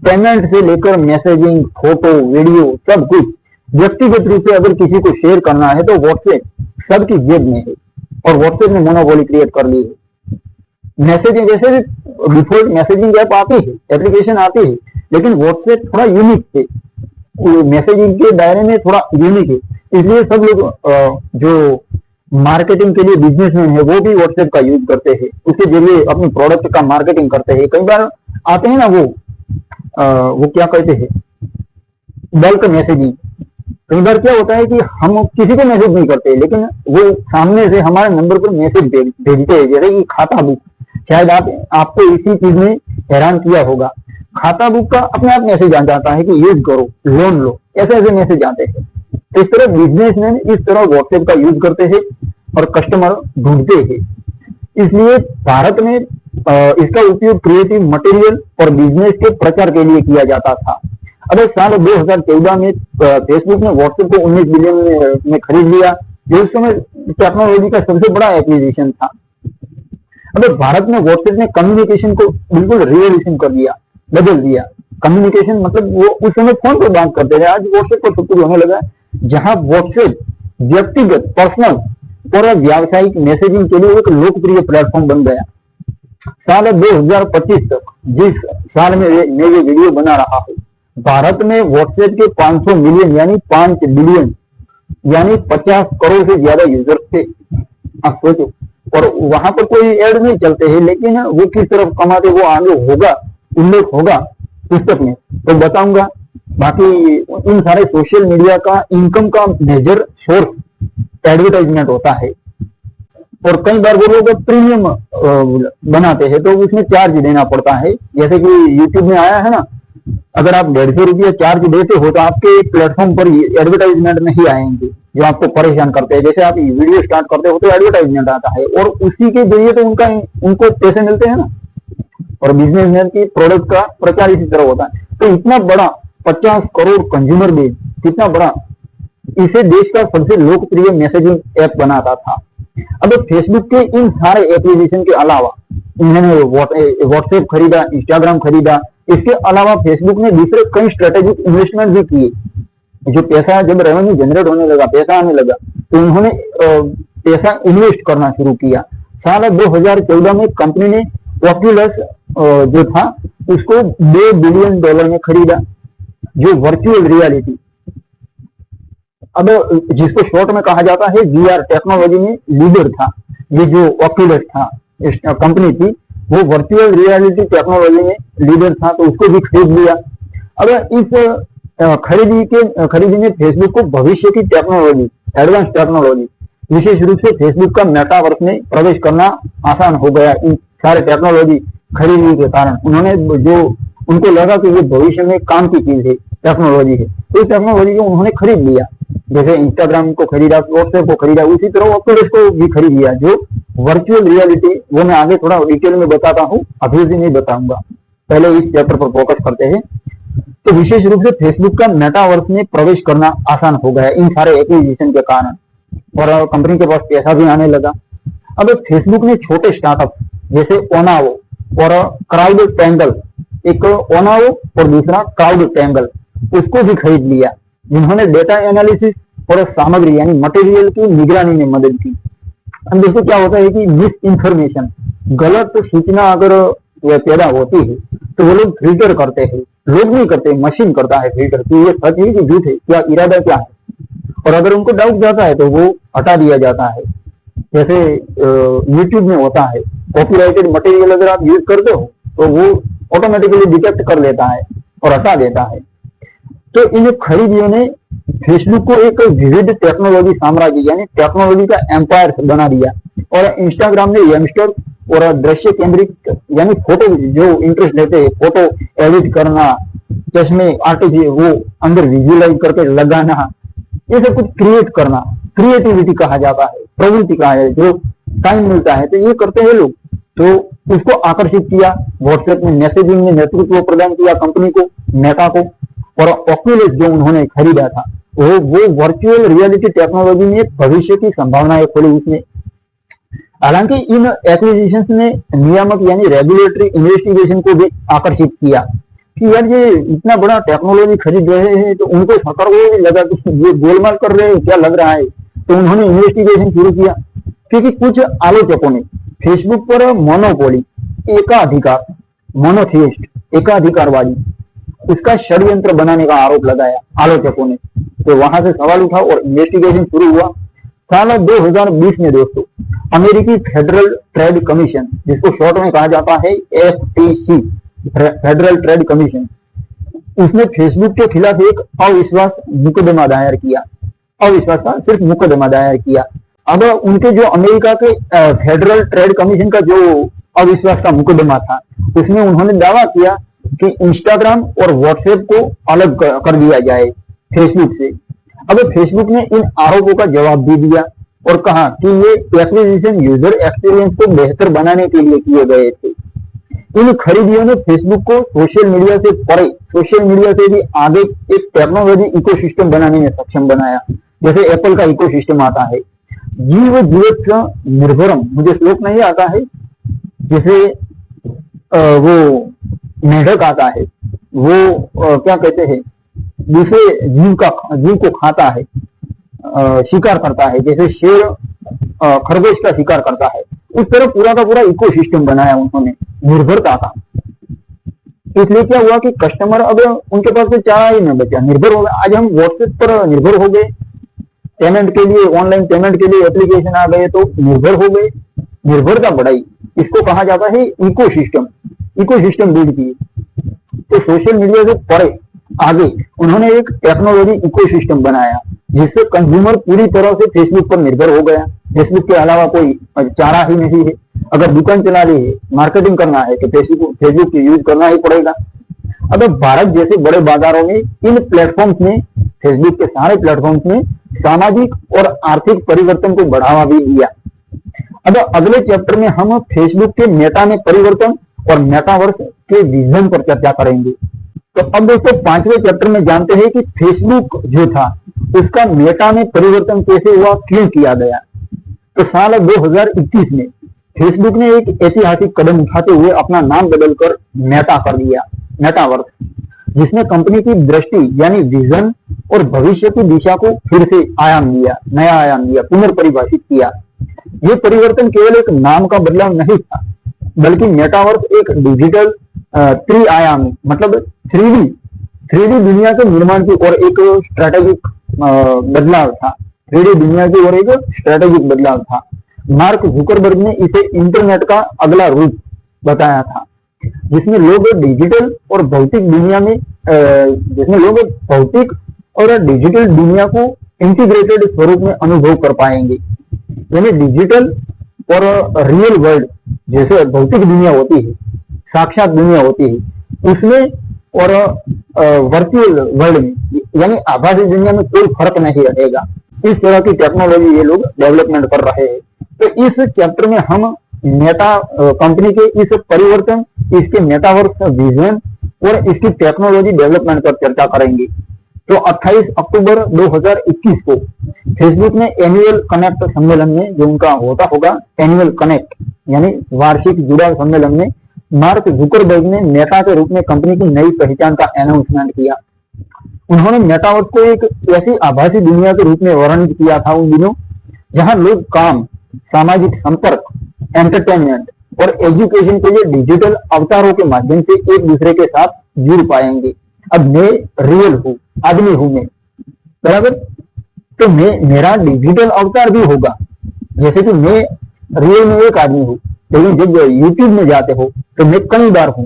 पेमेंट से लेकर मैसेजिंग, फोटो, वीडियो सब कुछ व्यक्तिगत रूप से अगर किसी को शेयर करना है तो व्हाट्सएप सबकी जेब में है और व्हाट्सएप ने मोनोपोली क्रिएट कर ली है। मैसेजिंग जैसे डिफॉल्ट मैसेजिंग ऐप आती है, एप्लीकेशन आती है, लेकिन व्हाट्सएप थोड़ा यूनिक है, मैसेजिंग के दायरे में थोड़ा यूनिक है, इसलिए सब लोग जो मार्केटिंग के लिए बिजनेसमैन है वो भी व्हाट्सएप का यूज करते हैं, उसके जरिए अपनी प्रोडक्ट का मार्केटिंग करते हैं। कई बार आते हैं ना वो क्या कहते हैं, बल्क मैसेजिंग। कई बार क्या होता है कि हम किसी को मैसेज नहीं करते, लेकिन वो सामने से हमारे नंबर पर मैसेज भेजते हैं, जैसे कि खाता बुक। शायद आपको इसी चीज में हैरान किया होगा, खाता बुक का अपने आप मैसेज आ जाता है कि यूज करो, लोन लो, ऐसे ऐसे मैसेज आते हैं। इस तरह बिजनेसमैन इस तरह व्हाट्सएप का यूज करते हैं और कस्टमर ढूंढते हैं। इसलिए भारत में इसका उपयोग क्रिएटिव मटेरियल और बिजनेस के प्रचार के लिए किया जाता था। अब साल 2014 में फेसबुक ने व्हाट्सएप को 19 बिलियन में खरीद लिया, जो उस समय टेक्नोलॉजी का सबसे बड़ा एक्विजिशन था। अब भारत में व्हाट्सएप ने कम्युनिकेशन को बिल्कुल रिवॉल्यूशन कर दिया, बदल दिया। कम्युनिकेशन मतलब वो उस समय फोन पर बात करते थे, आज व्हाट्सएप पर सब कुछ होने लगा है, जहां व्हाट्सएप व्यक्तिगत, पर्सनल और व्यावसायिक मैसेजिंग के लिए एक लोकप्रिय प्लेटफॉर्म बन गया। साल 2025 तक, जिस साल में मैं ये वीडियो बना रहा हूं, भारत में व्हाट्सएप के 500 मिलियन यानी 5 बिलियन यानी 50 करोड़ से ज्यादा यूजर थे। आप सोचो, और वहां पर कोई एड नहीं चलते हैं, लेकिन वो किस तरफ कमाते वो आगे होगा, उल्लेख होगा पुस्तक में, तो बताऊंगा। बाकी इन सारे सोशल मीडिया का इनकम का मेजर सोर्स एडवर्टाइजमेंट होता है, और कई बार वो लोग प्रीमियम बनाते हैं तो उसमें चार्ज देना पड़ता है। जैसे कि यूट्यूब में आया है ना, अगर आप 150 रुपया चार्ज देते हो तो आपके प्लेटफॉर्म पर एडवर्टाइजमेंट नहीं आएंगे जो आपको परेशान करते हैं। जैसे आप वीडियो स्टार्ट करते हो तो एडवर्टाइजमेंट आता है और उसी के जरिए तो उनको पैसे मिलते हैं ना, और बिजनेसमैन की प्रोडक्ट का प्रचार इसी तरह होता है। तो इतना बड़ा 50 करोड़ कंज्यूमर बेस, कितना बड़ा, इसे देश का सबसे लोकप्रिय मैसेजिंग ऐप बनाता था। अब फेसबुक के इन सारे एक्विजिशन के अलावा इन्होंने व्हाट्सएप खरीदा, इंस्टाग्राम खरीदा, इसके अलावा फेसबुक ने दूसरे कई स्ट्रेटेजिक इन्वेस्टमेंट भी किए। जो पैसा, जब रेवेन्यू जनरेट होने लगा, पैसा आने लगा, तो उन्होंने पैसा इन्वेस्ट करना शुरू किया। साल 2014 में कंपनी ने ऑक्यूलस जो था उसको $2 बिलियन में खरीदा, जो वर्चुअल रियलिटी, अब जिसको शॉर्ट में कहा जाता है VR टेक्नोलॉजी में लीडर था। ये जो ऑक्यूलस था कंपनी थी, वो वर्चुअल रियलिटी टेक्नोलॉजी में लीडर था, तो उसको भी खरीद लिया। अब इस खरीदी ने फेसबुक को भविष्य की टेक्नोलॉजी, एडवांस टेक्नोलॉजी, विशेष रूप से फेसबुक का मेटावर्स में प्रवेश करना आसान हो गया। इन सारे टेक्नोलॉजी खरीदी के कारण उन्होंने जो उनको लगा कि ये भविष्य में काम की चीज है, टेक्नोलॉजी है, तो इस टेक्नोलॉजी को उन्होंने खरीद लिया। जैसे इंस्टाग्राम को खरीदा, व्हाट्सएप को खरीदा, उसी तरह ऑक्यूलस को भी खरीद लिया। जो वर्चुअल रियलिटी, वो मैं आगे थोड़ा डिटेल में बताता हूँ, अभी भी नहीं बताऊंगा, पहले इस चैप्टर पर फोकस करते हैं। तो विशेष रूप से फेसबुक का मेटावर्स में प्रवेश करना आसान हो गया इन सारे एक्विजिशन के कारण, और कंपनी के पास पैसा भी आने लगा। अब फेसबुक ने छोटे स्टार्टअप जैसे ओनावो और क्राउड टेंगल, एक ओनावो और दूसरा क्राउड टेंगल, उसको भी खरीद लिया, जिन्होंने डेटा एनालिसिस और सामग्री यानी मटेरियल की निगरानी में मदद की। अब देखो क्या होता है कि मिस इंफॉर्मेशन, गलत सूचना अगर पैदा होती है तो वो लोग फिल्टर करते हैं, लोग नहीं करते, मशीन करता है फिल्टर कि ये सच है कि झूठ है, क्या इरादा क्या है, और अगर उनको डाउट जाता है तो वो हटा दिया जाता है। जैसे यूट्यूब में होता है, कॉपीराइटेड मटेरियल अगर आप यूज करते हो तो वो ऑटोमेटिकली डिटेक्ट कर लेता है और हटा देता है। तो इन खरीदियों ने फेसबुक को एक विविध टेक्नोलॉजी साम्राज्य यानी टेक्नोलॉजी का एम्पायर बना दिया, और इंस्टाग्राम ने यंगस्टर और दृश्य केंद्रित यानी फोटो जो इंटरेस्ट लेते हैं, फोटो एडिट करना, चश्मे आर्टिफिशियल वो अंदर विजुअलाइज करके लगाना, ये सब कुछ क्रिएट करना, क्रिएटिविटी कहा जाता है, प्रवृत्ति कहा है, जो टाइम मिलता है तो ये करते हैं लोग। तो उसको आकर्षित किया, व्हाट्सएप में मैसेजिंग में नेतृत्व प्रदान किया कंपनी को, मेटा को, और ऑक्यूलस जो उन्होंने खरीदा था वो वर्चुअल रियलिटी टेक्नोलॉजी में भविष्य की संभावनाएं खोली उसने। हालांकि इन एक्विजिशंस ने नियामक यानी रेगुलेटरी इन्वेस्टिगेशन को भी आकर्षित किया कि यार ये इतना बड़ा टेक्नोलॉजी खरीद रहे हैं, तो उनको सतर को लगा कि ये गोलमाल कर रहे हैं, क्या लग रहा है, तो उन्होंने इन्वेस्टिगेशन शुरू किया। क्योंकि कुछ आलोचकों ने फेसबुक पर मोनोपोली, एकाधिकार, मोनोथियस्ट, एकाधिकारवादी, उसका षड्यंत्र बनाने का आरोप लगाया आलोचकों ने। तो वहां से सवाल उठा और इन्वेस्टिगेशन शुरू हुआ। साल 2020 में दोस्तों अमेरिकी फेडरल ट्रेड कमीशन, जिसको शॉर्ट में कहा जाता है FTC, फेडरल ट्रेड कमीशन, उसने फेसबुक के खिलाफ एक अविश्वास मुकदमा दायर किया। अविश्वास का सिर्फ मुकदमा दायर किया। अब उनके जो अमेरिका के फेडरल ट्रेड कमीशन का जो अविश्वास का मुकदमा था, उसमें उन्होंने दावा किया कि इंस्टाग्राम और व्हाट्सएप को अलग कर दिया जाए फेसबुक से। अब फेसबुक ने इन आरोपों का जवाब भी दिया और कहा कि ये एक्विजिशन यूजर एक्सपीरियंस को बेहतर बनाने के लिए किए गए थे। इन खरीदियों ने फेसबुक को सोशल मीडिया से परे, सोशल मीडिया से भी आगे एक टेक्नोलॉजी इकोसिस्टम बनाने में सक्षम बनाया। जैसे एप्पल का इकोसिस्टम आता है, जीव जीवत निर्भरम, मुझे श्लोक नहीं आता है, जैसे वो मेढक आता है, वो क्या कहते हैं, दूसरे जीव को खाता है, शिकार करता है, जैसे शेर खरगोश का शिकार करता है, उस तरह पूरा का पूरा इकोसिस्टम बनाया उन्होंने निर्भरता का। इसलिए क्या हुआ कि कस्टमर अब उनके पास कोई चारा ही न बचा, निर्भर हो गए। आज हम व्हाट्सएप पर निर्भर हो गए, पेमेंट के लिए, ऑनलाइन पेमेंट के लिए एप्लीकेशन आ गए तो निर्भर हो गए, निर्भरता बढ़ाई, इसको कहा जाता है इकोसिस्टम, इकोसिस्टम बिल्ड की। तो सोशल मीडिया से परे आगे उन्होंने एक टेक्नोलॉजी इकोसिस्टम बनाया, जिससे कंज्यूमर पूरी तरह से फेसबुक पर निर्भर हो गया। फेसबुक के अलावा कोई चारा ही नहीं है। अगर दुकान चला रही है, मार्केटिंग करना है तो फेसबुक यूज करना ही पड़ेगा। अगर भारत जैसे बड़े बाजारों में इन प्लेटफॉर्म्स ने, फेसबुक के सारे प्लेटफॉर्म्स ने सामाजिक और आर्थिक परिवर्तन को बढ़ावा भी दिया। अब अगले चैप्टर में हम फेसबुक के मेटा में परिवर्तन और मेटावर्स के विजन पर चर्चा करेंगे। तो अब दोस्तों 5वें चैप्टर में जानते हैं कि फेसबुक जो था उसका मेटा में परिवर्तन कैसे हुआ, क्यों किया गया। तो साल 2021 में फेसबुक ने एक ऐतिहासिक कदम उठाते हुए अपना नाम बदलकर मेटा कर दिया, मेटावर्स, जिसने कंपनी की दृष्टि यानी विजन और भविष्य की दिशा को फिर से आयाम दिया, नया आयाम दिया, पुनर्परिभाषित किया। ये परिवर्तन केवल एक नाम का बदलाव नहीं था, बल्कि मेटावर्स एक डिजिटल त्रिआयामी मतलब 3D दुनिया के निर्माण की ओर एक स्ट्रेटेजिक बदलाव था। 3D दुनिया की ओर एक स्ट्रेटेजिक बदलाव था। मार्क जुकरबर्ग ने इसे इंटरनेट का अगला रूप बताया था, जिसमें लोग डिजिटल और भौतिक दुनिया में जिसमें लोग भौतिक और डिजिटल दुनिया को इंटीग्रेटेड स्वरूप में अनुभव कर पाएंगे। यानी डिजिटल और रियल वर्ल्ड, जैसे भौतिक दुनिया होती है, साक्षात दुनिया होती है, उसमें और वर्चुअल वर्ल्ड में, यानी आभासी दुनिया में कोई फर्क नहीं रहेगा। इस तरह की टेक्नोलॉजी ये लोग डेवलपमेंट कर रहे हैं। तो इस चैप्टर में हम मेटा कंपनी के इस परिवर्तन, इसके मेटावर्स विजन और इसकी टेक्नोलॉजी डेवलपमेंट पर चर्चा करेंगे। तो 28 अक्टूबर 2021 को फेसबुक ने एनुअल कनेक्ट सम्मेलन में, जो उनका होता होगा एनुअल कनेक्ट यानी वार्षिक जुड़ाव सम्मेलन में, मार्क जुकरबर्ग ने मेटा के रूप में कंपनी की नई पहचान का अनाउंसमेंट किया। उन्होंने मेटावर्स को एक ऐसी आभासी दुनिया के रूप में वर्णित किया था उन दिनों, जहां लोग काम, सामाजिक संपर्क, एंटरटेनमेंट और एजुकेशन के लिए डिजिटल अवतारों के माध्यम से एक दूसरे के साथ जुड़ पाएंगे। अब मैं रियल हूँ, आदमी हूं मैं, बराबर, तो मेरा डिजिटल अवतार भी होगा। जैसे कि मैं रियल में एक आदमी हूँ, लेकिन जब यूट्यूब में जाते हो तो मैं कई बार हूं,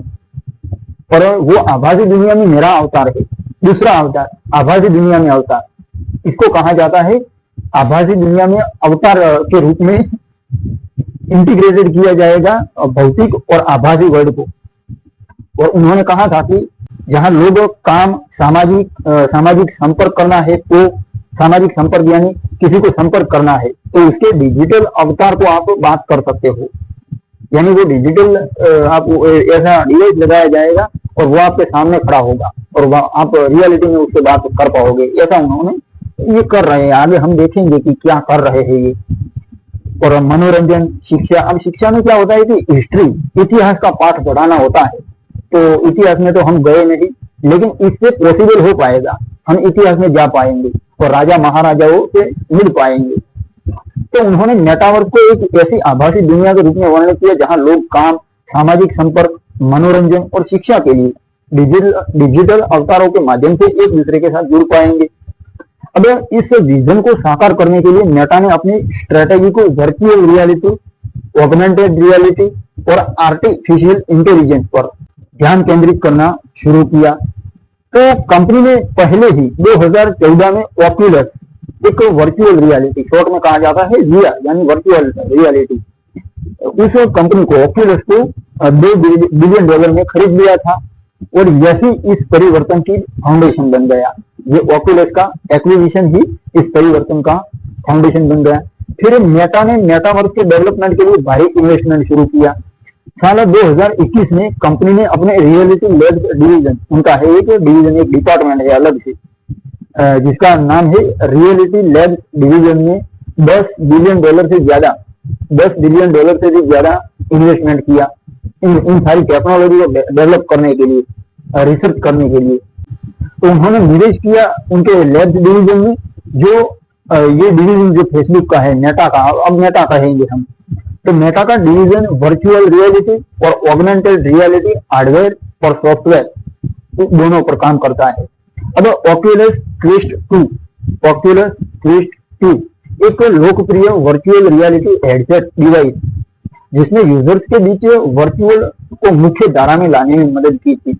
पर वो आभासी दुनिया में मेरा अवतार है। दूसरा अवतार, आभासी दुनिया में अवतार, इसको कहा जाता है आभासी दुनिया में अवतार के रूप में इंटीग्रेटेड किया जाएगा भौतिक और आभासी वर्ल्ड को। और उन्होंने कहा था कि जहां लोग काम, सामाजिक संपर्क करना है, तो सामाजिक संपर्क यानी किसी को संपर्क करना है, तो उसके डिजिटल अवतार को आप बात कर सकते हो। यानी वो डिजिटल आप ऐसा डिवाइस लगाया जाएगा और वो आपके सामने खड़ा होगा और आप रियलिटी में उससे बात कर पाओगे। ऐसा उन्होंने ये कर रहे हैं। आगे हम देखेंगे कि क्या कर रहे हैं ये। और मनोरंजन, शिक्षा, अब शिक्षा में क्या होता है कि हिस्ट्री, इतिहास का पाठ पढ़ाना होता है। तो इतिहास में तो हम गए नहीं, लेकिन इससे पॉसिबल हो पाएगा, हम इतिहास में जा पाएंगे और राजा महाराजाओं से मिल पाएंगे। तो उन्होंने मेटावर्स को एक ऐसी आभासी दुनिया के रूप में वर्णन किया जहां लोग काम, सामाजिक संपर्क, मनोरंजन और शिक्षा के लिए डिजिटल अवतारों के माध्यम से एक दूसरे के साथ जुड़ पाएंगे। अब इस विजन को साकार करने के लिए मेटा ने अपनी स्ट्रेटेजी को वर्चुअल रियलिटी, ऑगमेंटेड रियलिटी और आर्टिफिशियल इंटेलिजेंस पर ध्यान केंद्रित करना शुरू किया। तो कंपनी ने पहले ही 2014 में ऑक्यूलस, एक वर्चुअल रियलिटी, शॉर्ट में कहा जाता है वीआर यानी वर्चुअल रियलिटी, उस कंपनी को, ऑक्यूलस को $2 बिलियन में खरीद लिया था और यही इस परिवर्तन की फाउंडेशन बन गया। ये ऑक्यूलस का एक्विजिशन ही इस परिवर्तन का फाउंडेशन बन गया। फिर मेटा ने मेटावर्स के डेवलपमेंट के लिए भारी इन्वेस्टमेंट शुरू किया। साल 2021 में कंपनी ने अपने रियलिटी लैब्स डिवीजन, उनका है एक डिवीजन, एक डिपार्टमेंट है अलग से, जिसका नाम है रियलिटी लैब्स डिवीजन में $10 बिलियन से ज्यादा, $10 बिलियन से भी ज्यादा इन्वेस्टमेंट किया इन सारी टेक्नोलॉजी को डेवलप करने के लिए, रिसर्च करने के लिए। तो उन्होंने निवेश किया उनके लैब्स डिवीजन में, जो ये डिवीजन जो फेसबुक का है, मेटा का, अब मेटा कहेंगे हम, तो मेटा का डिवीजन वर्चुअल रियलिटी और ऑगमेंटेड रियलिटी हार्डवेयर और सॉफ्टवेयर दोनों पर काम करता है। अब ऑक्यूलस क्वेस्ट 2 एक लोकप्रिय वर्चुअल रियलिटी हेडसेट डिवाइस, जिसने यूजर्स के बीच वर्चुअल को मुख्य धारा में लाने में मदद की थी।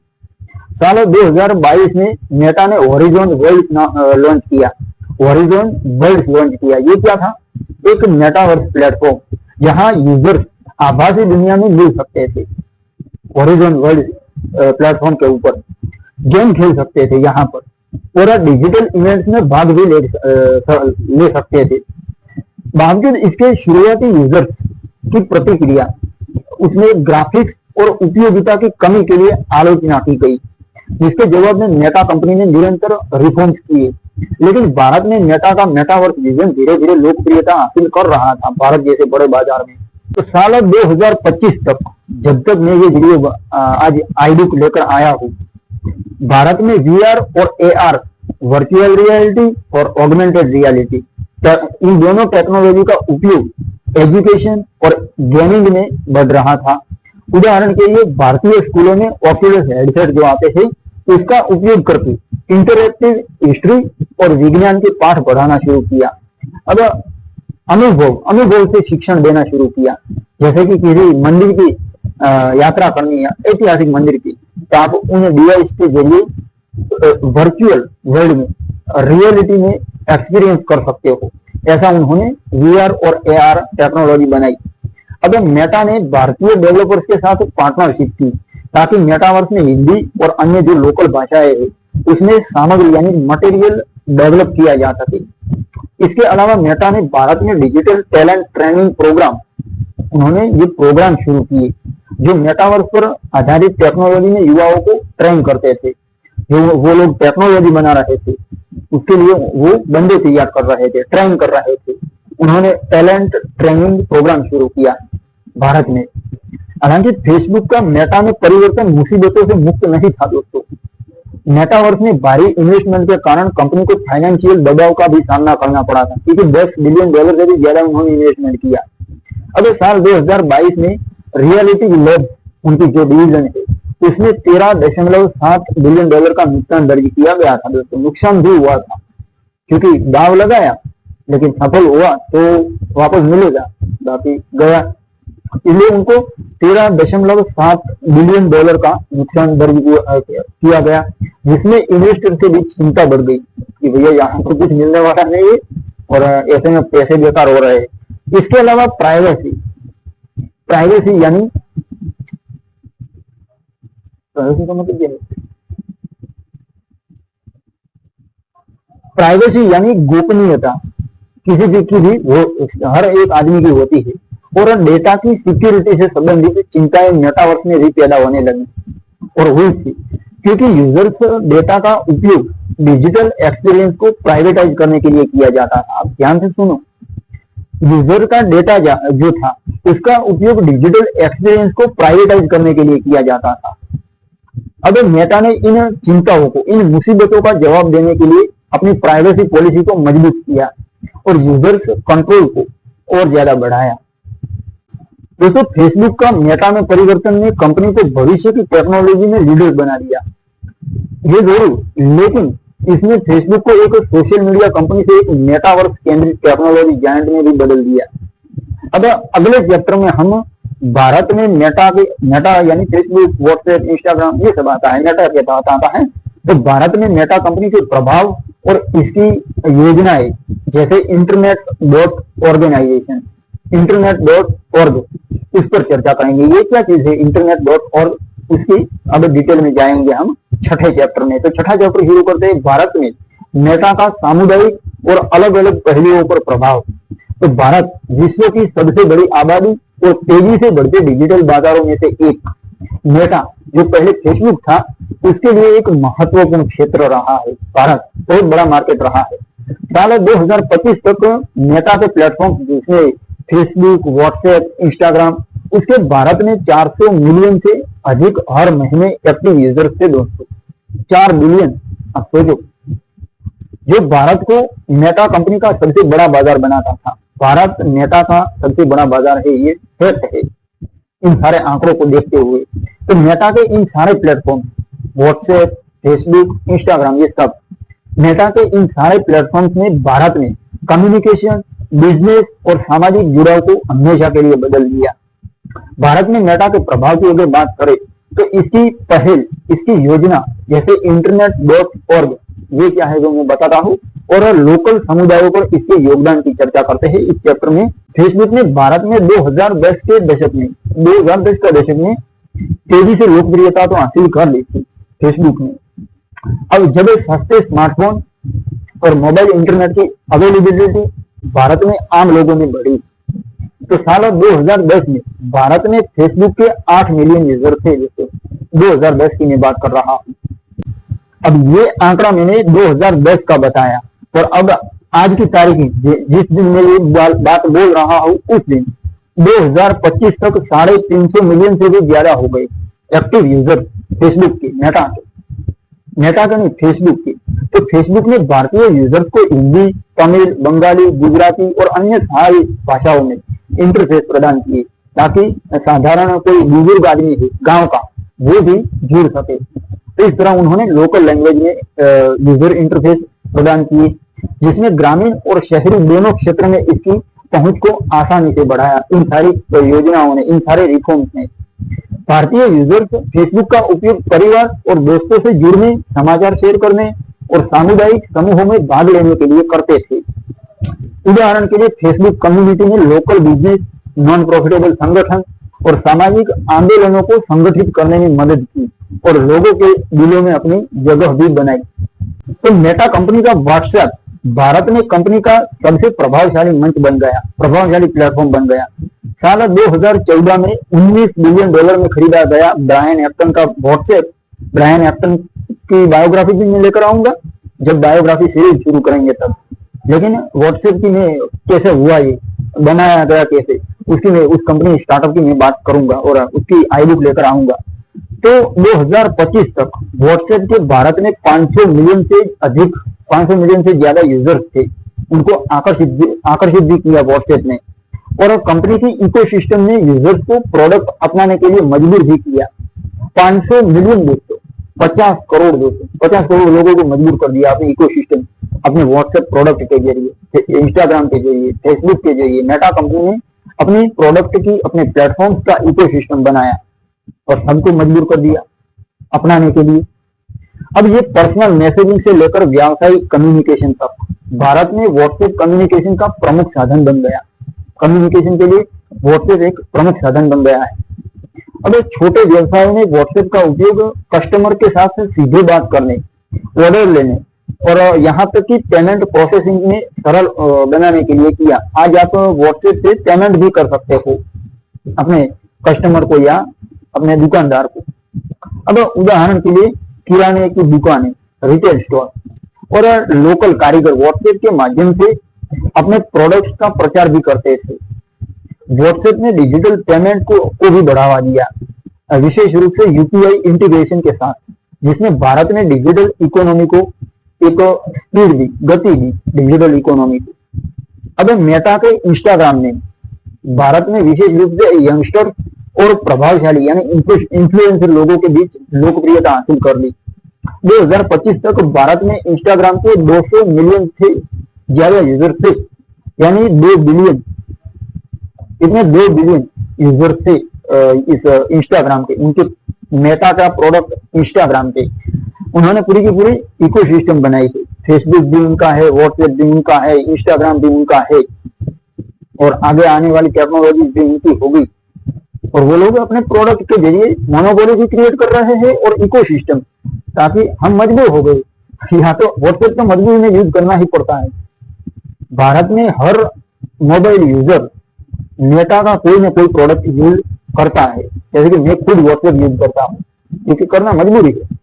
साल 2022 में मेटा ने हॉरिजॉन वर्ल्ड लॉन्च किया। ये क्या था? एक मेटावर्स प्लेटफॉर्म जहां यूजर्स आभासी दुनिया में मिल सकते थे। हॉरिजॉन वर्ल्ड प्लेटफॉर्म के ऊपर गेम खेल सकते थे यहाँ पर, और डिजिटल इवेंट्स में भाग भी ले सकते थे। बावजूद इसके शुरुआती यूजर्स की प्रतिक्रिया, उसमें ग्राफिक्स और उपयोगिता की कमी के लिए आलोचना की गई, जिसके जवाब में मेटा कंपनी ने निरंतर रिफॉर्म्स किए। लेकिन भारत में मेटा का मेटावर्स विजन धीरे धीरे लोकप्रियता हासिल कर रहा था, भारत जैसे बड़े बाजार में। तो साल 2025 तक, जब तक मैं ये वीडियो आज आईडी लेकर आया हूँ, भारत में वीआर और एआर, वर्चुअल रियलिटी और ऑगमेंटेड रियलिटी, इन दोनों टेक्नोलॉजी का उपयोग एजुकेशन और गेमिंग में बढ़ रहा था। उदाहरण के लिए भारतीय स्कूलों में ऑक्यूलस हेडसेट जो आते हैं, उसका उपयोग करके इंटरैक्टिव हिस्ट्री और विज्ञान के पाठ पढ़ाना शुरू किया। अब अनुभव से शिक्षण देना शुरू किया। जैसे कि किसी मंदिर की यात्रा करनी है, ऐतिहासिक मंदिर की, तो आप उन डिवाइस के जरिए वर्चुअल वर्ल्ड में, रियलिटी में एक्सपीरियंस कर सकते हो। ऐसा उन्होंने वीआर और एआर टेक्नोलॉजी बनाई। अब मेटा ने भारतीय डेवलपर्स के साथ पार्टनरशिप की ताकि मेटावर्स में हिंदी और अन्य जो लोकल भाषाएं है उसमें सामग्री यानी मटेरियल डेवलप किया जा सके। इसके अलावा मेटा ने भारत में डिजिटल टैलेंट ट्रेनिंग प्रोग्राम, उन्होंने ये प्रोग्राम शुरू किए जो मेटावर्स पर आधारित टेक्नोलॉजी में युवाओं को ट्रेन करते थे। जो वो लोग टेक्नोलॉजी बना रहे थे उसके लिए वो बंदे तैयार कर रहे थे, ट्रेन कर रहे थे। उन्होंने टैलेंट ट्रेनिंग प्रोग्राम शुरू किया भारत में। हालांकि फेसबुक का मेटा में परिवर्तन मुसीबतों से मुक्त नहीं था दोस्तों। मेटावर्स में भारी इन्वेस्टमेंट के कारण कंपनी को फाइनेंशियल दबाव का भी सामना करना पड़ा था, क्योंकि $10 बिलियन से भी ज्यादा उन्होंने इन्वेस्टमेंट किया। अब साल 2022 में रियलिटी लैब्स, उनकी जो डिवीजन है, उसमें $13.7 बिलियन का नुकसान दर्ज किया गया था दोस्तों। नुकसान भी हुआ था क्योंकि दाव लगाया लेकिन सफल हुआ तो वापस मिलेगा, बाकी गया। इसलिए उनको $13.7 बिलियन का नुकसान दर्ज किया गया, जिसमें इन्वेस्टर के बीच चिंता बढ़ गई कि भैया यहाँ तो कुछ मिलने वाला नहीं है और ऐसे में पैसे बेकार हो रहे हैं। इसके अलावा प्राइवेसी यानी प्राइवेसी का मतलब क्या है? प्राइवेसी यानी गोपनीयता किसी की भी हर एक आदमी की होती है, और डेटा की सिक्योरिटी से संबंधित चिंताएं मेटावर्स में भी पैदा होने लगी और हुई थी, क्योंकि यूजर्स डेटा का उपयोग डिजिटल एक्सपीरियंस को प्राइवेटाइज करने के लिए किया जाता था। आप ध्यान से सुनो, यूजर का डेटा जो था उसका उपयोग डिजिटल एक्सपीरियंस को प्राइवेटाइज करने के लिए किया जाता था। अब मेटा ने इन चिंताओं को, इन मुसीबतों का जवाब देने के लिए अपनी प्राइवेसी पॉलिसी को मजबूत किया और यूजर्स कंट्रोल को और ज्यादा बढ़ाया। दोस्तों, फेसबुक का मेटा में परिवर्तन ने कंपनी को भविष्य की टेक्नोलॉजी में लीडर बना दिया, ये जरूर, लेकिन इसने फेसबुक को एक सोशल मीडिया कंपनी से एक मेटावर्स केंद्रित टेक्नोलॉजी जायंट में भी बदल दिया। अब अगले चैप्टर में हम भारत में मेटा यानी फेसबुक, व्हाट्सएप, इंस्टाग्राम ये सब आता है, मेटा के तहत आता है। तो भारत में मेटा कंपनी के प्रभाव और इसकी योजनाएं, जैसे इंटरनेट.ऑर्ग, उस पर चर्चा करेंगे। ये क्या चीज है इंटरनेट.ऑर्ग, उसकी अब डिटेल में जाएंगे हम छठे चैप्टर में। तो छठा चैप्टर शुरू करते हैं, भारत में मेटा का सामुदायिक और अलग अलग पहलुओं पर प्रभाव। तो भारत विश्व की सबसे बड़ी आबादी और तेजी से बढ़ते डिजिटल बाजारों में से एक। मेटा जो पहले फेसबुक था उसके लिए एक महत्वपूर्ण क्षेत्र रहा है। भारत बहुत बड़ा मार्केट रहा है। साल 2025 तक मेटा के प्लेटफॉर्म जिसमें फेसबुक, व्हाट्सएप, इंस्टाग्राम, उसके भारत में 400 मिलियन से अधिक हर महीने एक्टिव यूजर्स थे दोस्तों। 4 बिलियन, आप सोचो, जो भारत को मेटा कंपनी का सबसे बड़ा बाजार बनाता था। भारत मेटा का सबसे बड़ा बाजार है, ये फैक्ट है इन सारे आंकड़ों को देखते हुए। तो मेटा के इन सारे प्लेटफॉर्म, व्हाट्सएप, फेसबुक, इंस्टाग्राम, ये सब मेटा के इन सारे प्लेटफॉर्म्स ने भारत में कम्युनिकेशन, बिजनेस और सामाजिक जुड़ाव को हमेशा के लिए बदल दिया। भारत में मेटा के प्रभाव की अगर बात करें तो इसकी पहल, इसकी योजना, जैसे इंटरनेट.ऑर्ग, ये क्या है जो मैं बताता हूँ, और लोकल समुदायों पर इसके योगदान की चर्चा करते हैं इस चैप्टर में। फेसबुक ने भारत में 2010 के दशक में, 2010 का दशक में तेजी से लोकप्रियता तो हासिल कर ली थी फेसबुक ने। अब जब सस्ते स्मार्टफोन और मोबाइल इंटरनेट की अवेलेबिलिटी भारत में आम लोगों में बढ़ी, तो साल 2010 में भारत में फेसबुक के 8 मिलियन यूजर थे। जैसे 2010 की मैं बात कर रहा हूँ। अब ये आंकड़ा मैंने 2010 का बताया, और अब आज की तारीख जिस दिन मैं ये बात बोल रहा हूँ उस दिन 2025 तक 350 मिलियन से भी ज्यादा हो गए एक्टिव यूजर फेसबुक के, मेटा के नहीं, फेसबुक के। तो फेसबुक ने भारतीय यूजर्स को हिंदी, तमिल, बंगाली, गुजराती और अन्य सारी भाषाओं में इंटरफेस प्रदान किए, ताकि साधारण कोई बुजुर्ग आदमी है गांव का, वो भी जुड़ सके। तो इस तरह उन्होंने लोकल लैंग्वेज में यूजर इंटरफेस प्रदान किए, जिसमें ग्रामीण और शहरी दोनों क्षेत्र में इसकी पहुंच को आसानी से बढ़ाया। इन सारी योजनाओं ने, इन सारे रिफॉर्म्स ने भारतीय यूजर्स फेसबुक का उपयोग परिवार और दोस्तों से जुड़ने, समाचार शेयर करने और सामुदायिक समूहों में भाग लेने के लिए करते थे। उदाहरण के लिए फेसबुक कम्युनिटी ने लोकल बिजनेस, नॉन प्रॉफिटेबल संगठन और सामाजिक आंदोलनों को संगठित करने में मदद की और लोगों के दिलों में अपनी जगह भी बनाई। तो मेटा कंपनी का व्हाट्सएप भारत में कंपनी का सबसे प्रभावशाली मंच बन गया, प्रभावशाली प्लेटफॉर्म बन गया। साल 2014 में $19 बिलियन में खरीदा गया ब्रायन एप्टन का व्हाट्सएप। ब्रायन एप्टन की बायोग्राफी भी मैं लेकर आऊंगा जब बायोग्राफी सीरीज शुरू करेंगे तब। लेकिन व्हाट्सएप की मैं कैसे हुआ, ये बनाया गया कैसे, उसकी मैं उस कंपनी स्टार्टअप की मैं बात करूंगा और उसकी आई बुक लेकर आऊंगा। तो 2025 तक व्हाट्सएप के भारत में 500 मिलियन से ज्यादा यूजर्स थे। उनको आकर्षित भी किया व्हाट्सएप ने और कंपनी की इकोसिस्टम ने यूजर्स को प्रोडक्ट अपनाने के लिए मजबूर भी किया। 500 मिलियन दोस्तों, 50 करोड़ दोस्तों, 50 करोड़ लोगों को मजबूर कर दिया अपने इकोसिस्टम, अपने व्हाट्सएप प्रोडक्ट के जरिए, इंस्टाग्राम के जरिए, फेसबुक के जरिए। मेटा कंपनी ने अपनी प्रोडक्ट की, अपने प्लेटफॉर्म का इकोसिस्टम बनाया और सबको मजबूर कर दिया अपनाने के लिए। अब ये पर्सनल मैसेजिंग से लेकर व्यावसायिक कम्युनिकेशन तक भारत में व्हाट्सएप कम्युनिकेशन का प्रमुख साधन बन गया। कम्युनिकेशन के लिए व्हाट्सएप एक प्रमुख साधन बन गया है। अब छोटे व्यवसायों में व्हाट्सएप का उपयोग कस्टमर के साथ सीधे बात करने, ऑर्डर लेने और यहाँ तक कि पेमेंट प्रोसेसिंग में सरल बनाने के लिए किया। आज आप व्हाट्सएप से पेमेंट भी कर सकते हो अपने कस्टमर को या अपने दुकानदार को। अब उदाहरण के लिए किराने की दुकानें, रिटेल स्टोर और लोकल कारीगर व्हाट्सएप के माध्यम से अपने प्रोडक्ट्स का प्रचार भी करते थे। व्हाट्सएप ने डिजिटल पेमेंट को भी बढ़ावा दिया, विशेष रूप से यूपीआई इंटीग्रेशन के साथ, जिसने भारत में डिजिटल इकोनॉमी को एक स्पीड दी, गति दी डिजिटल इकोनॉमी को। अब मेटा के इंस्टाग्राम ने भारत में विशेष रूप से यंगस्टर और प्रभावशाली यानी इन्फ्लुएंसर लोगों के बीच लोकप्रियता हासिल कर ली। 2025 तक भारत में इंस्टाग्राम के 200 मिलियन से ज्यादा यूजर थे, यानी 2 बिलियन, इतने 2 बिलियन यूजर थे इस इंस्टाग्राम के, उनके मेटा का प्रोडक्ट इंस्टाग्राम के। उन्होंने पूरी की पूरी इकोसिस्टम बनाई है। फेसबुक भी उनका है, व्हाट्सएप भी उनका है, इंस्टाग्राम भी उनका है और आगे आने वाली टेक्नोलॉजी भी उनकी होगी। और वो लोग अपने प्रोडक्ट के जरिए मोनोपोली भी क्रिएट कर रहे हैं और इकोसिस्टम, ताकि हम मजबूर हो गए। यहाँ तो व्हाट्सएप तो मजबूरी में यूज करना ही पड़ता है। भारत में हर मोबाइल यूजर मेटा का कोई ना कोई प्रोडक्ट यूज करता है, जैसे कि मैं खुद व्हाट्सएप यूज करता हूँ, क्योंकि करना मजबूरी है।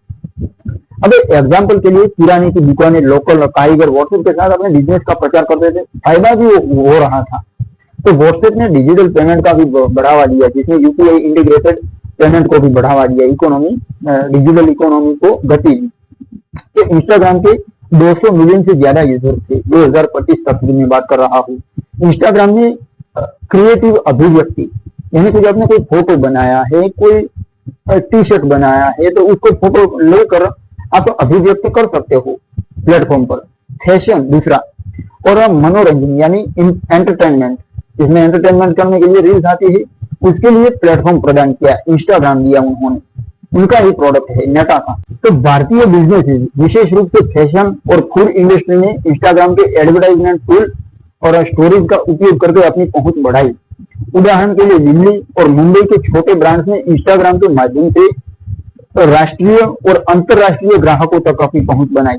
अब एग्जाम्पल के लिए किराने की दुकानें, लोकल कारीगर व्हाट्सएप के साथ अपने बिजनेस का प्रचार करते थे, फायदा भी हो रहा था। तो व्हाट्सएप ने डिजिटल पेमेंट का भी बढ़ावा दिया, जिसमें यूपीआई इंटीग्रेटेड पेमेंट को भी बढ़ावा दिया, डिजिटल इकोनॉमी को गति दी। तो इंस्टाग्राम के 200 मिलियन से ज्यादा यूजर थे 2025 तक की मैं बात कर रहा हूँ। इंस्टाग्राम में क्रिएटिव अभिव्यक्ति, यानी कि आपने कोई फोटो बनाया है, कोई टी शर्ट बनाया है, तो उसको फोटो लेकर आप अभिव्यक्त कर सकते हो प्लेटफॉर्म पर। फैशन दूसरा, और मनोरंजन यानी एंटरटेनमेंट, इसमें एंटरटेनमेंट करने के लिए रील्स आती है, उसके लिए प्लेटफॉर्म प्रदान किया, इंस्टाग्राम दिया उन्होंने, उनका ही प्रोडक्ट है मेटा का। तो भारतीय बिजनेस विशेष रूप से फैशन और फूड इंडस्ट्री ने इंस्टाग्राम के एडवर्टाइजमेंट टूल और स्टोरीज का उपयोग करके अपनी पहुंच बढ़ाई। उदाहरण के लिए दिल्ली और मुंबई के छोटे ब्रांड्स ने इंस्टाग्राम के माध्यम से राष्ट्रीय और अंतरराष्ट्रीय ग्राहकों तक अपनी पहुंच बनाई।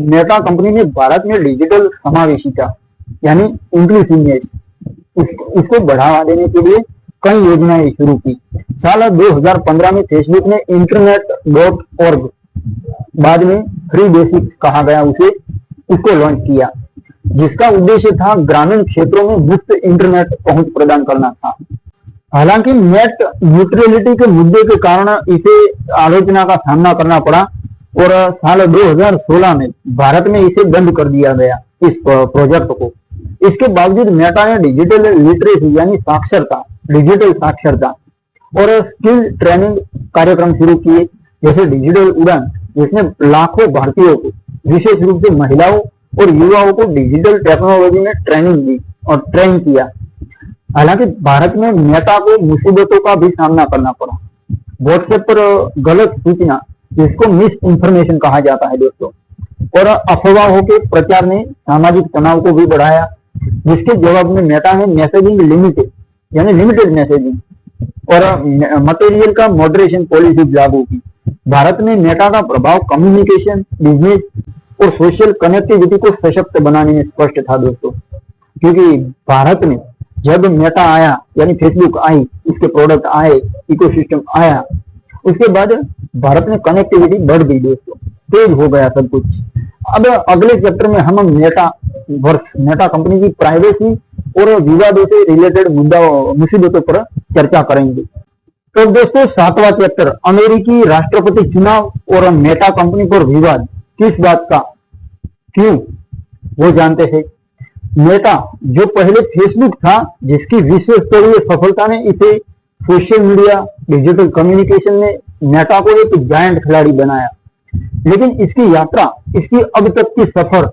मेटा कंपनी ने भारत में डिजिटल समावेशिता यानी इंक्लूसिवनेस उसको बढ़ावा देने के लिए कई योजनाएं शुरू की। साल 2015 में फेसबुक ने internet.org, बाद में फ्री बेसिक्स कहा गया उसे, उसको लॉन्च किया, जिसका उद्देश्य था ग्रामीण क्षेत्रों में मुफ्त इंटरनेट पहुंच प्रदान करना था। हालांकि नेट न्यूट्रलिटी के मुद्दे के कारण इसे आलोचना का सामना करना पड़ा और साल 2016 में भारत में इसे बंद कर दिया गया इस प्रोजेक्ट को। इसके बावजूद मेटा ने डिजिटल लिटरेसी यानी साक्षरता, डिजिटल साक्षरता और स्किल ट्रेनिंग कार्यक्रम शुरू किए, जैसे डिजिटल उड़ान, जिसने लाखों भारतीयों को, विशेष रूप से महिलाओं और युवाओं को डिजिटल टेक्नोलॉजी में ट्रेनिंग दी और ट्रेन किया। हालांकि भारत में मेटा को मुसीबतों का भी सामना करना पड़ा। व्हाट्सएप पर गलत सूचना, जिसको मिस इंफॉर्मेशन कहा जाता है दोस्तों, और अफवाहों के प्रचार ने सामाजिक तनाव को भी बढ़ाया, जिसके जवाब में मेटा ने मैसेजिंग लिमिटेड यानी लिमिटेड मैसेजिंग और मटेरियल का मॉडरेशन पॉलिसी लागू की। भारत में मेटा का प्रभाव कम्युनिकेशन, बिजनेस और सोशल कनेक्टिविटी को सशक्त बनाने में स्पष्ट था दोस्तों, क्योंकि भारत में जब मेटा आया यानी फेसबुक आई, उसके प्रोडक्ट आए, इकोसिस्टम आया, उसके बाद भारत में कनेक्टिविटी बढ़ गई दोस्तों, तेज हो गया सब कुछ। अब अगले चैप्टर में हम मेटा कंपनी की प्राइवेसी और विवादों से रिलेटेड मुसीबतों पर चर्चा करेंगे। तो दोस्तों 7वां चैप्टर, अमेरिकी राष्ट्रपति चुनाव और मेटा कंपनी पर विवाद, किस बात का, क्यों, वो जानते हैं। मेटा जो पहले फेसबुक था, जिसकी विश्व स्तरीय सफलता ने इसे सोशल मीडिया, डिजिटल कम्युनिकेशन में मेटा को एक जायंट खिलाड़ी बनाया, लेकिन इसकी यात्रा, इसकी अब तक की सफर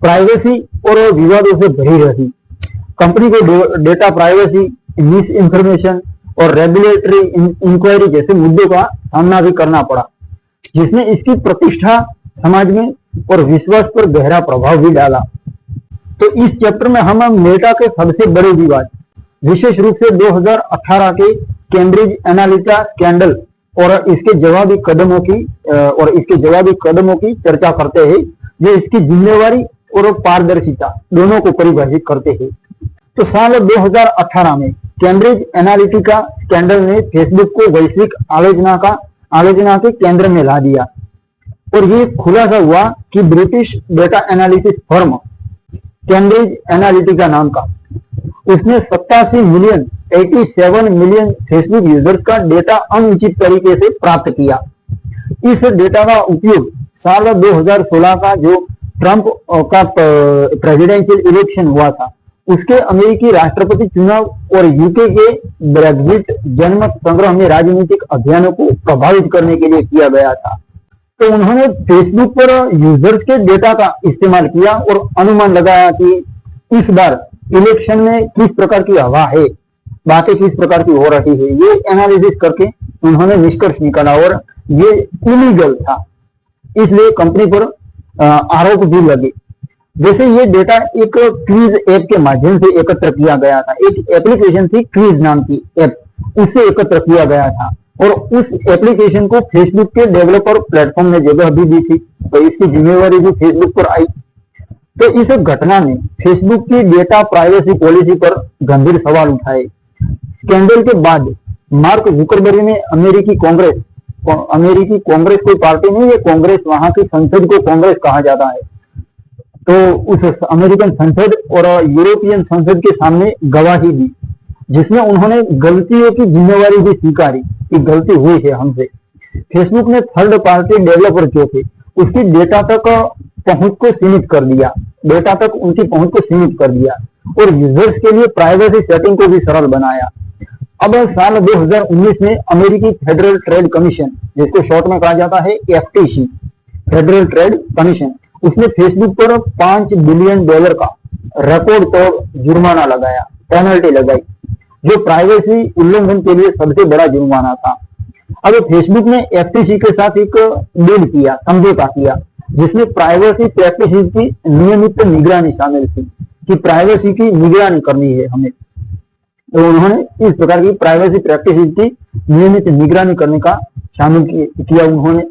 प्राइवेसी और विवादों से भरी रही। कंपनी को डेटा प्राइवेसी, मिस इंफॉर्मेशन और रेगुलेटरी इंक्वायरी जैसे मुद्दों का सामना भी करना पड़ा, जिसने इसकी प्रतिष्ठा, समाज में और विश्वास पर गहरा प्रभाव भी डाला। तो इस चैप्टर में हम मेटा के सबसे बड़े विवाद, विशेष रूप से 2018 के कैम्ब्रिज एनालिटिका स्कैंडल और इसके जवाबी कदमों की चर्चा करते हैं, जो इसकी जिम्मेवारी और पारदर्शिता दोनों को परिभाषित करते हैं। तो साल 2018 में कैम्ब्रिज एनालिटिका स्कैंडल ने फेसबुक को वैश्विक आलोचना के केंद्र में ला दिया, और ये खुलासा हुआ कि British data analysis firm Cambridge Analytica नाम का, उसने 87 मिलियन फेसबुक यूजर्स का डेटा अनुचित तरीके से प्राप्त किया। इस डेटा का उपयोग साल 2016 का जो ट्रंप का प्रेसिडेंशियल इलेक्शन हुआ था, उसके अमेरिकी राष्ट्रपति चुनाव और यूके के ब्रेक्जिट जनमत संग्रह में राजनीतिक अभियानों को प्रभावित करने के लिए किया गया था। तो उन्होंने फेसबुक पर यूजर्स के डेटा का इस्तेमाल किया और अनुमान लगाया कि इस बार इलेक्शन में किस प्रकार की हवा है, बातें किस प्रकार की हो रही है, ये एनालिसिस करके उन्होंने निष्कर्ष निकाला, और ये इलीगल था, इसलिए कंपनी पर आरोप भी लगे। जैसे ये डेटा एक क्विज ऐप के माध्यम से एकत्र किया गया था, एक एप्लीकेशन थी क्विज नाम की ऐप, उससे एकत्र किया गया था, और उस एप्लीकेशन को फेसबुक के डेवलपर प्लेटफॉर्म में जगह भी दी थी, तो इसकी जिम्मेवारी भी फेसबुक पर आई। तो इस घटना ने फेसबुक की डेटा प्राइवेसी पॉलिसी पर गंभीर सवाल उठाए। स्कैंडल के बाद मार्क जुकरबर्ग ने अमेरिकी कांग्रेस कोई पार्टी नहीं है, कांग्रेस वहां की संसद को कांग्रेस कहा जाता है, तो उस अमेरिकन संसद और यूरोपियन संसद के सामने गवाही दी, जिसमें उन्होंने गलतियों की जिम्मेवारी भी स्वीकारी कि गलती हुई है हमसे। फेसबुक ने थर्ड पार्टी डेवलपर जो थे, उसकी डेटा तक पहुंच को सीमित कर दिया, और यूजर्स के लिए प्राइवेसी सेटिंग को भी सरल बनाया। अब साल 2019 में अमेरिकी फेडरल ट्रेड कमीशन, जिसको शॉर्ट में कहा जाता है FTC, फेडरल ट्रेड कमीशन, उसने फेसबुक पर $5 बिलियन का रिकॉर्ड तोड़ जुर्माना लगाया, पेनल्टी लगाई, जो प्राइवेसी उल्लंघन के लिए सबसे बड़ा जुर्माना था। अब फेसबुक ने FTC के साथ एक डील किया, समझौता किया, जिसमें प्राइवेसी प्रैक्टिसेस की नियमित निगरानी शामिल थी, कि प्राइवेसी की निगरानी करनी है हमें। तो उन्होंने इस प्रकार की प्राइवेसी प्रैक्टिसेस की नियमित निगरानी करने का शामिल किया उन्होंने।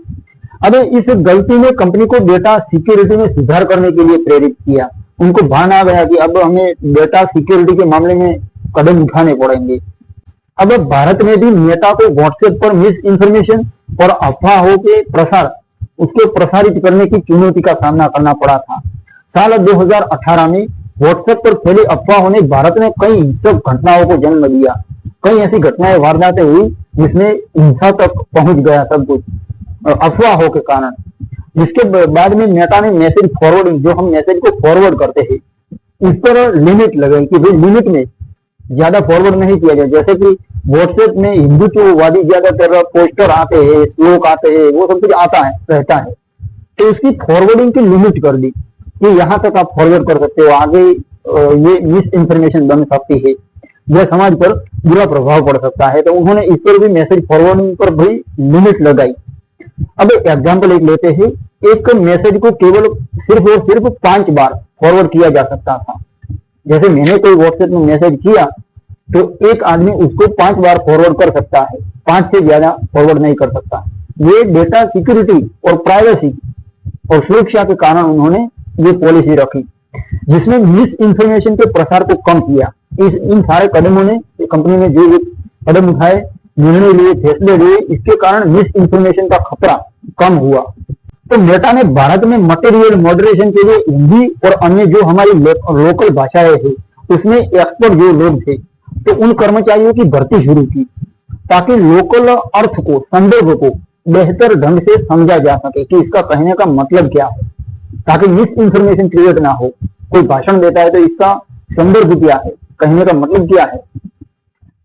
अब इस गलती ने कंपनी को डेटा सिक्योरिटी में सुधार करने के लिए प्रेरित किया। उनको भान आ गया कि अब हमें डेटा सिक्योरिटी के मामले में कदम उठाने पड़ेंगे। अब भारत में भी मेटा को व्हाट्सएप पर मिस इंफॉर्मेशन और अफवाहों के उसको प्रसारित करने की चुनौती का सामना करना पड़ा था। साल 2018 में व्हाट्सएप पर फैली अफवाहों ने भारत में कई हिंसक घटनाओं को जन्म दिया। कई ऐसी घटनाएं, वारदातें हुई जिसमें हिंसा तक पहुंच गया सब कुछ अफवाहों के कारण। जिसके बाद में मेटा ने मैसेज फॉरवर्डिंग, जो हम मैसेज को फॉरवर्ड करते हैं, उस पर लिमिट लगाई कि भाई लिमिट में ज्यादा फॉरवर्ड नहीं किया जाए। जैसे कि व्हाट्सएप में हिंदुत्ववादी ज्यादातर पोस्टर आते हैं, श्लोक आते हैं, वो सब कुछ रहता है, तो उसकी फॉरवर्डिंग की लिमिट कर दी कि यहाँ तक आप फॉरवर्ड कर सकते हो, आगे ये मिस इंफॉर्मेशन बन सकती है। यह समाज पर बुरा प्रभाव पड़ सकता है। तो उन्होंने इस पर भी मैसेज फॉरवर्डिंग पर भी लिमिट लगाई। अब एग्जाम्पल एक लेते हैं, एक मैसेज को केवल सिर्फ और सिर्फ 5 बार फॉरवर्ड किया जा सकता था। जैसे मैंने कोई व्हाट्सएप में मैसेज किया तो एक आदमी उसको 5 बार फॉरवर्ड कर सकता है, 5 से ज्यादा फॉरवर्ड नहीं कर सकता। ये डेटा सिक्योरिटी और प्राइवेसी और सुरक्षा के कारण उन्होंने ये पॉलिसी रखी, जिसमें मिस इंफॉर्मेशन के प्रसार को कम किया। इन सारे कदमों ने, कंपनी ने जो कदम उठाए, निर्णय लिए, फैसले लिए, इसके कारण मिस इंफॉर्मेशन का खतरा कम हुआ। तो मेटा ने भारत में मटेरियल मॉडरेशन के लिए हिंदी और अन्य जो हमारी लोकल भाषाएं है उसमें एक्सपर्ट जो लोग थे, तो उन कर्मचारियों की भर्ती शुरू की, ताकि लोकल अर्थ को, संदर्भ को बेहतर ढंग से समझा जा सके कि इसका कहने का मतलब क्या है, ताकि मिस इंफॉर्मेशन क्रिएट ना हो। कोई भाषण देता है तो इसका संदर्भ क्या है, कहने का मतलब क्या है।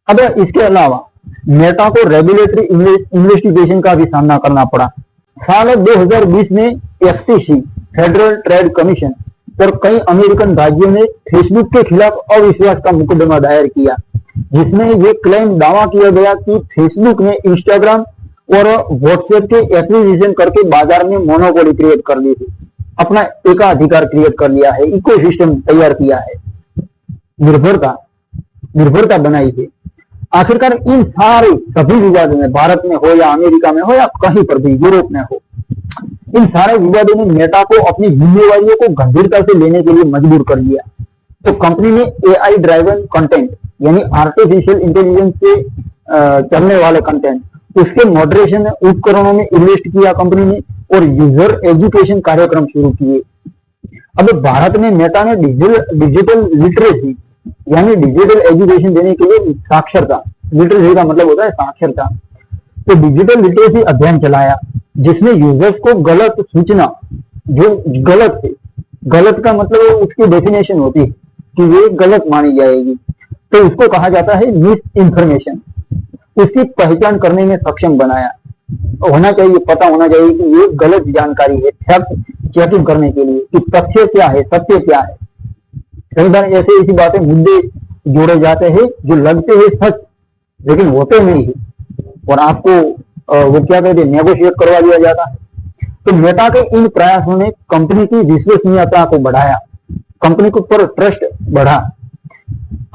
अब इसके अलावा मेटा को रेगुलेटरी इन्वेस्टिगेशन का भी सामना करना पड़ा। साल 2020 में एफटीसी, फेडरल ट्रेड कमीशन और कई अमेरिकन राज्यों ने फेसबुक के खिलाफ अविश्वास का मुकदमा दायर किया, जिसमें ये क्लेम दावा किया गया कि फेसबुक ने इंस्टाग्राम और व्हाट्सएप के एक्विजिशन करके बाजार में मोनोपोली क्रिएट कर ली थी, अपना एकाधिकार क्रिएट कर लिया है, इकोसिस्टम तैयार किया है, निर्भरता बनाई है। आखिरकार इन सारे सभी विवादों में, भारत में हो या अमेरिका में हो या कहीं पर भी, यूरोप में हो, इन सारे विवादों ने मेटा को अपनी जिम्मेवारियों को गंभीरता से लेने के लिए मजबूर कर दिया। तो कंपनी ने एआई ड्राइवन कंटेंट, यानी आर्टिफिशियल इंटेलिजेंस से चलने वाले कंटेंट, उसके मॉडरेशन उपकरणों में इन्वेस्ट किया कंपनी ने, और यूजर एजुकेशन कार्यक्रम शुरू किए। अब भारत में मेटा ने डिजिटल लिटरेसी, यानी डिजिटल एजुकेशन देने के लिए साक्षरता, लिटरेसी का मतलब होता है साक्षरता, तो डिजिटल लिटरेसी अभियान चलाया, जिसमें यूजर्स को गलत सूचना, जो गलत है, गलत का मतलब उसकी डेफिनेशन होती है कि ये गलत मानी जाएगी, तो उसको कहा जाता है मिस इंफॉर्मेशन, उसकी पहचान करने में सक्षम बनाया। होना चाहिए, पता होना चाहिए कि ये गलत जानकारी है, फैक्ट चेकिंग करने के लिए कि तथ्य क्या है, सत्य क्या है। कई बार ऐसी बातें, मुद्दे जोड़े जाते हैं जो लगते हैं सच लेकिन होते नहीं है, और आपको वो क्या कहते हैं, नेगोशिएट करवा दिया जाता है। तो मेटा के इन प्रयासों ने कंपनी की विश्वसनीयता को बढ़ाया, कंपनी के ऊपर ट्रस्ट बढ़ा।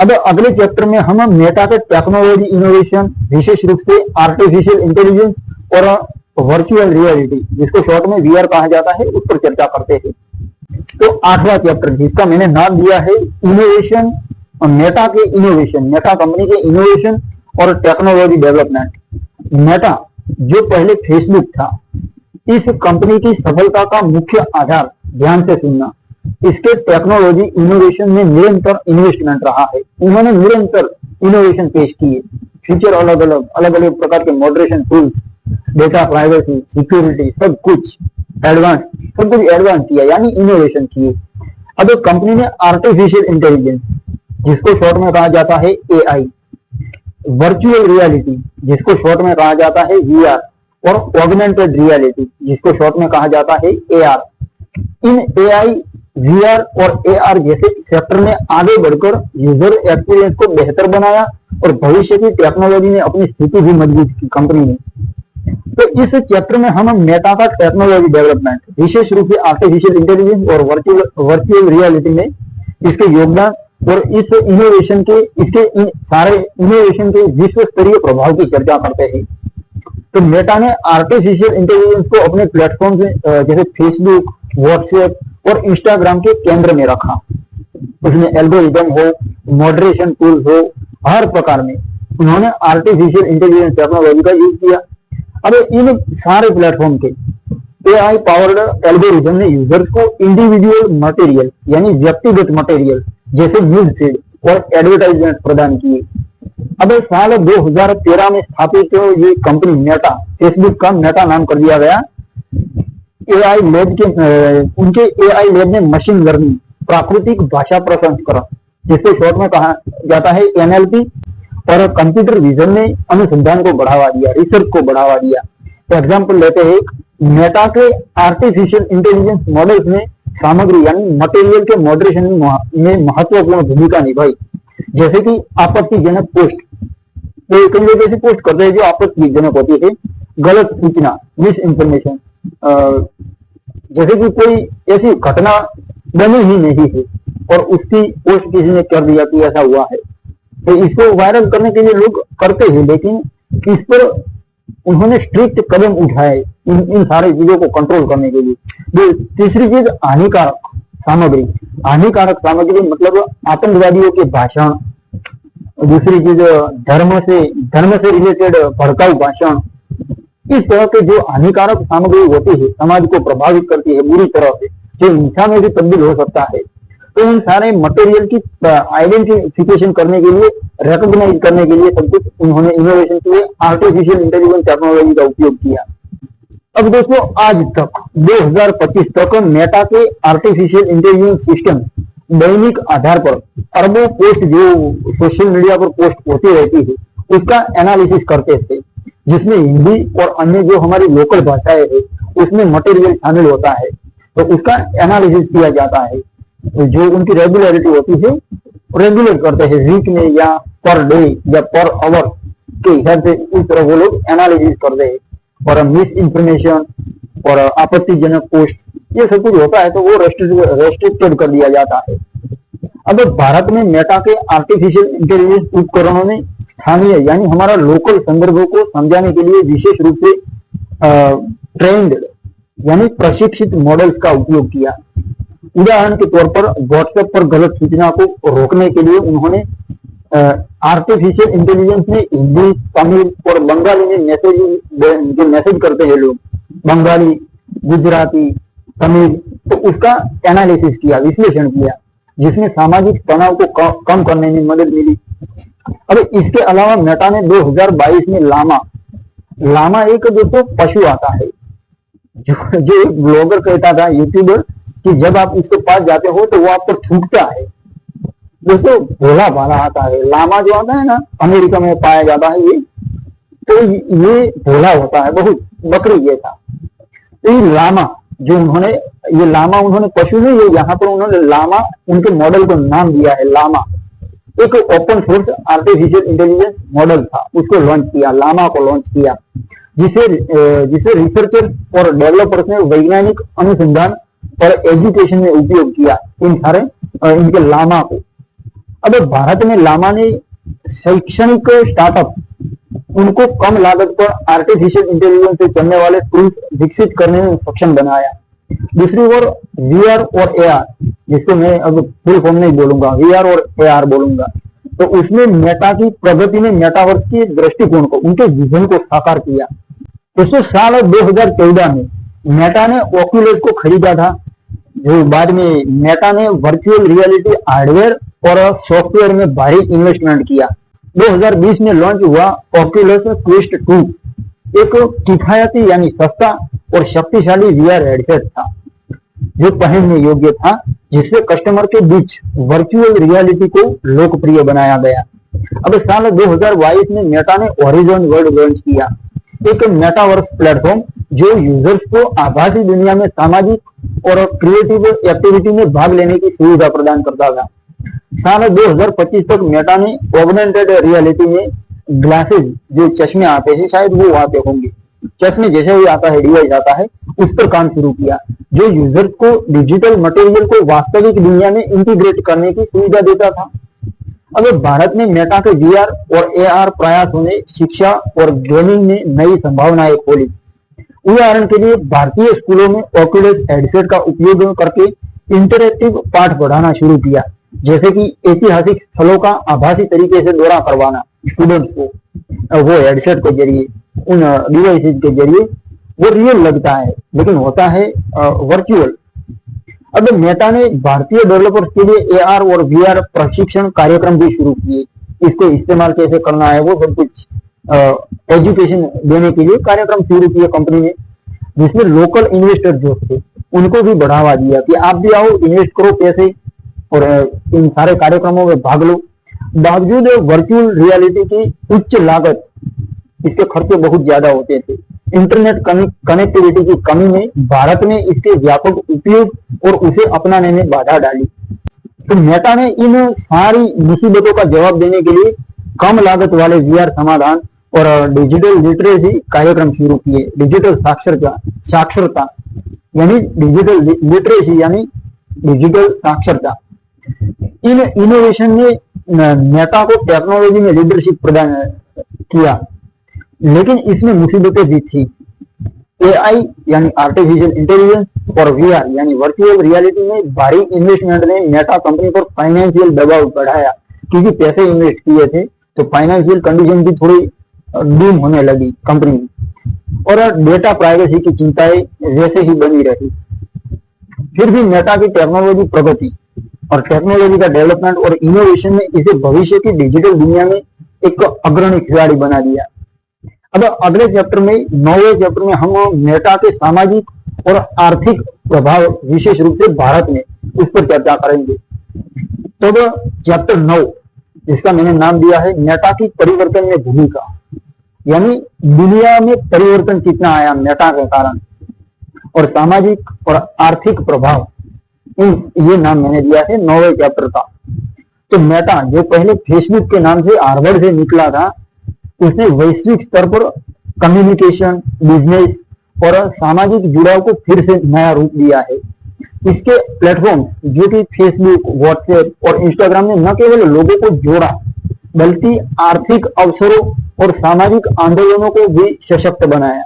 अब अगले चैप्टर में हम मेटा के टेक्नोलॉजी इनोवेशन, विशेष रूप से आर्टिफिशियल इंटेलिजेंस और वर्चुअल रियलिटी, जिसको शॉर्ट में वीआर कहा जाता है, उस पर चर्चा करते हैं। तो 8वां चैप्टर, जिसका मैंने नाम दिया है इनोवेशन, और मेटा के इनोवेशन, मेटा कंपनी के इनोवेशन और टेक्नोलॉजी डेवलपमेंट। मेटा जो पहले फेसबुक था, इस कंपनी की सफलता का मुख्य आधार, ध्यान से सुनना, इसके टेक्नोलॉजी इनोवेशन में निरंतर इन्वेस्टमेंट रहा है। उन्होंने निरंतर इनोवेशन पेश किए, फीचर अलग अलग प्रकार के moderation tools, data privacy, security, सब कुछ एडवांस किया, यानी इनोवेशन किए। अब कंपनी ने आर्टिफिशियल इंटेलिजेंस, जिसको शॉर्ट में कहा जाता है एआई, वर्चुअल रियलिटी, जिसको शॉर्ट में कहा जाता है वीआर, और ऑगमेंटेड रियलिटी, जिसको शॉर्ट में कहा जाता है एआर। इन एआई, वीआर और एआर जैसे सेक्टर में आगे बढ़कर यूजर एक्सपीरियंस को बेहतर बनाया, और भविष्य की टेक्नोलॉजी ने अपनी स्थिति भी मजबूत की कंपनी ने। तो इस चैप्टर में हम मेटा का टेक्नोलॉजी डेवलपमेंट, विशेष रूप से आर्टिफिशियल इंटेलिजेंस और वर्चुअल रियलिटी में इसके योगदान और इस इनोवेशन के, इसके सारे इनोवेशन के विश्व स्तरीय प्रभाव की चर्चा करते हैं। तो मेटा ने आर्टिफिशियल इंटेलिजेंस को अपने प्लेटफॉर्म से, जैसे फेसबुक, व्हाट्सएप और इंस्टाग्राम के केंद्र में रखा। उसमें एल्गोरिदम हो, मॉडरेशन टूल्स हो, हर प्रकार में उन्होंने आर्टिफिशियल इंटेलिजेंस टेक्नोलॉजी का यूज किया। अब इन सारे प्लेटफॉर्म के एआई पावर्ड एल्गोरिदम ने यूजर्स को इंडिविजुअल मटेरियल, यानी व्यक्तिगत मटेरियल जैसे न्यूज फीड और एडवर्टाइजमेंट प्रदान किए। अब साल 2013 में स्थापित ये कंपनी मेटा, फेसबुक का मेटा नाम कर दिया गया। एआई लैब के, उनके एआई लैब ने मशीन लर्निंग, प्राकृतिक भाषा प्रसंस्करण, जिसको शॉर्ट में कहा जाता है एनएलपी, और कंप्यूटर विजन ने अनुसंधान को बढ़ावा दिया, रिसर्च को बढ़ावा दिया। तो एग्जाम्पल लेते हैं, मेटा के आर्टिफिशियल इंटेलिजेंस मॉडल्स ने सामग्री यानी मटेरियल के मॉडरेशन में महत्वपूर्ण भूमिका निभाई। जैसे कि आपत्तिजनक पोस्ट, तो कई लोग ऐसी पोस्ट करते हैं जो आपत्तिजनक होती है, गलत सूचना, मिस इन्फॉर्मेशन, जैसे कि कोई ऐसी घटना बनी ही नहीं है और उसकी पोस्ट किसी ने कर दिया कि ऐसा हुआ है, तो इसको वायरल करने के लिए लोग करते हैं, लेकिन इस पर उन्होंने स्ट्रिक्ट कदम उठाए इन सारी चीजों को कंट्रोल करने के लिए। तीसरी चीज हानिकारक सामग्री। हानिकारक सामग्री मतलब आतंकवादियों के भाषण, दूसरी चीज धर्म से रिलेटेड भड़काऊ भाषण, इस तरह के जो हानिकारक सामग्री होती है, समाज को प्रभावित करती है बुरी तरह से, जो हिंसा में भी तब्दील हो सकता है, तो इन सारे मटेरियल की आइडेंटिफिकेशन करने के लिए, रिकॉग्नाइज करने के लिए सब कुछ उन्होंने इनोवेशन किए, आर्टिफिशियल इंटेलिजेंस टेक्नोलॉजी का उपयोग किया। अब दोस्तों आज तक 2025 तक मेटा के आर्टिफिशियल इंटेलिजेंस सिस्टम दैनिक आधार पर अरबों पोस्ट जो सोशल मीडिया पर पोस्ट होती रहती है उसका एनालिसिस करते थे, जिसमें हिंदी और अन्य जो हमारी लोकल भाषाएं है उसमें मटेरियल शामिल होता है, तो उसका एनालिसिस किया जाता है। जो उनकी रेगुलरिटी होती है रेगुलर करते हैं, वीक में या पर डे या पर आवर के हिसाब से उस तरह वो लोग एनालिसिस करते हैं। और मिस इंफॉर्मेशन और आपत्तिजनक पोस्ट ये सब कुछ होता है तो वो रेस्ट्रिक्टेड कर दिया जाता है। अब भारत में मेटा के आर्टिफिशियल इंटेलिजेंस उपकरणों ने स्थानीय यानी हमारा लोकल संदर्भों को समझाने के लिए विशेष रूप से ट्रेंड यानी प्रशिक्षित मॉडल्स का उपयोग किया। उदाहरण के तौर पर व्हाट्सएप पर गलत सूचना को रोकने के लिए उन्होंने आर्टिफिशियल इंटेलिजेंस में हिंदी, तमिल और बंगाली में जो मैसेज करते हैं लोग, बंगाली, गुजराती, तमिल, तो उसका एनालिसिस किया, विश्लेषण किया, जिसमें सामाजिक तनाव को कम करने में मदद मिली। अब इसके अलावा मेटा ने 2022 में लामा एक दोस्तों पशु आता है, जो एक ब्लॉगर कहता था, यूट्यूबर, कि जब आप उसके पास जाते हो तो वो आप पर थूकता है। दोस्तों भोला भाला आता है, लामा जो आता है ना, अमेरिका में पाया जाता है ये, तो ये भोला होता है, बहुत बकरी जैसा। तो ये लामा जो उन्होंने पशु नहीं, ये यहाँ पर उन्होंने लामा उनके मॉडल को नाम दिया है लामा। एक open source artificial intelligence model था, उसको लॉन्च किया, लामा को लॉन्च किया, जिसे रिसर्चर्स और डेवलपर्स ने वैज्ञानिक अनुसंधान और एजुकेशन में उपयोग किया इनके लामा को। अब भारत में लामा ने शैक्षणिक स्टार्टअप उनको कम लागत पर आर्टिफिशियल इंटेलिजेंस से चलने वाले टूल्स विकसित करने में सक्षम बनाया। दूसरी ओर वीआर और एआर, जिसको मैं अब फुल फॉर्म नहीं बोलूंगा, वीआर और एआर बोलूंगा, तो उसमें मेटा की प्रगति ने मेटावर्स के दृष्टिकोण को, उनके विजन को साकार किया। दोस्तों साल 2014 में मेटा ने ओक्यूलस को खरीदा था, जो बाद में मेटा ने वर्चुअल रियलिटी हार्डवेयर और सॉफ्टवेयर में भारी इन्वेस्टमेंट किया। 2020 में लॉन्च हुआ ओक्यूलस क्वेस्ट 2, एक किफायती यानी सस्ता और शक्तिशाली वीआर हेडसेट था, जो पहनने योग्य था, जिससे कस्टमर के बीच वर्चुअल रियलिटी को लोकप्रिय बनाया गया। अब साल 2022 में मेटा ने होराइजन वर्ल्ड लॉन्च किया, एक मेटावर्स प्लेटफॉर्म जो यूजर्स को आभासी दुनिया में सामाजिक और क्रिएटिव एक्टिविटी में भाग लेने की सुविधा प्रदान करता था। साल 2025 तक मेटा ने ऑगमेंटेड रियलिटी में ग्लासेस, जो चश्मे आते हैं, शायद वो आते होंगे, चश्मे जैसे ही आता है, डिवाइस आता है, उस पर काम शुरू किया, जो यूजर्स को डिजिटल मटेरियल को वास्तविक दुनिया में इंटीग्रेट करने की सुविधा देता था। अब भारत में मेटा के वीआर और एआर प्रयासों ने शिक्षा और गेमिंग में नई संभावनाएं खोली। उदाहरण के लिए भारतीय स्कूलों में ओक्यूलस हेडसेट का उपयोग करके इंटरैक्टिव पाठ पढ़ाना शुरू किया, जैसे कि ऐतिहासिक स्थलों का आभासी तरीके से दौरा करवाना स्टूडेंट्स को, वो हेडसेट के जरिए, उन डिवाइसेज के जरिए, वो रियल लगता है लेकिन होता है वर्चुअल। अब मेटा ने भारतीय डेवलपर्स के लिए एआर और वीआर प्रशिक्षण कार्यक्रम भी शुरू किए, इसको इस्तेमाल कैसे करना है वो सब कुछ एजुकेशन देने के लिए कार्यक्रम शुरू किए कंपनी ने, जिसमें लोकल इन्वेस्टर जो थे उनको भी बढ़ावा दिया कि आप भी आओ, इन्वेस्ट करो पैसे और इन सारे कार्यक्रमों में भाग लो। बावजूद वर्चुअल रियलिटी की उच्च लागत, इसके खर्चे बहुत ज्यादा होते थे, इंटरनेट कनेक्टिविटी की कमी ने भारत में इसके व्यापक उपयोग और उसे अपनाने में बाधा डाली। तो मेटा ने इन सारी मुसीबतों का जवाब देने के लिए कम लागत वाले वीआर समाधान और डिजिटल लिटरेसी कार्यक्रम शुरू किए। डिजिटल साक्षरता यानी डिजिटल लिटरेसी यानी डिजिटल साक्षरता। इन इनोवेशन ने मेटा को टेक्नोलॉजी में लीडरशिप प्रदान किया, लेकिन इसमें मुसीबतें भी थी। एआई यानी आर्टिफिशियल इंटेलिजेंस और वीआर यानी वर्चुअल रियलिटी में भारी इन्वेस्टमेंट ने मेटा कंपनी पर फाइनेंशियल दबाव बढ़ाया, क्योंकि पैसे इन्वेस्ट किए थे तो फाइनेंशियल कंडीशन भी थोड़ी डीम होने लगी कंपनी में, और डेटा प्राइवेसी की चिंताएं वैसे ही बनी रही। फिर भी मेटा की टेक्नोलॉजी प्रगति और टेक्नोलॉजी का डेवलपमेंट और इनोवेशन ने इसे भविष्य की डिजिटल दुनिया में एक अग्रणी खिलाड़ी बना दिया। अब अगले चैप्टर में 9वें चैप्टर में हम मेटा के सामाजिक और आर्थिक प्रभाव, विशेष रूप से भारत में, उस पर चर्चा करेंगे। तो चैप्टर 9 जिसका मैंने नाम दिया है मेटा की परिवर्तन में भूमिका, यानी दुनिया में परिवर्तन कितना आया मेटा के कारण, और सामाजिक और आर्थिक प्रभाव, ये नाम मैंने दिया है 9वें चैप्टर का। तो मेटा जो पहले फेसबुक के नाम से हार्वर्ड से निकला था, उसने वैश्विक स्तर पर कम्युनिकेशन, बिजनेस और सामाजिक जुड़ाव को फिर से नया रूप दिया है। इसके प्लेटफॉर्म जो कि फेसबुक, व्हाट्सएप और इंस्टाग्राम ने न केवल लोगों को जोड़ा, बल्कि आर्थिक अवसरों और सामाजिक आंदोलनों को भी सशक्त बनाया।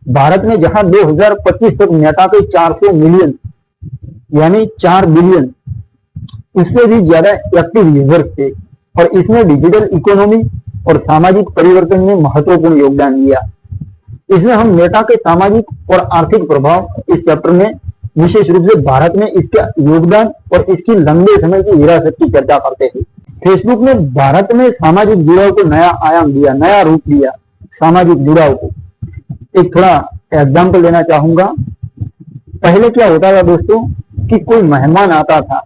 भारत में जहां 2025 तक मेटा के 400 मिलियन यानी 4 बिलियन उससे भी ज्यादा एक्टिव यूजर्स थे, और इसने डिजिटल इकोनॉमी और सामाजिक परिवर्तन में महत्वपूर्ण योगदान दिया। इसमें हम मेटा के सामाजिक और आर्थिक प्रभाव इस चैप्टर में विशेष रूप से भारत में इसके योगदान और इसकी लंबे समय की विरासत की चर्चा करते हैं। फेसबुक ने भारत में सामाजिक जुड़ाव को नया आयाम दिया, नया रूप दिया सामाजिक जुड़ाव को। एक थोड़ा एग्जाम्पल देना चाहूंगा। पहले क्या होता था दोस्तों कि कोई मेहमान आता था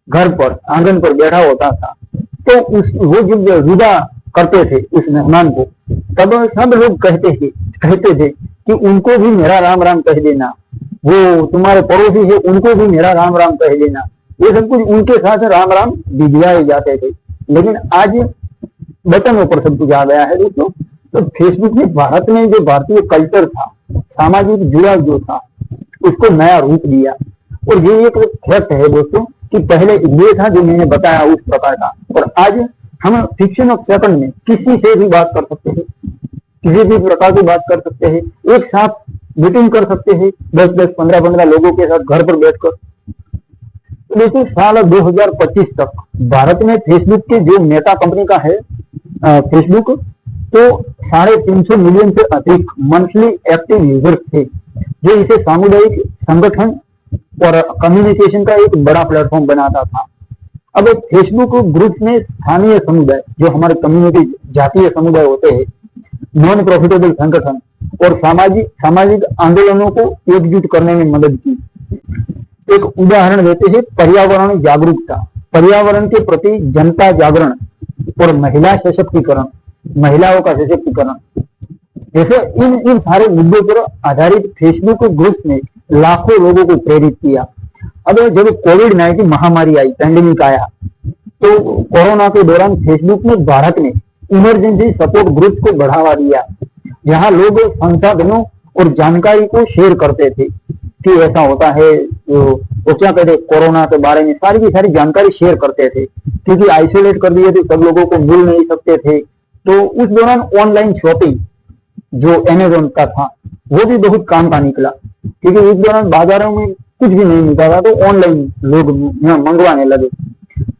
घर पर, आंगन पर बैठा होता था, तो वो जब विदा करते थे उस मेहमान को, तब सब लोग कहते थे कि उनको भी मेरा राम राम कह देना, वो तुम्हारे पड़ोसी है उनको भी मेरा राम राम कह देना। ये सब कुछ उनके साथ राम राम भिजवाए जाते थे। लेकिन आज बटनों पर सब कुछ आ गया है दोस्तों। तो फेसबुक ने भारत में जो भारतीय कल्चर था, सामाजिक जुड़ाव जो था, उसको नया रूप दिया। और ये एक फैक्ट है दोस्तों कि पहले ये था जो मैंने बताया उस प्रकार का, और आज हम फ्रिक्शन ऑफ सेकंड में किसी से भी बात कर सकते हैं, किसी भी प्रकार की बात कर सकते हैं, एक साथ मीटिंग कर सकते हैं 10-10, 15-15 लोगों के साथ घर पर बैठकर। तो देखिए साल 2025 तक भारत में फेसबुक के जो मेटा कंपनी का है फेसबुक, तो 350 मिलियन से अधिक मंथली एक्टिव यूजर्स थे, जो इसे सामुदायिक संगठन और कम्युनिकेशन का एक बड़ा प्लेटफॉर्म बनाता था। अब फेसबुक ग्रुप में स्थानीय समुदाय, जो हमारे कम्युनिटी जातीय समुदाय होते हैं, नॉन प्रॉफिटेबल संगठन और सामाजिक आंदोलनों को एकजुट करने में मदद की। एक उदाहरण देते हैं पर्यावरण जागरूकता, पर्यावरण के प्रति जनता जागरण और महिला सशक्तिकरण, महिलाओं का सशक्तिकरण, जैसे इन सारे मुद्दों पर आधारित फेसबुक ग्रुप ने लाखों लोगों को प्रेरित किया। अब जब कोविड-19 महामारी आई, पैंडेमिक आया, तो कोरोना के दौरान फेसबुक ने भारत में इमरजेंसी सपोर्ट ग्रुप को बढ़ावा दिया, जहां लोग संसाधनों और जानकारी को शेयर करते थे कि ऐसा होता है, तो क्या कहते, कोरोना के बारे में सारी की सारी जानकारी शेयर करते थे, क्योंकि आइसोलेट कर दिए थे, सब लोगों को मिल नहीं सकते थे। तो उस दौरान ऑनलाइन शॉपिंग जो अमेज़न का था, वो भी बहुत काम का निकला, क्योंकि उस दौरान बाजारों में कुछ भी नहीं मिलता था, तो ऑनलाइन लोग मंगवाने लगे।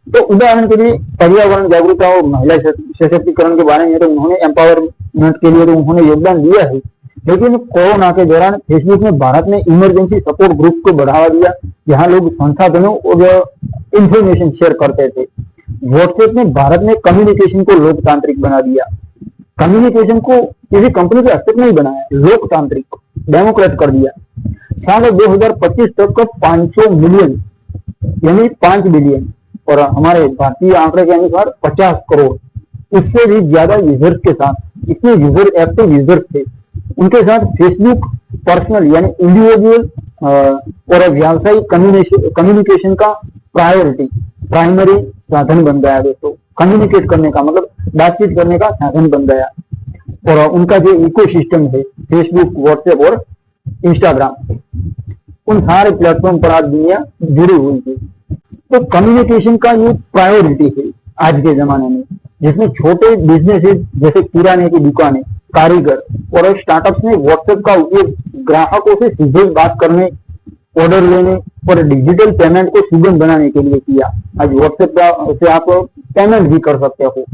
तो उदाहरण के लिए पर्यावरण जागरूकता और महिला सशक्तिकरण के बारे में तो उन्होंने एम्पावरमेंट के लिए तो उन्होंने योगदान दिया है, लेकिन कोरोना के दौरान फेसबुक ने भारत में इमरजेंसी सपोर्ट ग्रुप को बढ़ावा दिया, जहां लोग संसाधनों और इंफॉर्मेशन शेयर करते थे। व्हाट्सएप ने भारत में कम्युनिकेशन को लोकतांत्रिक बना दिया। कम्युनिकेशन को किसी कंपनी के हस्तक नहीं बनाया, लोकतांत्रिक डेमोक्रेट कर दिया। साल 2025 तक 500 मिलियन यानी 5 बिलियन और हमारे भारतीय आंकड़े के अनुसार 50 करोड़, उससे भी ज्यादा यूजर्स के साथ, इतने यूजर एक्टिव यूजर्स थे, उनके साथ फेसबुक पर्सनल यानी इंडिविजुअल और व्यावसायिक कम्युनिकेशन का प्रायोरिटी, प्राइमरी साधन बन गया दोस्तों। कम्युनिकेट करने का मतलब बातचीत करने का साधन बन गया। और उनका जो इकोसिस्टम है फेसबुक, व्हाट्सएप और इंस्टाग्राम, उन सारे प्लेटफॉर्म पर आज दुनिया जुड़ी हुई है। तो कम्युनिकेशन का ये प्रायोरिटी है आज के जमाने में, जिसमें छोटे बिजनेसेस जैसे किराने की दुकानें, कारीगर और स्टार्टअप्स ने व्हाट्सएप का उपयोग ग्राहकों से सीधे बात करने, ऑर्डर लेने और डिजिटल पेमेंट को सुगम बनाने के लिए किया। आज व्हाट्सएप से आप पेमेंट भी कर सकते हो।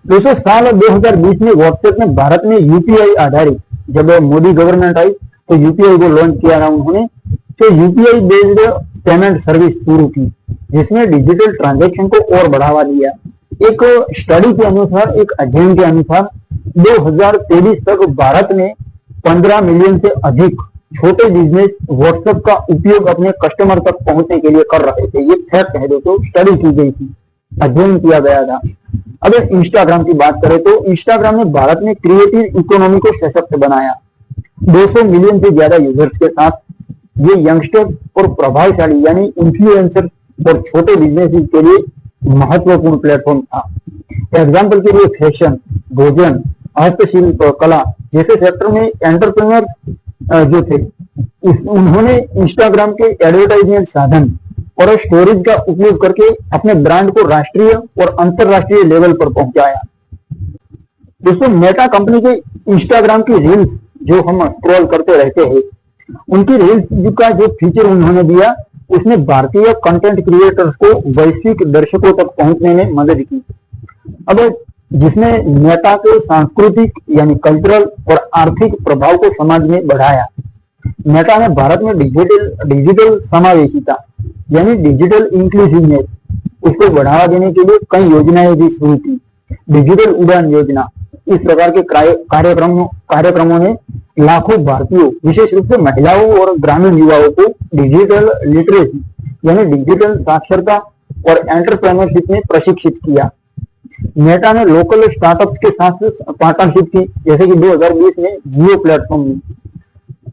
दोस्तों साल 2020 में व्हाट्सएप ने भारत में यूपीआई आधारित, जब मोदी गवर्नमेंट आई तो यूपीआई को लॉन्च किया था उन्होंने, तो यूपीआई बेस्ड पेमेंट सर्विस शुरू की, जिसमें डिजिटल ट्रांजैक्शन को और बढ़ावा दिया। एक स्टडी के अनुसार, एक अध्ययन के अनुसार 2023 तक भारत में 15 मिलियन से अधिक छोटे बिजनेस व्हाट्सएप का उपयोग अपने कस्टमर तक पहुंचने के लिए कर रहे थे। ये फैक्ट है दोस्तों, स्टडी की गई थी, अध्ययन किया गया था। अगर इंस्टाग्राम की बात करें तो इंस्टाग्राम ने भारत में क्रिएटिव इकोनॉमी को सशक्त बनाया। 200 मिलियन से ज्यादा यूजर्स के साथ ये यंगस्टर्स और प्रभावशाली यानी इन्फ्लुएंसर और छोटे बिजनेस के लिए महत्वपूर्ण प्लेटफॉर्म था। एग्जाम्पल के लिए फैशन, भोजन, हस्तशिल्प, कला जैसे सेक्टर में एंटरप्रेन्योर जो थे, उन्होंने इंस्टाग्राम के एडवर्टाइजमेंट साधन और स्टोरेज का उपयोग करके अपने ब्रांड को राष्ट्रीय और अंतरराष्ट्रीय लेवल पर पहुंचाया। दोस्तों मेटा कंपनी के इंस्टाग्राम की रील्स जो हम स्क्रॉल करते रहते हैं, उनकी रील्स का जो फीचर उन्होंने दिया, उसने भारतीय कंटेंट क्रिएटर्स को वैश्विक दर्शकों तक पहुंचने में मदद की। अब जिसने मेटा के सांस्कृतिक यानी कल्चरल और आर्थिक प्रभाव को समाज में बढ़ाया। मेटा ने भारत में डिजिटल समावेशिता यानी डिजिटल इंक्लूसिवनेस, उसको बढ़ावा देने के लिए कई योजनाएं भी शुरू की। डिजिटल उड़ान योजना, इस प्रकार के कार्यक्रमों ने लाखों भारतीयों, विशेष रूप से महिलाओं और ग्रामीण युवाओं को डिजिटल लिटरेसी यानी डिजिटल साक्षरता और एंटरप्रेन्योरशिप में प्रशिक्षित किया। मेटा ने लोकल स्टार्टअप्स के साथ पार्टनरशिप की, जैसे कि 2020 में जियो प्लेटफॉर्म में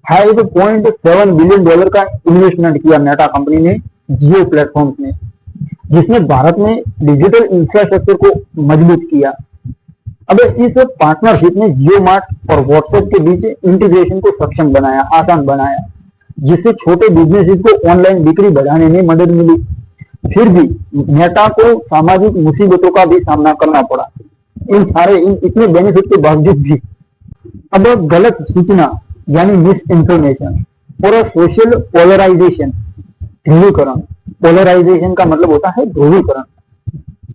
$5.7 बिलियन का इन्वेस्टमेंट किया मेटा कंपनी ने जियो प्लेटफॉर्म में, जिसने भारत में डिजिटल इंफ्रास्ट्रक्चर को मजबूत किया। अब इस पार्टनरशिप ने जियो मार्ट और व्हाट्सएप के बीच इंटीग्रेशन को सक्षम बनाया, आसान बनाया, जिससे छोटे बिजनेसेस को ऑनलाइन बिक्री बढ़ाने में मदद मिली। फिर भी मेटा को सामाजिक मुसीबतों का भी सामना करना पड़ा। इतने बेनिफिट के बावजूद भी अब गलत सूचना यानी मिस इंफॉर्मेशन और सोशल पोलराइजेशन, ध्रुवीकरण, पोलराइजेशन का मतलब होता है ध्रुवीकरण,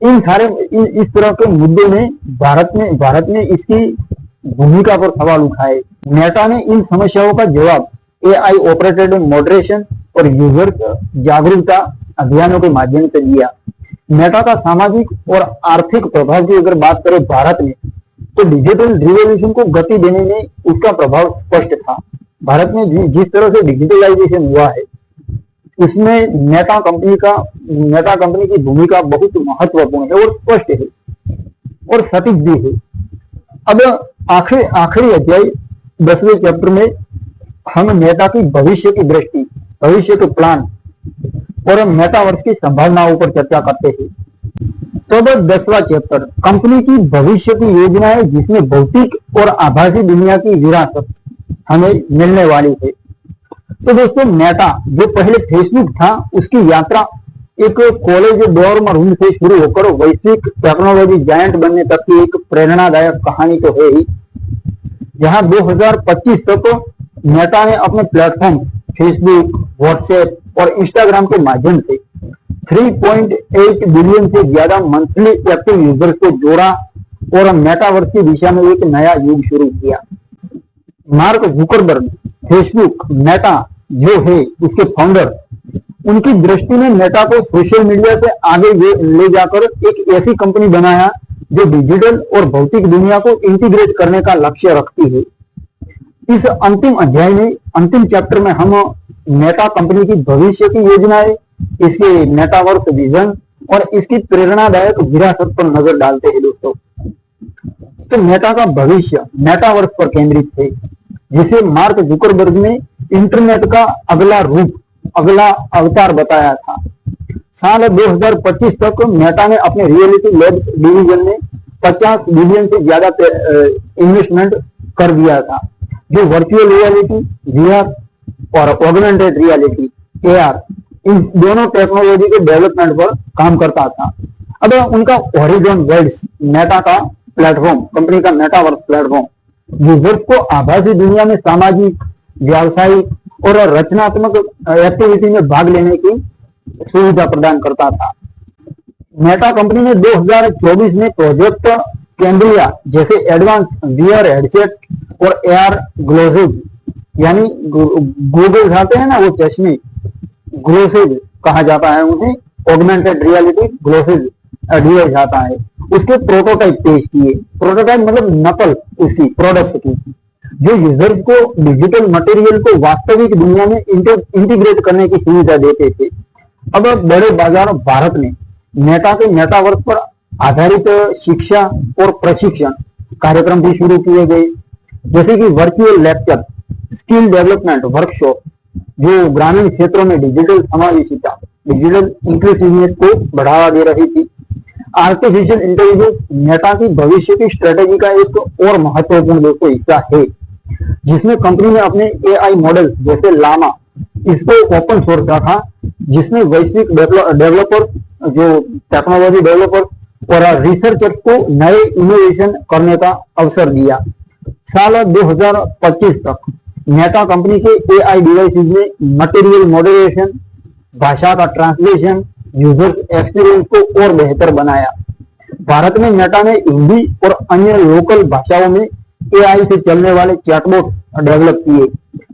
इस तरह के मुद्दों ने भारत में इसकी भूमिका पर सवाल उठाए। मेटा ने इन समस्याओं का जवाब AI ऑपरेटेड मॉडरेशन और यूजर जागरूकता अभियानों के माध्यम से दिया। मेटा का सामाजिक और आर्थिक प्रभाव की अगर बात करें भारत में, तो डिजिटल रिवॉल्यूशन को गति देने में उसका प्रभाव स्पष्ट था। भारत में जिस तरह से डिजिटलाइजेशन हुआ है, उसमें मेटा कंपनी की भूमिका बहुत महत्वपूर्ण है और स्पष्ट है और सटीक भी है। अब आखिरी अध्याय 10वें चैप्टर में हम मेटा की भविष्य की दृष्टि, भविष्य के प्लान और मेटावर्स की संभावनाओं पर चर्चा करते हैं। तो अब 10वां चैप्टर कंपनी की भविष्य की योजनाएं, जिसमें भौतिक और आभासी दुनिया की विरासत हमें मिलने वाली है। तो दोस्तों मेटा जो पहले फेसबुक था, उसकी यात्रा एक कॉलेज डॉर्म रूम से शुरू होकर वैश्विक टेक्नोलॉजी जायंट बनने तक की एक प्रेरणादायक कहानी तो है ही, जहां 2025 तक मेटा ने अपने प्लेटफॉर्म फेसबुक, व्हाट्सएप और इंस्टाग्राम के माध्यम से 3.8 बिलियन से ज्यादा मंथली एक्टिव यूजर्स को जोड़ा और मेटावर्स की दिशा में एक नया युग शुरू किया। मार्क जुकरबर्ग, फेसबुक, मेटा जो है उसके फाउंडर, उनकी दृष्टि ने मेटा को सोशल मीडिया से आगे ले जाकर एक ऐसी कंपनी बनाया जो डिजिटल और भौतिक दुनिया को इंटीग्रेट करने का लक्ष्य रखती है। इस अंतिम अध्याय में, अंतिम चैप्टर में हम मेटा कंपनी की भविष्य की योजनाएं, इसके मेटावर्स विजन और इसकी प्रेरणादायक विरासत पर नजर डालते हैं दोस्तों। तो मेटा का भविष्य मेटावर्स पर केंद्रित है, जिसे मार्क जुकरबर्ग ने इंटरनेट का अगला रूप, अगला अवतार बताया था। साल 2025 तक मेटा ने अपने रियलिटी लैब्स डिवीजन में 50 बिलियन से ज्यादा इन्वेस्टमेंट कर दिया था, जो वर्चुअल रियलिटी, वीआर और ऑगमेंटेड रियलिटी, एआर, इन दोनों टेक्नोलॉजी के डेवलपमेंट पर काम करता था। अब उनका हॉरिजॉन वर्ल्ड्स मेटा का प्लेटफॉर्म, कंपनी का मेटावर्स प्लेटफॉर्म, यूजर्स को आभासी दुनिया में सामाजिक, व्यावसायिक और रचनात्मक एक्टिविटी में भाग लेने की सुविधा प्रदान करता था। मेटा कंपनी ने 2024 में प्रोजेक्ट कैम्ब्रिया जैसे एडवांस वीआर हेडसेट और एआर ग्लोसेज, यानी गूगल जाते हैं ना वो चश्मे, ग्लोसेज कहा जाता है उन्हें, ऑगमेंटेड रियलिटी ग्लोसेज डिवाइस आता है, उसके प्रोटोटाइप पेश किए। प्रोटोटाइप मतलब नकल उसकी प्रोडक्ट की, जो यूजर्स को डिजिटल मटेरियल को वास्तविक दुनिया में इंटीग्रेट करने की सुविधा देते थे। अब बड़े बाजार भारत में मेटा के मेटावर्स पर आधारित शिक्षा और प्रशिक्षण कार्यक्रम भी शुरू किए गए, जैसे कि virtual lecture, skill development workshop, जो ग्रामीण क्षेत्रों में डिजिटल समावेशिता, डिजिटल इंक्लूसिवनेस को बढ़ावा दे रही थी। आर्टिफिशियल इंटेलिजेंस मेटा की भविष्य की स्ट्रेटेजी का एक और महत्वपूर्ण दोस्तों हिस्सा है, जिसमें कंपनी ने अपने एआई मॉडल जैसे लामा, इसको ओपन सोर्स रखा, जिसमें वैश्विक डेवलपर, जो टेक्नोलॉजी डेवलपर और रिसर्चर्स को नए इनोवेशन करने का अवसर दिया। साल 2025 तक मेटा कंपनी के एआई डिवाइसेज में मटेरियल मॉडरेशन, भाषा का ट्रांसलेशन, यूजर एक्सपीरियंस को और बेहतर बनाया। भारत में मेटा ने हिंदी और अन्य लोकल भाषाओं में एआई से चलने वाले चैटबॉट डेवलप किए,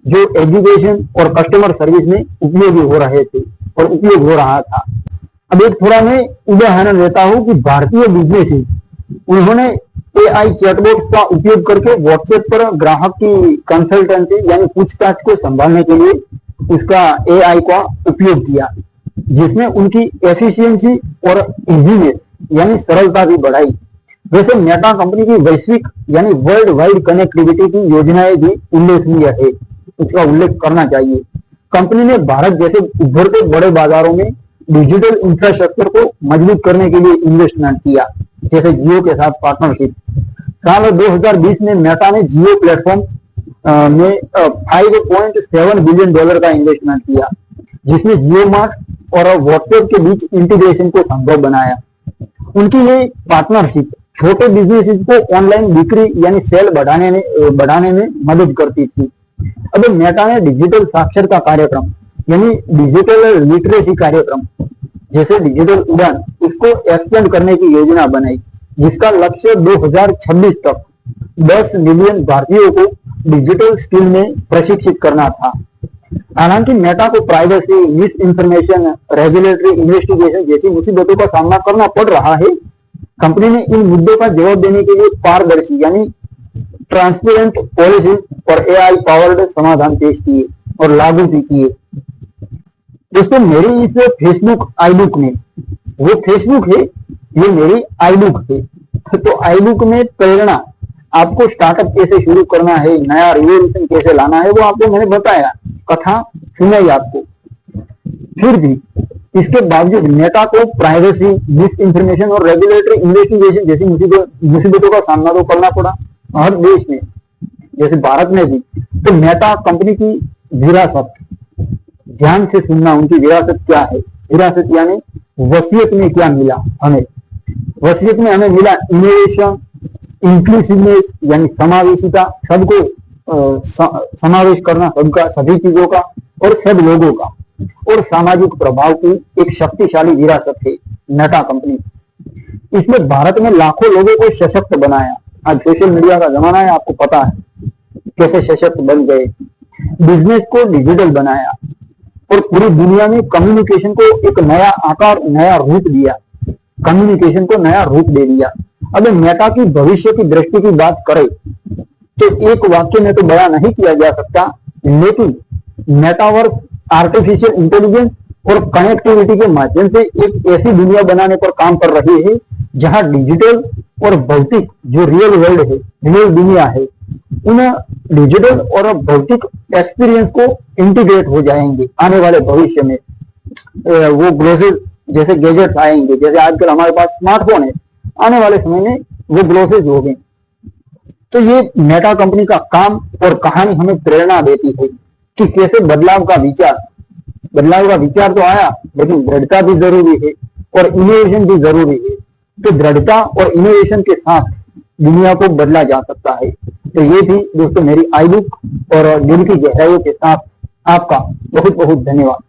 जो एजुकेशन और कस्टमर सर्विस में उपयोगी हो रहे थे और उपयोग हो रहा था। अब एक थोड़ा मैं उदाहरण देता हूं कि भारतीय बिजनेस उन्होंने एआई चैटबॉट का उपयोग करके व्हाट्सएप पर ग्राहक की कंसल्टेंसी यानी पूछताछ को संभालने के लिए उसका एआई का उपयोग किया, जिसमें उनकी एफिशिएंसी और इजीनेस यानी सरलता भी बढ़ाई। वैसे मेटा कंपनी की वैश्विक यानी वर्ल्ड वाइड कनेक्टिविटी की योजनाएं भी उल्लेखनीय है, उसका उल्लेख करना चाहिए। कंपनी ने भारत जैसे उभरते बड़े बाजारों में डिजिटल इंफ्रास्ट्रक्चर को मजबूत करने के लिए इन्वेस्टमेंट किया, जैसे जियो के साथ पार्टनरशिप। साल 2020 में मेटा ने जियो प्लेटफॉर्म में $5.7 बिलियन का इन्वेस्टमेंट किया, जिसने जियो मार्ट और व्हाट्सएप के बीच इंटीग्रेशन को संभव बनाया। उनकी ये पार्टनरशिप छोटे बिजनेस को ऑनलाइन बिक्री यानी सेल बढ़ाने में मदद करती थी। अब मेटा ने डिजिटल साक्षरता कार्यक्रम यानी डिजिटल लिटरेसी कार्यक्रम जैसे डिजिटल उड़ान, उसको एक्सटेंड करने की योजना बनाई, जिसका लक्ष्य 2026 तक 10 मिलियन भारतीयों को डिजिटल स्किल में प्रशिक्षित करना था। हालांकि मेटा को privacy, miss information, regulatory investigation जैसी मुसीबतों का सामना करना पड़ रहा है। कंपनी ने इन मुद्दों का जवाब देने के लिए पारदर्शी यानी ट्रांसपेरेंट पॉलिसी और एआई पावर्ड समाधान पेश किए और लागू भी किए। दोस्तों, मेरी इस फेसबुक आईबुक में, वो फेसबुक है, ये मेरी आईबुक है, तो आईबुक में प्रेरणा, आपको स्टार्टअप कैसे शुरू करना है, नया रिवोल्यूशन कैसे लाना है, वो आपको मैंने बताया, कथा सुनाई आपको। फिर भी इसके बावजूद मेटा को प्राइवेसी, मिस इंफॉर्मेशन और रेगुलेटरी इन्वेस्टिगेशन जैसी मुसीबतों का सामना तो करना पड़ा हर देश में, जैसे भारत में भी। तो मेटा कंपनी की विरासत, ध्यान से सुनना, उनकी विरासत क्या है। विरासत यानी वसीयत में क्या मिला हमें। वसीयत में हमें मिला इनोवेशन, इंक्लूसिवनेस यानी समावेशिता, सबको समावेश करना, सबका, सभी चीजों का और सब लोगों का, और सामाजिक प्रभाव की एक शक्तिशाली विरासत है मेटा कंपनी। इसने भारत में लाखों लोगों को सशक्त बनाया। आज सोशल मीडिया का जमाना है, आपको पता है कैसे सशक्त बन गए। बिजनेस को डिजिटल बनाया और पूरी दुनिया में कम्युनिकेशन को एक नया आकार, नया रूप दिया, कम्युनिकेशन को नया रूप दे दिया। अब मेटा की भविष्य की दृष्टि की बात करें तो एक वाक्य में तो बयान नहीं किया जा सकता, लेकिन मेटावर्स आर्टिफिशियल इंटेलिजेंस और कनेक्टिविटी के माध्यम से एक ऐसी दुनिया बनाने पर काम कर रही है जहां डिजिटल और भौतिक, जो रियल वर्ल्ड है, रियल दुनिया है, उन डिजिटल और भौतिक एक्सपीरियंस को इंटीग्रेट हो जाएंगे आने वाले भविष्य में। वो ग्लोसेज जैसे गैजेट्स आएंगे, जैसे आजकल हमारे पास स्मार्टफोन है, आने वाले समय में वो ग्लोसेज हो गए। तो ये मेटा कंपनी का काम और कहानी हमें प्रेरणा देती है कि कैसे बदलाव का विचार तो आया, लेकिन दृढ़ता भी जरूरी है और इनोवेशन भी जरूरी है। तो दृढ़ता और इनोवेशन के साथ दुनिया को बदला जा सकता है। तो ये थी दोस्तों मेरी आई बुक, और दिल की गहराइयों के साथ आपका बहुत बहुत धन्यवाद।